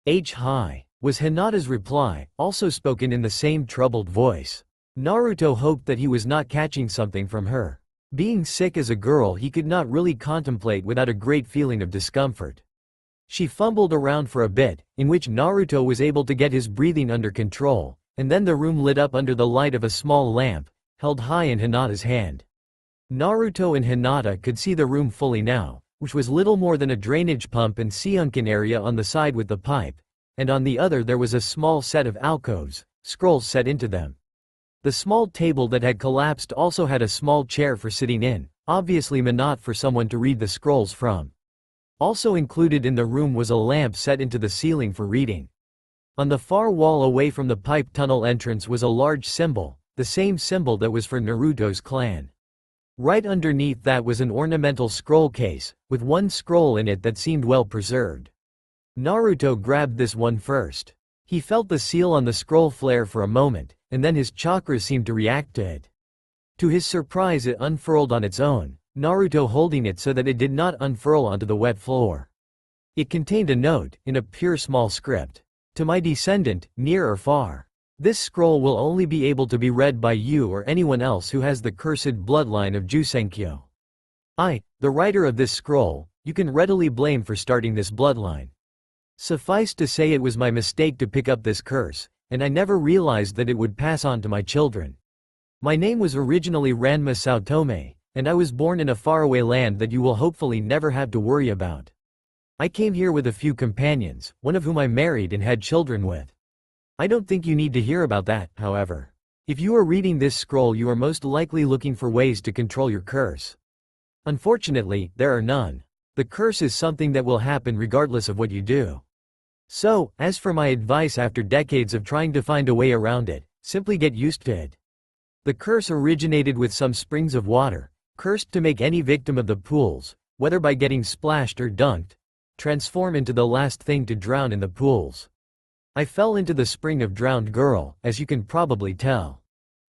Hi, was Hinata's reply, also spoken in the same troubled voice. Naruto hoped that he was not catching something from her. Being sick as a girl he could not really contemplate without a great feeling of discomfort. She fumbled around for a bit, in which Naruto was able to get his breathing under control, and then the room lit up under the light of a small lamp, held high in Hinata's hand. Naruto and Hinata could see the room fully now, which was little more than a drainage pump and sunken area on the side with the pipe, and on the other there was a small set of alcoves, scrolls set into them. The small table that had collapsed also had a small chair for sitting in, obviously meant for someone to read the scrolls from. Also included in the room was a lamp set into the ceiling for reading. On the far wall away from the pipe tunnel entrance was a large symbol, the same symbol that was for Naruto's clan. Right underneath that was an ornamental scroll case, with one scroll in it that seemed well preserved. Naruto grabbed this one first. He felt the seal on the scroll flare for a moment, and then his chakras seemed to react to it. To his surprise it unfurled on its own, Naruto holding it so that it did not unfurl onto the wet floor. It contained a note, in a pure small script. To my descendant, near or far. This scroll will only be able to be read by you or anyone else who has the cursed bloodline of Jusenkyo. The writer of this scroll, you can readily blame for starting this bloodline. Suffice to say it was my mistake to pick up this curse, and I never realized that it would pass on to my children. My name was originally Ranma Saotome, and I was born in a faraway land that you will hopefully never have to worry about. I came here with a few companions, one of whom I married and had children with. I don't think you need to hear about that, however. If you are reading this scroll you are most likely looking for ways to control your curse. Unfortunately, there are none. The curse is something that will happen regardless of what you do. So, as for my advice after decades of trying to find a way around it, simply get used to it. The curse originated with some springs of water, cursed to make any victim of the pools, whether by getting splashed or dunked, transform into the last thing to drown in the pools. I fell into the spring of drowned girl, as you can probably tell.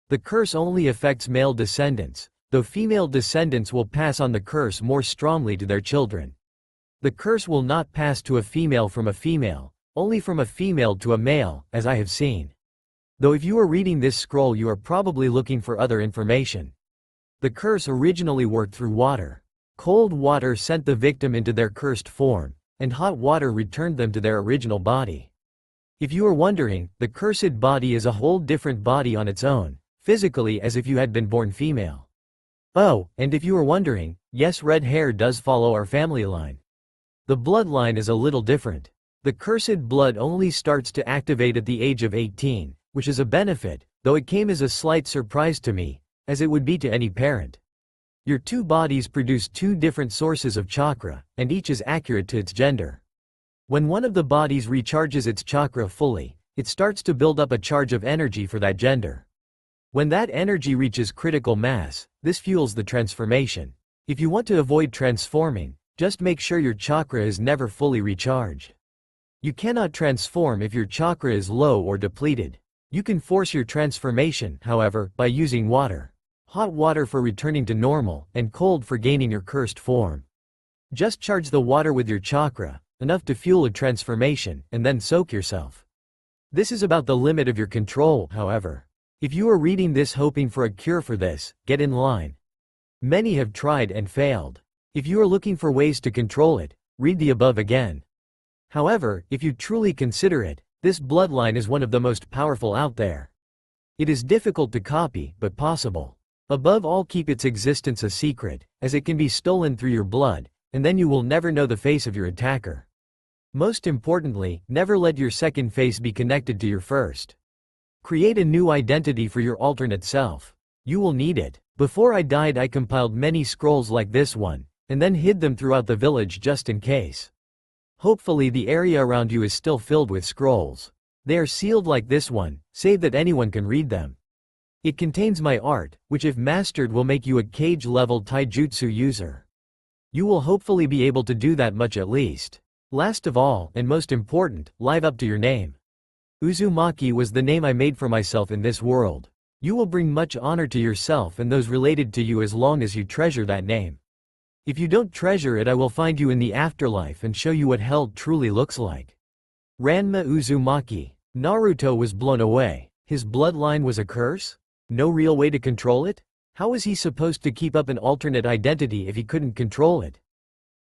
The curse only affects male descendants, though female descendants will pass on the curse more strongly to their children. The curse will not pass to a female from a female, only from a female to a male, as I have seen. Though if you are reading this scroll you are probably looking for other information. The curse originally worked through water. Cold water sent the victim into their cursed form, and hot water returned them to their original body. If you are wondering, the cursed body is a whole different body on its own, physically as if you had been born female. Oh, and if you are wondering, yes, red hair does follow our family line. The bloodline is a little different. The cursed blood only starts to activate at the age of 18, which is a benefit, though it came as a slight surprise to me, as it would be to any parent. Your two bodies produce two different sources of chakra, and each is accurate to its gender. When one of the bodies recharges its chakra fully, it starts to build up a charge of energy for that gender. When that energy reaches critical mass, this fuels the transformation. If you want to avoid transforming, just make sure your chakra is never fully recharged. You cannot transform if your chakra is low or depleted. You can force your transformation, however, by using water. Hot water for returning to normal, and cold for gaining your cursed form. Just charge the water with your chakra, enough to fuel a transformation, and then soak yourself. This is about the limit of your control, however. If you are reading this hoping for a cure for this, get in line. Many have tried and failed. If you are looking for ways to control it, read the above again. However, if you truly consider it, this bloodline is one of the most powerful out there. It is difficult to copy, but possible. Above all, keep its existence a secret, as it can be stolen through your blood, and then you will never know the face of your attacker. Most importantly, never let your second face be connected to your first. Create a new identity for your alternate self. You will need it. Before I died, I compiled many scrolls like this one, and then hid them throughout the village just in case. Hopefully the area around you is still filled with scrolls. They are sealed like this one, save that anyone can read them. It contains my art, which if mastered will make you a cage-level taijutsu user. You will hopefully be able to do that much at least. Last of all, and most important, live up to your name. Uzumaki was the name I made for myself in this world. You will bring much honor to yourself and those related to you as long as you treasure that name. If you don't treasure it, I will find you in the afterlife and show you what hell truly looks like. Ranma Uzumaki. Naruto was blown away. His bloodline was a curse? No real way to control it? How was he supposed to keep up an alternate identity if he couldn't control it?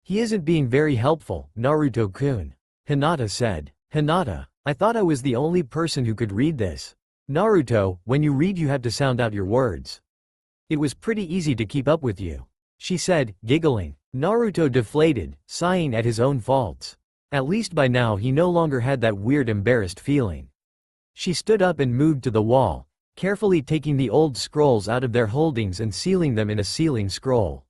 He isn't being very helpful, Naruto-kun. Hinata said. Hinata, I thought I was the only person who could read this. Naruto, when you read you have to sound out your words. It was pretty easy to keep up with you, she said, giggling. Naruto deflated, sighing at his own faults. At least by now he no longer had that weird embarrassed feeling. She stood up and moved to the wall, carefully taking the old scrolls out of their holdings and sealing them in a sealing scroll.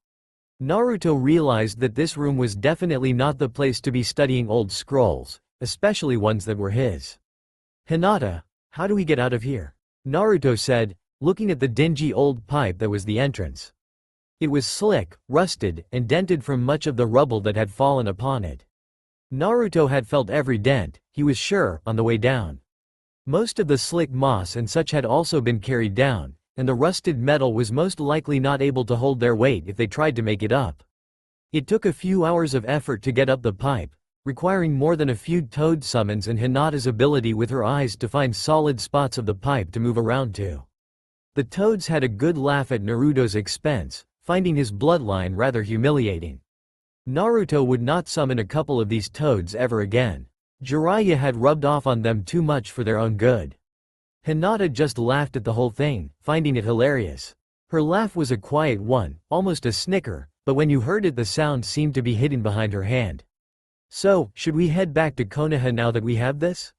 Naruto realized that this room was definitely not the place to be studying old scrolls, especially ones that were his. Hinata, how do we get out of here? Naruto said, looking at the dingy old pipe that was the entrance. It was slick, rusted, and dented from much of the rubble that had fallen upon it. Naruto had felt every dent, he was sure, on the way down. Most of the slick moss and such had also been carried down, and the rusted metal was most likely not able to hold their weight if they tried to make it up. It took a few hours of effort to get up the pipe, requiring more than a few toad summons and Hinata's ability with her eyes to find solid spots of the pipe to move around to. The toads had a good laugh at Naruto's expense, finding his bloodline rather humiliating. Naruto would not summon a couple of these toads ever again. Jiraiya had rubbed off on them too much for their own good. Hinata just laughed at the whole thing, finding it hilarious. Her laugh was a quiet one, almost a snicker, but when you heard it the sound seemed to be hidden behind her hand. So, should we head back to Konoha now that we have this?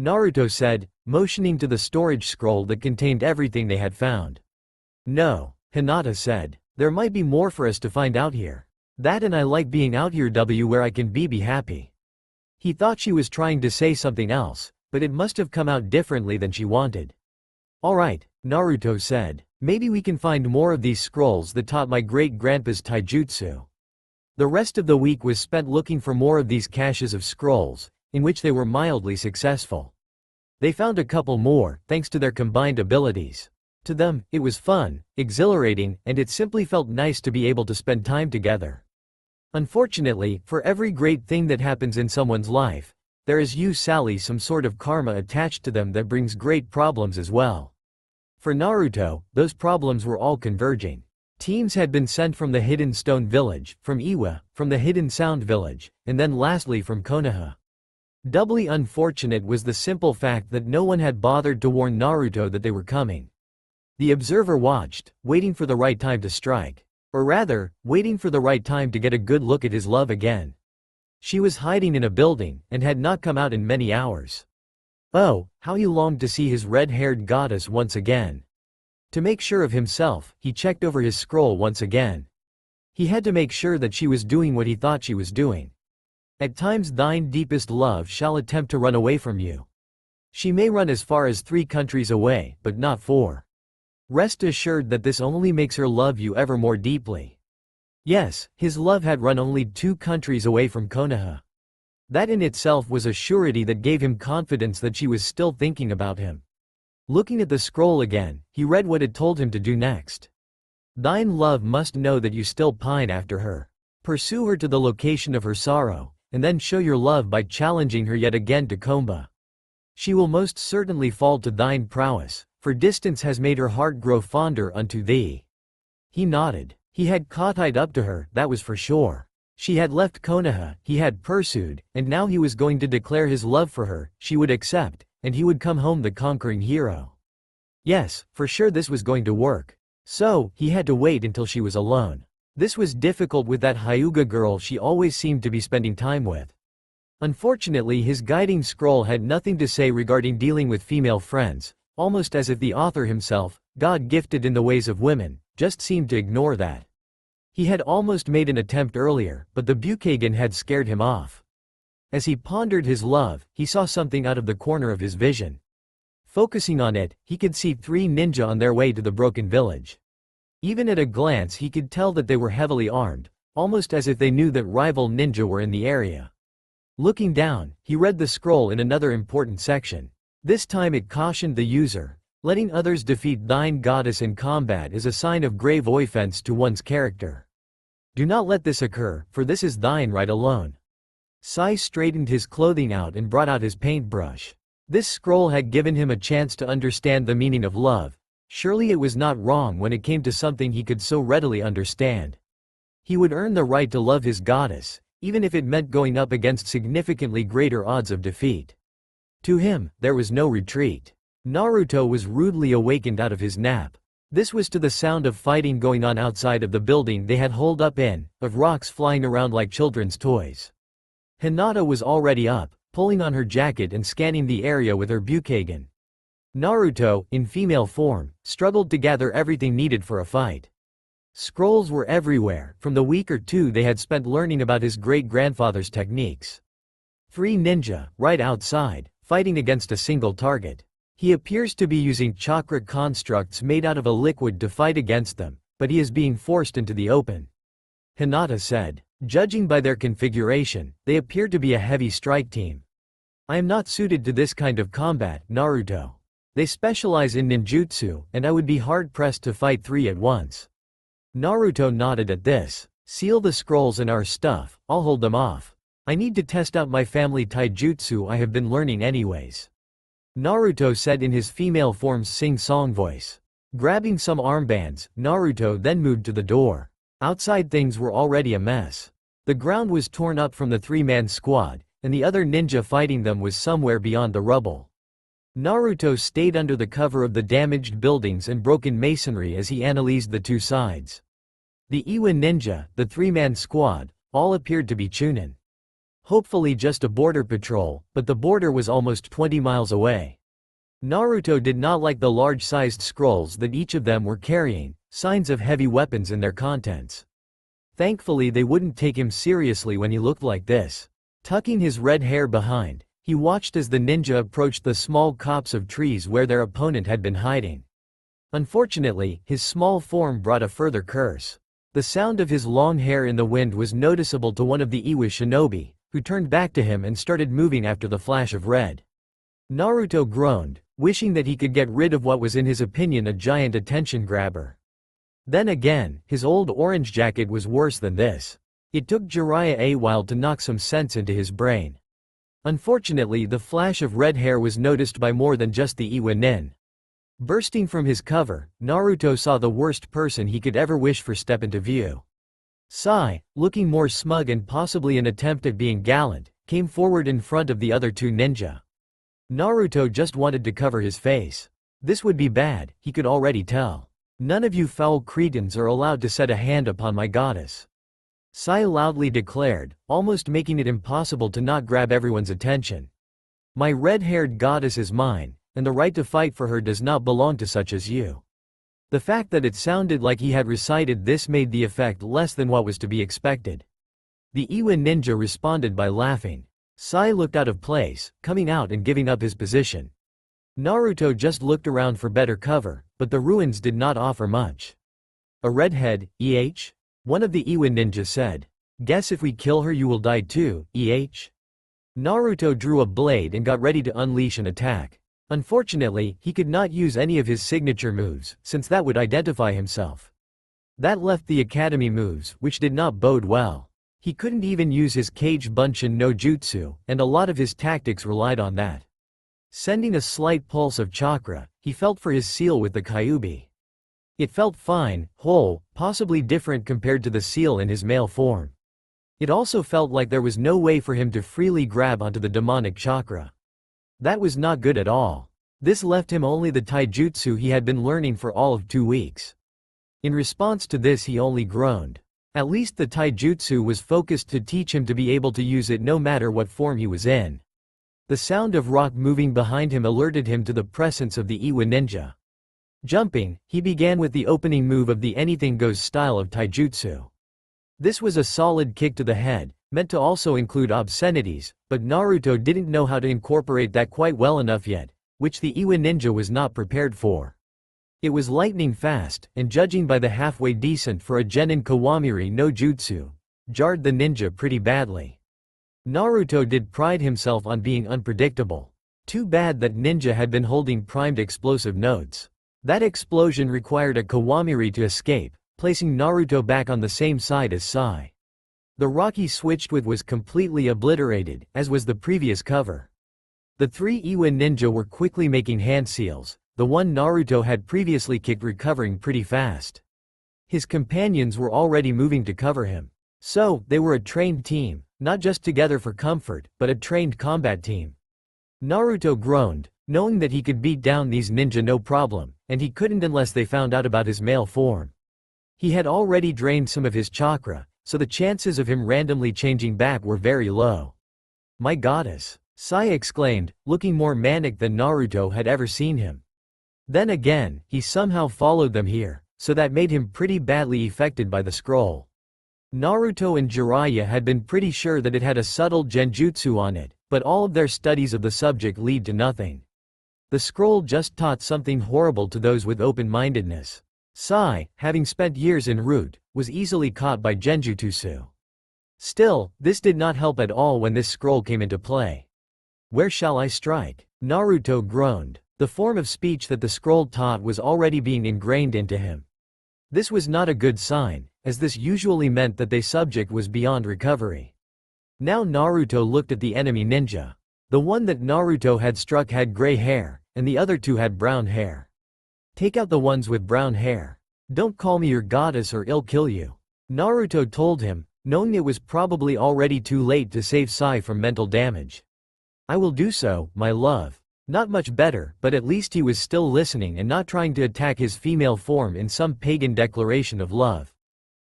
Naruto said, motioning to the storage scroll that contained everything they had found. No, Hinata said. There might be more for us to find out here. That and I like being out here where I can be happy. He thought she was trying to say something else, but it must have come out differently than she wanted. Alright, Naruto said. Maybe we can find more of these scrolls that taught my great-grandpa's taijutsu. The rest of the week was spent looking for more of these caches of scrolls, in which they were mildly successful. They found a couple more, thanks to their combined abilities. To them, it was fun, exhilarating, and it simply felt nice to be able to spend time together. Unfortunately, for every great thing that happens in someone's life, there is usually some sort of karma attached to them that brings great problems as well. For Naruto, those problems were all converging. Teams had been sent from the Hidden Stone Village, from Iwa, from the Hidden Sound Village, and then lastly from Konoha. Doubly unfortunate was the simple fact that no one had bothered to warn Naruto that they were coming. The observer watched, waiting for the right time to strike. Or rather, waiting for the right time to get a good look at his love again. She was hiding in a building, and had not come out in many hours. Oh, how he longed to see his red-haired goddess once again. To make sure of himself, he checked over his scroll once again. He had to make sure that she was doing what he thought she was doing. At times thine deepest love shall attempt to run away from you. She may run as far as 3 countries away, but not 4. Rest assured that this only makes her love you ever more deeply. Yes, his love had run only 2 countries away from Konoha. That in itself was a surety that gave him confidence that she was still thinking about him. Looking at the scroll again, he read what it told him to do next. Thine love must know that you still pine after her. Pursue her to the location of her sorrow, and then show your love by challenging her yet again to combat. She will most certainly fall to thine prowess, for distance has made her heart grow fonder unto thee. He nodded. He had caught up to her, that was for sure. She had left Konoha, he had pursued, and now he was going to declare his love for her, she would accept, and he would come home the conquering hero. Yes, for sure this was going to work. So, he had to wait until she was alone. This was difficult with that Hyuga girl she always seemed to be spending time with. Unfortunately, his guiding scroll had nothing to say regarding dealing with female friends, almost as if the author himself, God gifted in the ways of women, just seemed to ignore that. He had almost made an attempt earlier, but the Bukagan had scared him off. As he pondered his love, he saw something out of the corner of his vision. Focusing on it, he could see 3 ninja on their way to the broken village. Even at a glance he could tell that they were heavily armed, almost as if they knew that rival ninja were in the area. Looking down, he read the scroll in another important section. This time it cautioned the user, letting others defeat thine goddess in combat is a sign of grave offense to one's character. Do not let this occur, for this is thine right alone. Sai straightened his clothing out and brought out his paintbrush. This scroll had given him a chance to understand the meaning of love. Surely it was not wrong when it came to something he could so readily understand. He would earn the right to love his goddess, even if it meant going up against significantly greater odds of defeat. To him, there was no retreat. Naruto was rudely awakened out of his nap. This was to the sound of fighting going on outside of the building they had holed up in, of rocks flying around like children's toys. Hinata was already up, pulling on her jacket and scanning the area with her Bukagan. Naruto, in female form, struggled to gather everything needed for a fight. Scrolls were everywhere, from the week or 2 they had spent learning about his great-grandfather's techniques. 3 ninja, right outside, fighting against a single target. He appears to be using chakra constructs made out of a liquid to fight against them, but he is being forced into the open. Hinata said. Judging by their configuration, they appear to be a heavy strike team. I am not suited to this kind of combat, Naruto. They specialize in ninjutsu, and I would be hard-pressed to fight 3 at once. Naruto nodded at this. Seal the scrolls in our stuff, I'll hold them off. I need to test out my family taijutsu I have been learning anyways. Naruto said in his female form's sing-song voice. Grabbing some armbands, Naruto then moved to the door. Outside things were already a mess. The ground was torn up from the 3-man squad, and the other ninja fighting them was somewhere beyond the rubble. Naruto stayed under the cover of the damaged buildings and broken masonry as he analyzed the 2 sides. The Iwa ninja, the 3-man squad, all appeared to be Chunin. Hopefully just a border patrol, but the border was almost 20 miles away. Naruto did not like the large-sized scrolls that each of them were carrying, signs of heavy weapons in their contents. Thankfully they wouldn't take him seriously when he looked like this. Tucking his red hair behind, he watched as the ninja approached the small copse of trees where their opponent had been hiding. Unfortunately, his small form brought a further curse. The sound of his long hair in the wind was noticeable to one of the Iwa shinobi, who turned back to him and started moving after the flash of red. Naruto groaned, wishing that he could get rid of what was in his opinion a giant attention grabber. Then again, his old orange jacket was worse than this. It took Jiraiya a while to knock some sense into his brain. Unfortunately, the flash of red hair was noticed by more than just the Iwa nin. Bursting from his cover, Naruto saw the worst person he could ever wish for step into view. Sai, looking more smug and possibly an attempt at being gallant, came forward in front of the other 2 ninja. Naruto just wanted to cover his face. This would be bad, he could already tell. None of you foul cretins are allowed to set a hand upon my goddess. Sai loudly declared, almost making it impossible to not grab everyone's attention. My red-haired goddess is mine, and the right to fight for her does not belong to such as you." The fact that it sounded like he had recited this made the effect less than what was to be expected. The Iwa ninja responded by laughing. Sai looked out of place, coming out and giving up his position. Naruto just looked around for better cover, but the ruins did not offer much. "A redhead, One of the Iwa ninja said. "Guess if we kill her you will die too, Naruto drew a blade and got ready to unleash an attack. Unfortunately, he could not use any of his signature moves, since that would identify himself. That left the academy moves, which did not bode well. He couldn't even use his Kage Bunshin no Jutsu, and a lot of his tactics relied on that. Sending a slight pulse of chakra, he felt for his seal with the Kyuubi. It felt fine, whole, possibly different compared to the seal in his male form. It also felt like there was no way for him to freely grab onto the demonic chakra. That was not good at all. This left him only the taijutsu he had been learning for all of 2 weeks. In response to this he only groaned. At least the taijutsu was focused to teach him to be able to use it no matter what form he was in. The sound of rock moving behind him alerted him to the presence of the Iwa ninja. Jumping, he began with the opening move of the anything goes style of taijutsu. This was a solid kick to the head, meant to also include obscenities, but Naruto didn't know how to incorporate that quite well enough yet, which the Iwa ninja was not prepared for. It was lightning fast, and judging by the halfway decent for a genin Kawamiri no Jutsu, jarred the ninja pretty badly. Naruto did pride himself on being unpredictable. Too bad that ninja had been holding primed explosive notes. That explosion required a Kawamiri to escape, placing Naruto back on the same side as Sai. The rock he switched with was completely obliterated, as was the previous cover. The 3 Iwa ninja were quickly making hand seals, the one Naruto had previously kicked recovering pretty fast. His companions were already moving to cover him. So, they were a trained team, not just together for comfort, but a trained combat team. Naruto groaned, knowing that he could beat down these ninja no problem, and he couldn't unless they found out about his male form. He had already drained some of his chakra, so the chances of him randomly changing back were very low. "My goddess!" Sai exclaimed, looking more manic than Naruto had ever seen him. Then again, he somehow followed them here, so that made him pretty badly affected by the scroll. Naruto and Jiraiya had been pretty sure that it had a subtle genjutsu on it, but all of their studies of the subject lead to nothing. The scroll just taught something horrible to those with open-mindedness. Sai, having spent years en route, was easily caught by Genjutsu. Still, this did not help at all when this scroll came into play. "Where shall I strike?" Naruto groaned. The form of speech that the scroll taught was already being ingrained into him. This was not a good sign, as this usually meant that the subject was beyond recovery. Now Naruto looked at the enemy ninja. The one that Naruto had struck had gray hair, and the other 2 had brown hair. "Take out the ones with brown hair. Don't call me your goddess or I'll kill you," Naruto told him, knowing it was probably already too late to save Sai from mental damage. "I will do so, my love." Not much better, but at least he was still listening and not trying to attack his female form in some pagan declaration of love.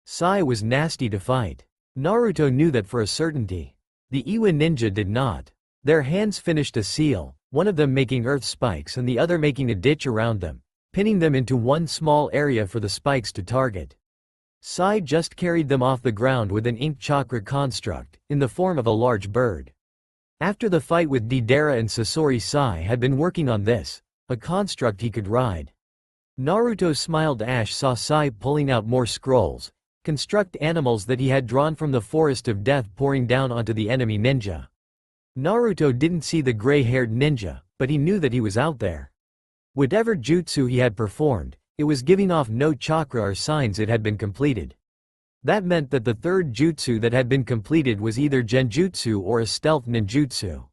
Sai was nasty to fight. Naruto knew that for a certainty. The Iwa ninja did not. Their hands finished a seal, one of them making earth spikes and the other making a ditch around them, pinning them into one small area for the spikes to target. Sai just carried them off the ground with an ink chakra construct, in the form of a large bird. After the fight with Deidara and Sasori, Sai had been working on this, a construct he could ride. Naruto smiled. Ash saw Sai pulling out more scrolls, construct animals that he had drawn from the forest of death pouring down onto the enemy ninja. Naruto didn't see the gray-haired ninja, but he knew that he was out there. Whatever jutsu he had performed, it was giving off no chakra or signs it had been completed. That meant that the 3rd jutsu that had been completed was either genjutsu or a stealth ninjutsu.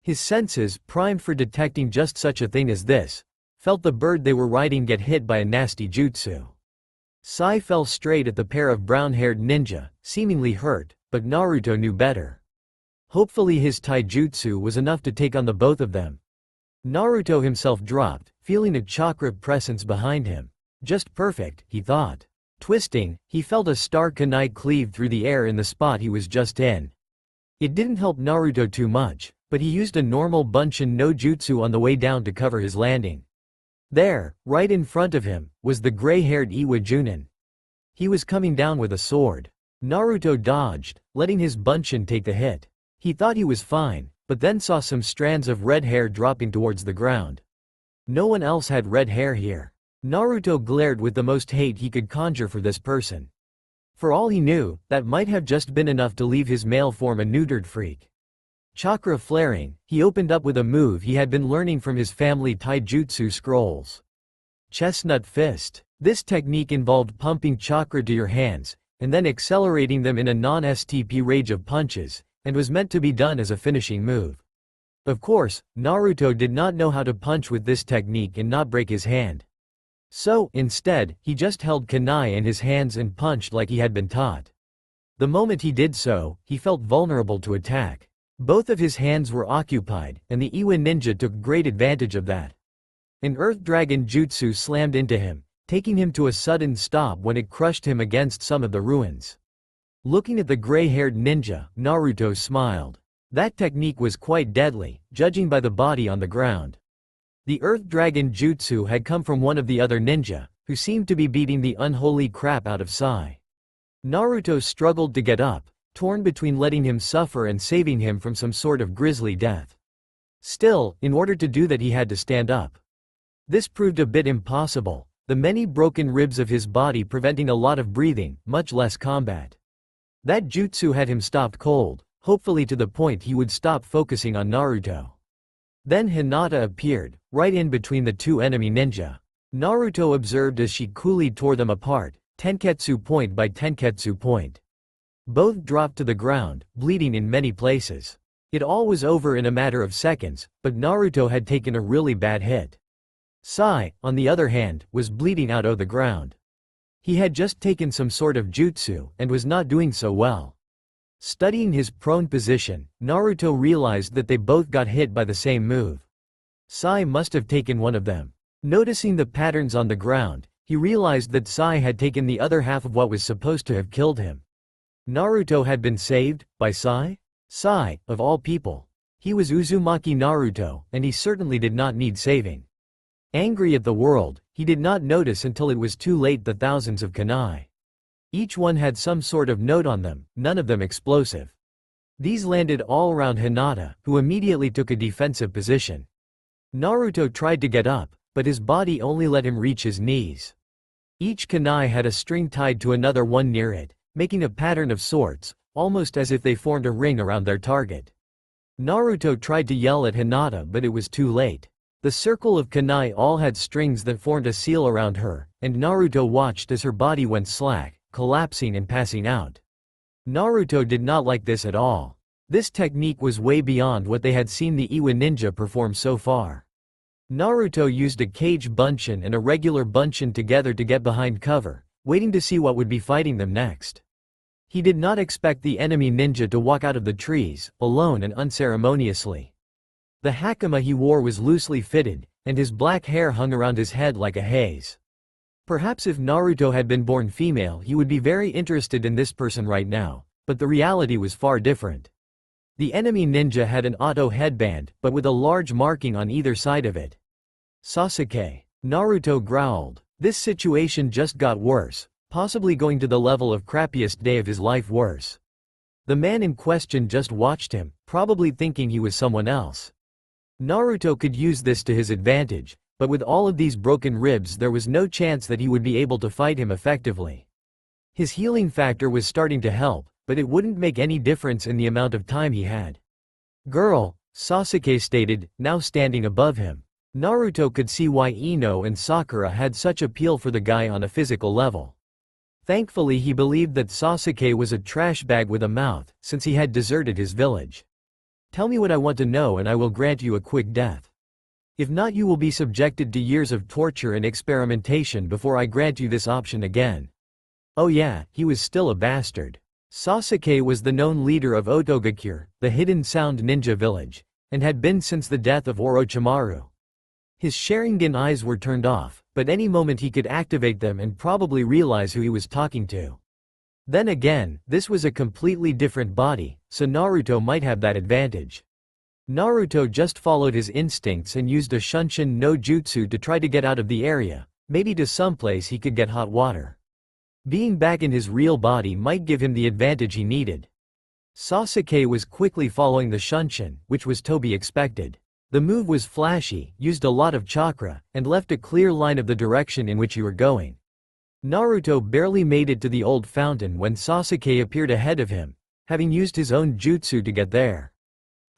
His senses, primed for detecting just such a thing as this, felt the bird they were riding get hit by a nasty jutsu. Sai fell straight at the pair of brown-haired ninja, seemingly hurt, but Naruto knew better. Hopefully his taijutsu was enough to take on the both of them. Naruto himself dropped, feeling a chakra presence behind him. Just perfect, he thought. Twisting, he felt a star kunai cleave through the air in the spot he was just in. It didn't help Naruto too much, but he used a normal Bunshin no Jutsu on the way down to cover his landing. There, right in front of him, was the gray-haired Iwa Junin. He was coming down with a sword. Naruto dodged, letting his Bunshin take the hit. He thought he was fine, but then saw some strands of red hair dropping towards the ground. No one else had red hair here. Naruto glared with the most hate he could conjure for this person. For all he knew, that might have just been enough to leave his male form a neutered freak. Chakra flaring, he opened up with a move he had been learning from his family taijutsu scrolls. Chestnut Fist. This technique involved pumping chakra to your hands, and then accelerating them in a non-STP rage of punches, and was meant to be done as a finishing move. Of course, Naruto did not know how to punch with this technique and not break his hand. So, instead, he just held kunai in his hands and punched like he had been taught. The moment he did so, he felt vulnerable to attack. Both of his hands were occupied, and the Iwa ninja took great advantage of that. An Earth Dragon Jutsu slammed into him, taking him to a sudden stop when it crushed him against some of the ruins. Looking at the gray-haired ninja, Naruto smiled. That technique was quite deadly, judging by the body on the ground. The Earth Dragon Jutsu had come from one of the other ninja, who seemed to be beating the unholy crap out of Sai. Naruto struggled to get up, torn between letting him suffer and saving him from some sort of grisly death. Still, in order to do that he had to stand up. This proved a bit impossible, the many broken ribs of his body preventing a lot of breathing, much less combat. That jutsu had him stopped cold, hopefully to the point he would stop focusing on Naruto. Then Hinata appeared, right in between the two enemy ninja. Naruto observed as she coolly tore them apart, tenketsu point by tenketsu point. Both dropped to the ground, bleeding in many places. It all was over in a matter of seconds, but Naruto had taken a really bad hit. Sai, on the other hand, was bleeding out of the ground. He had just taken some sort of jutsu, and was not doing so well. Studying his prone position, Naruto realized that they both got hit by the same move. Sai must have taken one of them. Noticing the patterns on the ground, he realized that Sai had taken the other half of what was supposed to have killed him. Naruto had been saved, by Sai? Sai, of all people. He was Uzumaki Naruto, and he certainly did not need saving. Angry at the world, he did not notice until it was too late the thousands of kunai. Each one had some sort of note on them, none of them explosive. These landed all around Hinata, who immediately took a defensive position. Naruto tried to get up, but his body only let him reach his knees. Each kunai had a string tied to another one near it, making a pattern of sorts, almost as if they formed a ring around their target. Naruto tried to yell at Hinata, but it was too late. The circle of kunai all had strings that formed a seal around her, and Naruto watched as her body went slack, collapsing and passing out. Naruto did not like this at all. This technique was way beyond what they had seen the Iwa ninja perform so far. Naruto used a cage bunshin and a regular bunshin together to get behind cover, waiting to see what would be fighting them next. He did not expect the enemy ninja to walk out of the trees, alone and unceremoniously. The hakama he wore was loosely fitted, and his black hair hung around his head like a haze. Perhaps if Naruto had been born female he would be very interested in this person right now, but the reality was far different. The enemy ninja had an auto headband, but with a large marking on either side of it. Sasuke. Naruto growled. This situation just got worse, possibly going to the level of crappiest day of his life worse. The man in question just watched him, probably thinking he was someone else. Naruto could use this to his advantage, but with all of these broken ribs there was no chance that he would be able to fight him effectively. His healing factor was starting to help, but it wouldn't make any difference in the amount of time he had. Girl, Sasuke stated, now standing above him. Naruto could see why Ino and Sakura had such appeal for the guy on a physical level. Thankfully he believed that Sasuke was a trash bag with a mouth, since he had deserted his village. Tell me what I want to know and I will grant you a quick death. If not, you will be subjected to years of torture and experimentation before I grant you this option again. Oh yeah, he was still a bastard. Sasuke was the known leader of Otogakure, the hidden sound ninja village, and had been since the death of Orochimaru. His Sharingan eyes were turned off, but any moment he could activate them and probably realize who he was talking to. Then again, this was a completely different body, so Naruto might have that advantage. Naruto just followed his instincts and used a Shunshin no Jutsu to try to get out of the area, maybe to someplace he could get hot water. Being back in his real body might give him the advantage he needed. Sasuke was quickly following the Shunshin, which was to be expected. The move was flashy, used a lot of chakra, and left a clear line of the direction in which he were going. Naruto barely made it to the old fountain when Sasuke appeared ahead of him, having used his own jutsu to get there.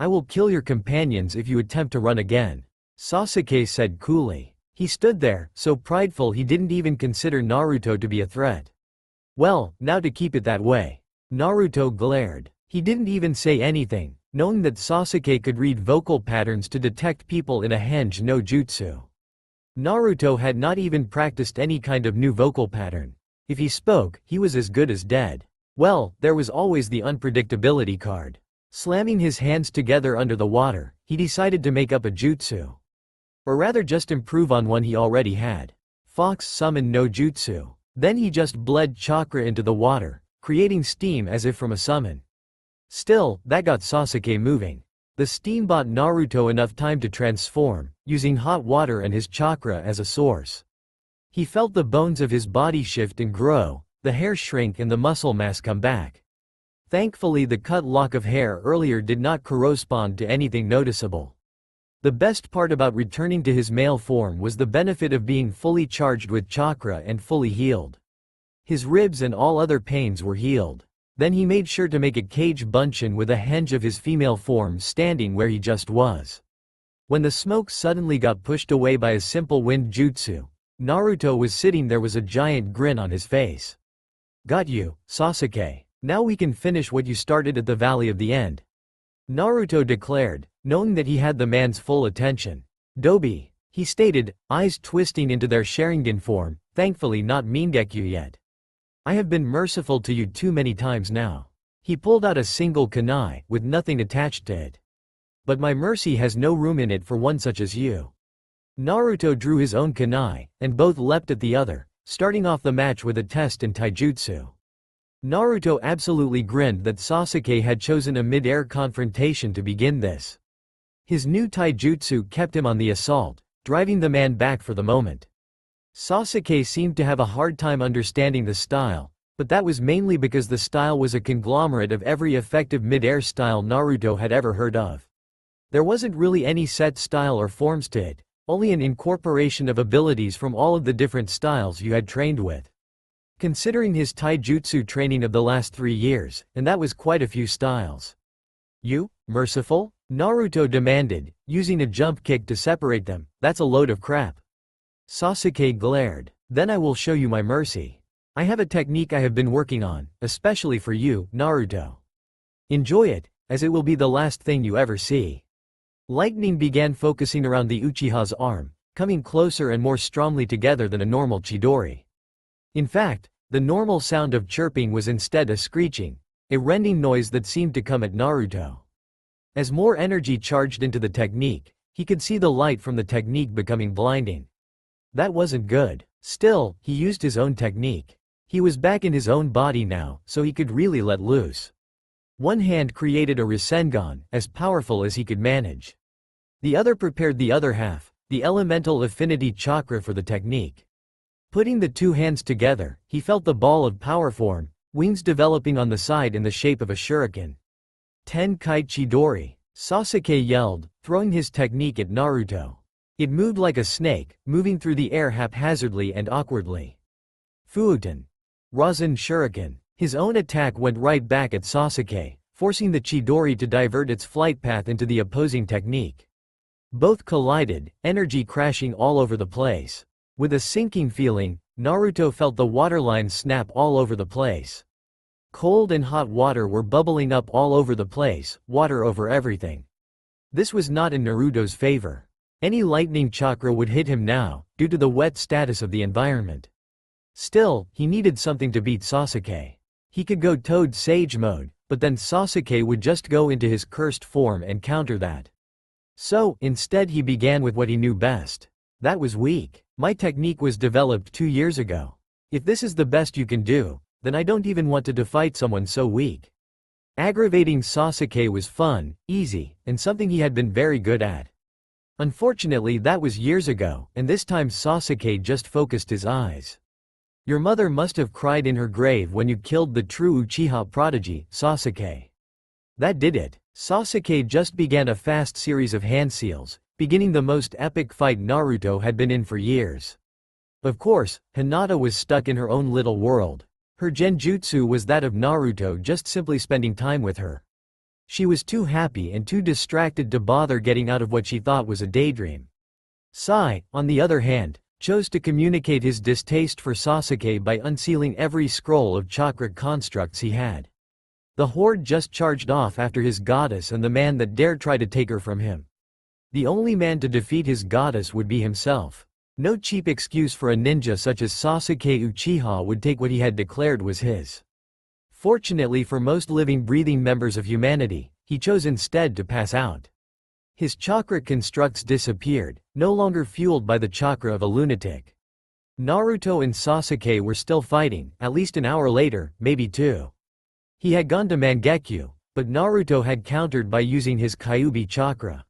"I will kill your companions if you attempt to run again," Sasuke said coolly. He stood there, so prideful he didn't even consider Naruto to be a threat. "Well, now to keep it that way." Naruto glared. He didn't even say anything, knowing that Sasuke could read vocal patterns to detect people in a Henge no Jutsu. Naruto had not even practiced any kind of new vocal pattern. If he spoke, he was as good as dead. Well, there was always the unpredictability card. Slamming his hands together under the water, he decided to make up a jutsu. Or rather just improve on one he already had. Fox Summon no Jutsu. Then he just bled chakra into the water, creating steam as if from a summon. Still, that got Sasuke moving. The steam bought Naruto enough time to transform, using hot water and his chakra as a source. He felt the bones of his body shift and grow, the hair shrink and the muscle mass come back. Thankfully the cut lock of hair earlier did not correspond to anything noticeable. The best part about returning to his male form was the benefit of being fully charged with chakra and fully healed. His ribs and all other pains were healed. Then he made sure to make a cage bunshin with a henge of his female form standing where he just was. When the smoke suddenly got pushed away by a simple wind jutsu, Naruto was sitting there with a giant grin on his face. "Got you, Sasuke. Now we can finish what you started at the Valley of the End," Naruto declared, knowing that he had the man's full attention. "Dobi," he stated, eyes twisting into their Sharingan form, thankfully not Mingekyu yet. "I have been merciful to you too many times now." He pulled out a single kunai, with nothing attached to it. "But my mercy has no room in it for one such as you." Naruto drew his own kunai, and both leapt at the other, starting off the match with a test in taijutsu. Naruto absolutely grinned that Sasuke had chosen a mid-air confrontation to begin this. His new taijutsu kept him on the assault, driving the man back for the moment. Sasuke seemed to have a hard time understanding the style, but that was mainly because the style was a conglomerate of every effective mid-air style Naruto had ever heard of. There wasn't really any set style or forms to it, only an incorporation of abilities from all of the different styles you had trained with. Considering his taijutsu training of the last 3 years, and that was quite a few styles. "You, merciful?" Naruto demanded, using a jump kick to separate them. "That's a load of crap." Sasuke glared. "Then I will show you my mercy. I have a technique I have been working on, especially for you, Naruto. Enjoy it, as it will be the last thing you ever see." Lightning began focusing around the Uchiha's arm, coming closer and more strongly together than a normal Chidori. In fact, the normal sound of chirping was instead a screeching, a rending noise that seemed to come at Naruto. As more energy charged into the technique, he could see the light from the technique becoming blinding. That wasn't good. Still, he used his own technique. He was back in his own body now, so he could really let loose. One hand created a Rasengan, as powerful as he could manage. The other prepared the other half, the elemental affinity chakra for the technique. Putting the two hands together, he felt the ball of power form, wings developing on the side in the shape of a shuriken. "Tenkite Chidori," Sasuke yelled, throwing his technique at Naruto. It moved like a snake, moving through the air haphazardly and awkwardly. Fuuten. Rasen Shuriken. His own attack went right back at Sasuke, forcing the Chidori to divert its flight path into the opposing technique. Both collided, energy crashing all over the place. With a sinking feeling, Naruto felt the waterline snap all over the place. Cold and hot water were bubbling up all over the place, water over everything. This was not in Naruto's favor. Any lightning chakra would hit him now, due to the wet status of the environment. Still, he needed something to beat Sasuke. He could go Toad Sage mode, but then Sasuke would just go into his cursed form and counter that. So, instead he began with what he knew best. That was weak. My technique was developed 2 years ago. If this is the best you can do, then I don't even want to fight someone so weak. Aggravating Sasuke was fun, easy, and something he had been very good at. Unfortunately, that was years ago, and this time Sasuke just focused his eyes. Your mother must have cried in her grave when you killed the true Uchiha prodigy, Sasuke. That did it. Sasuke just began a fast series of hand seals, beginning the most epic fight Naruto had been in for years. Of course, Hinata was stuck in her own little world. Her genjutsu was that of Naruto just simply spending time with her. She was too happy and too distracted to bother getting out of what she thought was a daydream. Sai, on the other hand, chose to communicate his distaste for Sasuke by unsealing every scroll of chakra constructs he had. The horde just charged off after his goddess and the man that dared try to take her from him. The only man to defeat his goddess would be himself. No cheap excuse for a ninja such as Sasuke Uchiha would take what he had declared was his. Fortunately for most living breathing members of humanity, he chose instead to pass out. His chakra constructs disappeared, no longer fueled by the chakra of a lunatic. Naruto and Sasuke were still fighting, at least an hour later, maybe two. He had gone to Mangekyo, but Naruto had countered by using his Kyuubi chakra.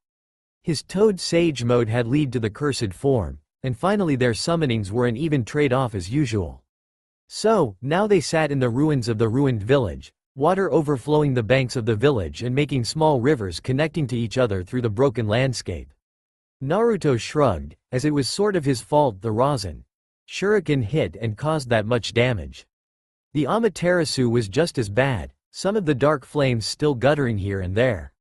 His Toad Sage mode had led to the cursed form, and finally their summonings were an even trade-off as usual. So, now they sat in the ruins of the ruined village, water overflowing the banks of the village and making small rivers connecting to each other through the broken landscape. Naruto shrugged, as it was sort of his fault the Rasen Shuriken hit and caused that much damage. The Amaterasu was just as bad, some of the dark flames still guttering here and there.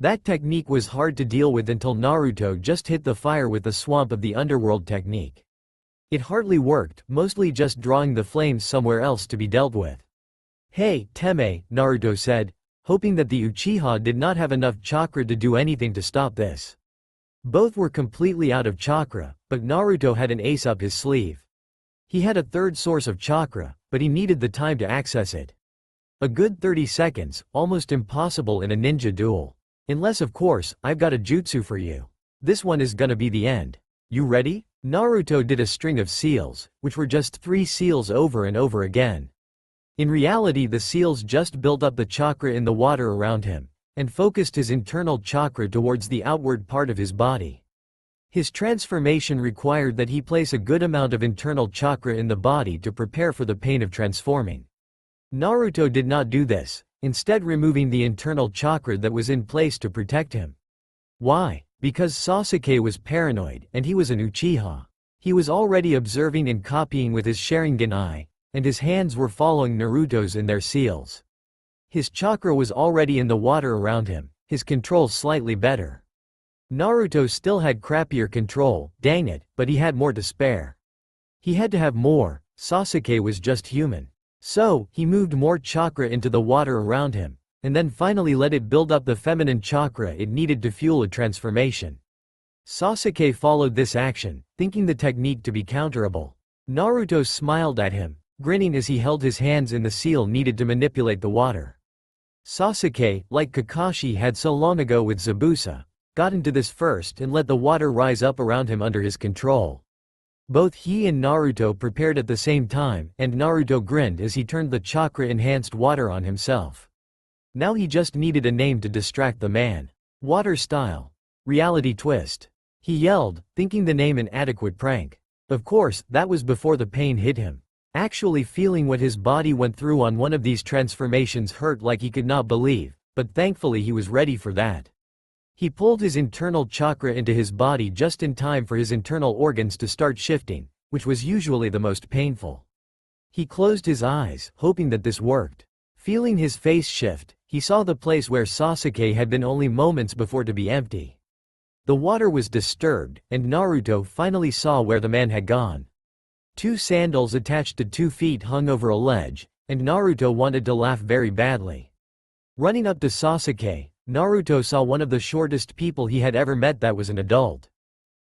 That technique was hard to deal with until Naruto just hit the fire with the swamp of the underworld technique. It hardly worked, mostly just drawing the flames somewhere else to be dealt with. Hey, Teme, Naruto said, hoping that the Uchiha did not have enough chakra to do anything to stop this. Both were completely out of chakra, but Naruto had an ace up his sleeve. He had a third source of chakra, but he needed the time to access it. A good 30 seconds, almost impossible in a ninja duel. Unless of course, I've got a jutsu for you. This one is gonna be the end. You ready? Naruto did a string of seals, which were just 3 seals over and over again. In reality the seals just built up the chakra in the water around him, and focused his internal chakra towards the outward part of his body. His transformation required that he place a good amount of internal chakra in the body to prepare for the pain of transforming. Naruto did not do this, instead removing the internal chakra that was in place to protect him. Why? Because Sasuke was paranoid, and he was an Uchiha. He was already observing and copying with his Sharingan eye, and his hands were following Naruto's in their seals. His chakra was already in the water around him, his control slightly better. Naruto still had crappier control, dang it, but he had more to spare. He had to have more, Sasuke was just human. So, he moved more chakra into the water around him, and then finally let it build up the feminine chakra it needed to fuel a transformation. Sasuke followed this action, thinking the technique to be counterable. Naruto smiled at him, grinning as he held his hands in the seal needed to manipulate the water. Sasuke, like Kakashi had so long ago with Zabuza, got into this first and let the water rise up around him under his control. Both he and Naruto prepared at the same time, and Naruto grinned as he turned the chakra-enhanced water on himself. Now he just needed a name to distract the man. Water style. Reality twist. He yelled, thinking the name an adequate prank. Of course, that was before the pain hit him. Actually feeling what his body went through on one of these transformations hurt like he could not believe, but thankfully he was ready for that. He pulled his internal chakra into his body just in time for his internal organs to start shifting, which was usually the most painful. He closed his eyes, hoping that this worked. Feeling his face shift, he saw the place where Sasuke had been only moments before to be empty. The water was disturbed, and Naruto finally saw where the man had gone. 2 sandals attached to 2 feet hung over a ledge, and Naruto wanted to laugh very badly. Running up to Sasuke, Naruto saw one of the shortest people he had ever met that was an adult.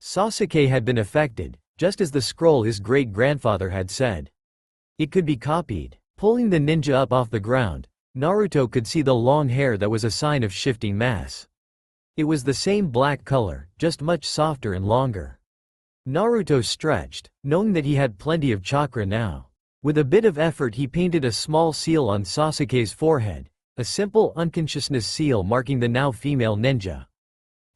Sasuke had been affected, just as the scroll his great-grandfather had said. It could be copied. Pulling the ninja up off the ground, Naruto could see the long hair that was a sign of shifting mass. It was the same black color, just much softer and longer. Naruto stretched, knowing that he had plenty of chakra now. With a bit of effort he painted a small seal on Sasuke's forehead, a simple unconsciousness seal marking the now female ninja.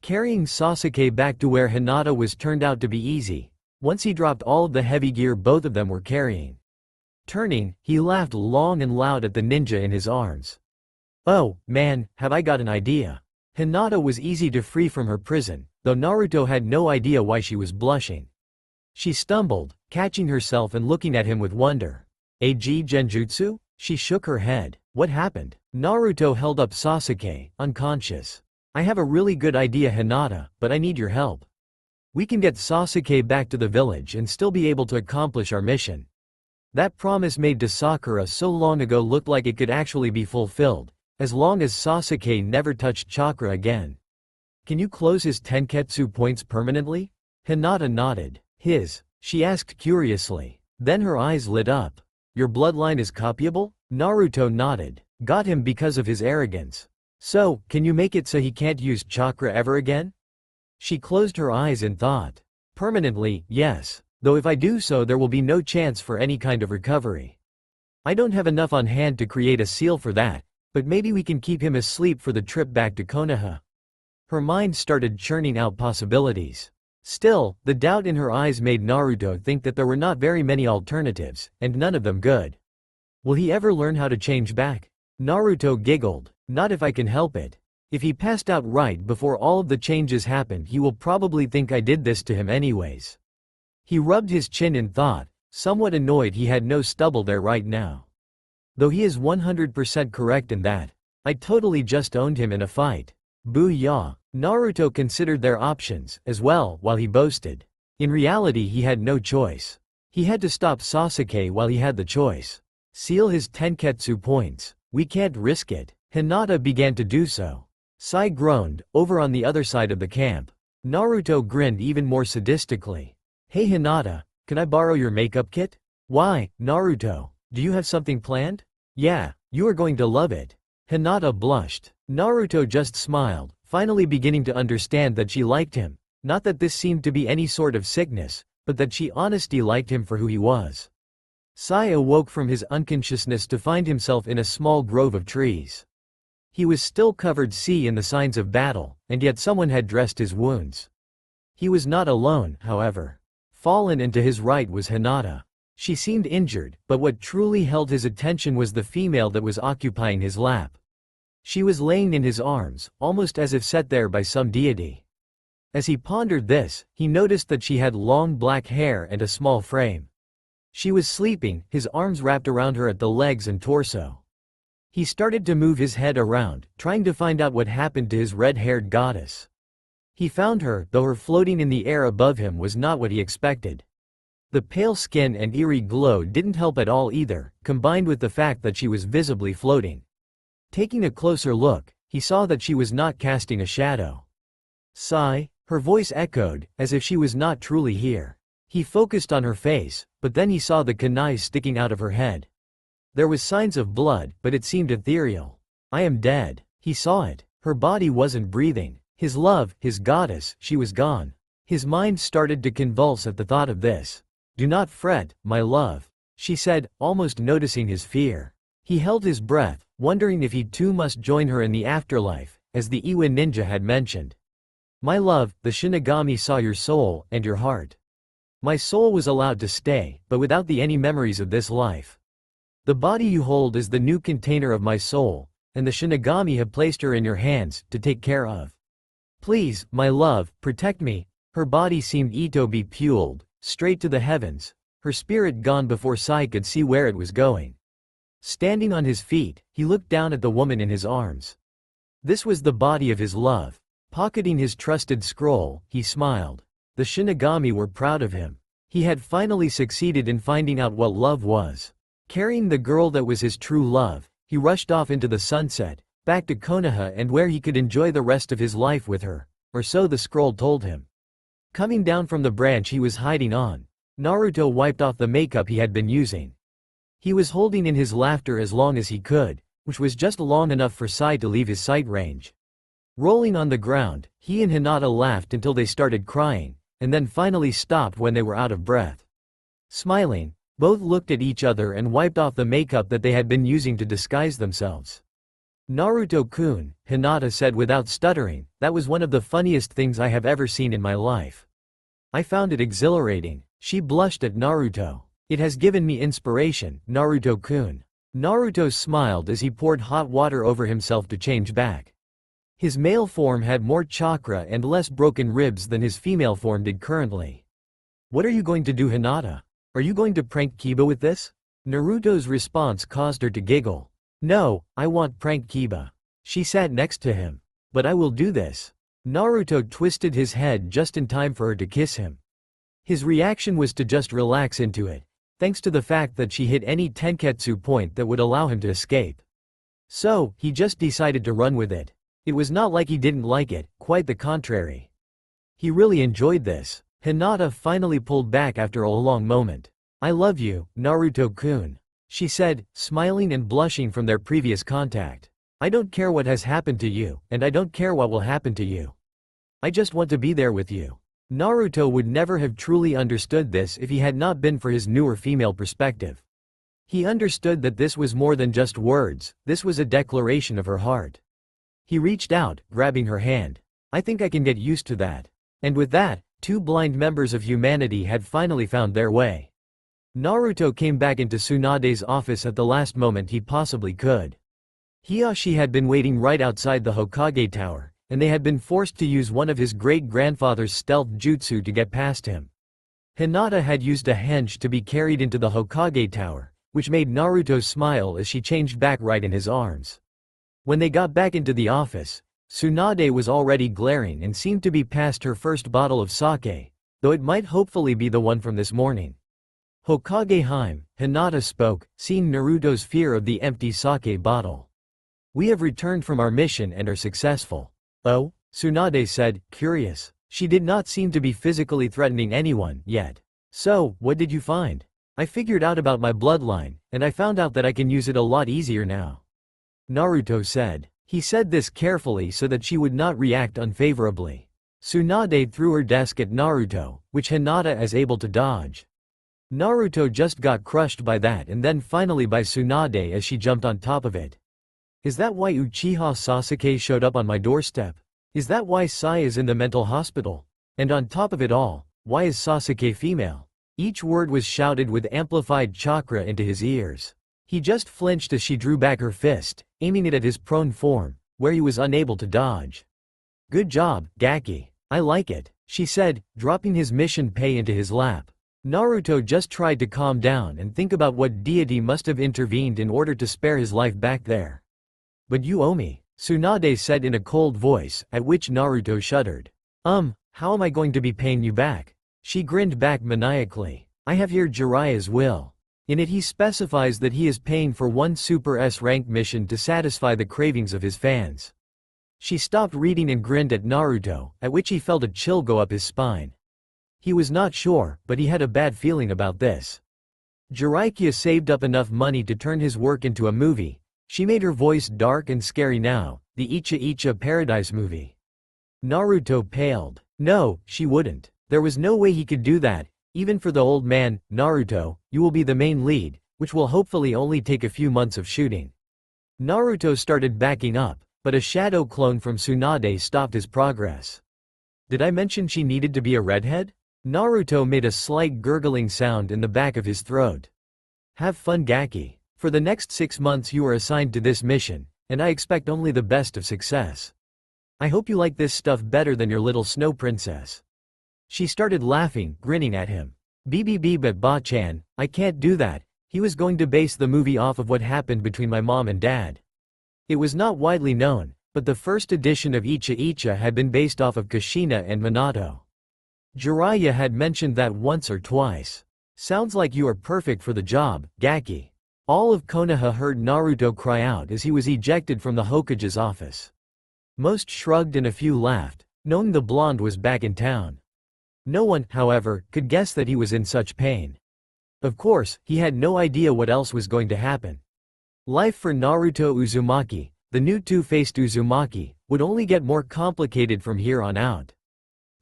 Carrying Sasuke back to where Hinata was turned out to be easy, once he dropped all of the heavy gear both of them were carrying. Turning, he laughed long and loud at the ninja in his arms. "Oh, man, have I got an idea." Hinata was easy to free from her prison, though Naruto had no idea why she was blushing. She stumbled, catching herself and looking at him with wonder. "AG Genjutsu?" She shook her head. "What happened?" Naruto held up Sasuke, unconscious. "I have a really good idea, Hinata, but I need your help. We can get Sasuke back to the village and still be able to accomplish our mission." That promise made to Sakura so long ago looked like it could actually be fulfilled, as long as Sasuke never touched chakra again. "Can you close his Tenketsu points permanently?" Hinata nodded. "His?" she asked curiously. Then her eyes lit up. "Your bloodline is copyable?" Naruto nodded. "Got him because of his arrogance. So, can you make it so he can't use chakra ever again?" She closed her eyes in thought. "Permanently, yes. Though if I do so there will be no chance for any kind of recovery. I don't have enough on hand to create a seal for that, but maybe we can keep him asleep for the trip back to Konoha." Her mind started churning out possibilities. Still, the doubt in her eyes made Naruto think that there were not very many alternatives, and none of them good. Will he ever learn how to change back? Naruto giggled. "Not if I can help it. If he passed out right before all of the changes happened he will probably think I did this to him anyways." He rubbed his chin in thought, somewhat annoyed he had no stubble there right now. Though he is 100% correct in that. I totally just owned him in a fight. Boo-yah. Naruto considered their options, as well, while he boasted. In reality he had no choice. He had to stop Sasuke while he had the choice. Seal his Tenketsu points. We can't risk it. Hinata began to do so. Sai groaned, over on the other side of the camp. Naruto grinned even more sadistically. "Hey Hinata, can I borrow your makeup kit?" "Why, Naruto? Do you have something planned?" "Yeah, you are going to love it." Hinata blushed. Naruto just smiled, finally beginning to understand that she liked him. Not that this seemed to be any sort of sickness, but that she honestly liked him for who he was. Sai awoke from his unconsciousness to find himself in a small grove of trees. He was still covered in the signs of battle, and yet someone had dressed his wounds. He was not alone, however. Fallen and to his right was Hinata. She seemed injured, but what truly held his attention was the female that was occupying his lap. She was laying in his arms, almost as if set there by some deity. As he pondered this, he noticed that she had long black hair and a small frame. She was sleeping, his arms wrapped around her at the legs and torso. He started to move his head around, trying to find out what happened to his red-haired goddess. He found her, though her floating in the air above him was not what he expected. The pale skin and eerie glow didn't help at all either, combined with the fact that she was visibly floating. Taking a closer look, he saw that she was not casting a shadow. "Sai?" Her voice echoed, as if she was not truly here. He focused on her face, but then he saw the kunai sticking out of her head. There was signs of blood, but it seemed ethereal. "I am dead." He saw it. Her body wasn't breathing. His love, his goddess, she was gone. His mind started to convulse at the thought of this. "Do not fret, my love," she said, almost noticing his fear. He held his breath, wondering if he too must join her in the afterlife, as the Iwa ninja had mentioned. "My love, the Shinigami saw your soul, and your heart. My soul was allowed to stay, but without any memories of this life. The body you hold is the new container of my soul, and the Shinigami have placed her in your hands, to take care of. Please, my love, protect me." Her body seemed to be pulled straight to the heavens, her spirit gone before Sai could see where it was going. Standing on his feet, he looked down at the woman in his arms. This was the body of his love. Pocketing his trusted scroll, he smiled. The Shinigami were proud of him. He had finally succeeded in finding out what love was. Carrying the girl that was his true love, he rushed off into the sunset, back to Konoha and where he could enjoy the rest of his life with her, or so the scroll told him. Coming down from the branch he was hiding on, Naruto wiped off the makeup he had been using. He was holding in his laughter as long as he could, which was just long enough for Sai to leave his sight range. Rolling on the ground, he and Hinata laughed until they started crying, and then finally stopped when they were out of breath. Smiling, both looked at each other and wiped off the makeup that they had been using to disguise themselves. Naruto-kun, Hinata said without stuttering, that was one of the funniest things I have ever seen in my life. I found it exhilarating. She blushed at Naruto. It has given me inspiration, Naruto-kun. Naruto smiled as he poured hot water over himself to change back. His male form had more chakra and less broken ribs than his female form did currently. What are you going to do, Hinata? Are you going to prank Kiba with this? Naruto's response caused her to giggle. No, I want prank Kiba. She sat next to him. But I will do this. Naruto twisted his head just in time for her to kiss him. His reaction was to just relax into it, thanks to the fact that she hit any tenketsu point that would allow him to escape. So, he just decided to run with it. It was not like he didn't like it, quite the contrary. He really enjoyed this. Hinata finally pulled back after a long moment. I love you, Naruto-kun, she said, smiling and blushing from their previous contact. I don't care what has happened to you, and I don't care what will happen to you. I just want to be there with you. Naruto would never have truly understood this if he had not been for his newer female perspective. He understood that this was more than just words, this was a declaration of her heart. He reached out, grabbing her hand. I think I can get used to that. And with that, two blind members of humanity had finally found their way. Naruto came back into Tsunade's office at the last moment he possibly could. Hiyashi had been waiting right outside the Hokage Tower, and they had been forced to use one of his great-grandfather's stealth jutsu to get past him. Hinata had used a henge to be carried into the Hokage Tower, which made Naruto smile as she changed back right in his arms. When they got back into the office, Tsunade was already glaring and seemed to be past her first bottle of sake, though it might hopefully be the one from this morning. Hokage-hime, Hinata spoke, seeing Naruto's fear of the empty sake bottle. We have returned from our mission and are successful. Oh? Tsunade said, curious. She did not seem to be physically threatening anyone yet. So, what did you find? I figured out about my bloodline, and I found out that I can use it a lot easier now. Naruto said. He said this carefully so that she would not react unfavorably. Tsunade threw her desk at Naruto, which Hinata is able to dodge. Naruto just got crushed by that and then finally by Tsunade as she jumped on top of it. Is that why Uchiha Sasuke showed up on my doorstep? Is that why Sai is in the mental hospital? And on top of it all, why is Sasuke female? Each word was shouted with amplified chakra into his ears. He just flinched as she drew back her fist, aiming it at his prone form, where he was unable to dodge. Good job, Gaki. I like it, she said, dropping his mission pay into his lap. Naruto just tried to calm down and think about what deity must have intervened in order to spare his life back there. But you owe me, Tsunade said in a cold voice, at which Naruto shuddered. How am I going to be paying you back? She grinned back maniacally. I have here Jiraiya's will. In it he specifies that he is paying for one Super S rank mission to satisfy the cravings of his fans. She stopped reading and grinned at Naruto, at which he felt a chill go up his spine. He was not sure, but he had a bad feeling about this. Jiraiya saved up enough money to turn his work into a movie. She made her voice dark and scary now, the Icha Icha Paradise movie. Naruto paled. No, she wouldn't. There was no way he could do that, even for the old man. Naruto, you will be the main lead, which will hopefully only take a few months of shooting. Naruto started backing up, but a shadow clone from Tsunade stopped his progress. Did I mention she needed to be a redhead? Naruto made a slight gurgling sound in the back of his throat. Have fun, Gaki. For the next 6 months you are assigned to this mission, and I expect only the best of success. I hope you like this stuff better than your little snow princess. She started laughing, grinning at him. But Ba-chan, I can't do that. He was going to base the movie off of what happened between my mom and dad. It was not widely known, but the first edition of Icha Icha had been based off of Kushina and Minato. Jiraiya had mentioned that once or twice. Sounds like you are perfect for the job, Gaki. All of Konoha heard Naruto cry out as he was ejected from the Hokage's office. Most shrugged and a few laughed, knowing the blonde was back in town. No one, however, could guess that he was in such pain. Of course, he had no idea what else was going to happen. Life for Naruto Uzumaki, the new two-faced Uzumaki, would only get more complicated from here on out.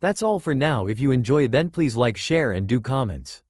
That's all for now. If you enjoy, then please like, share and do comments.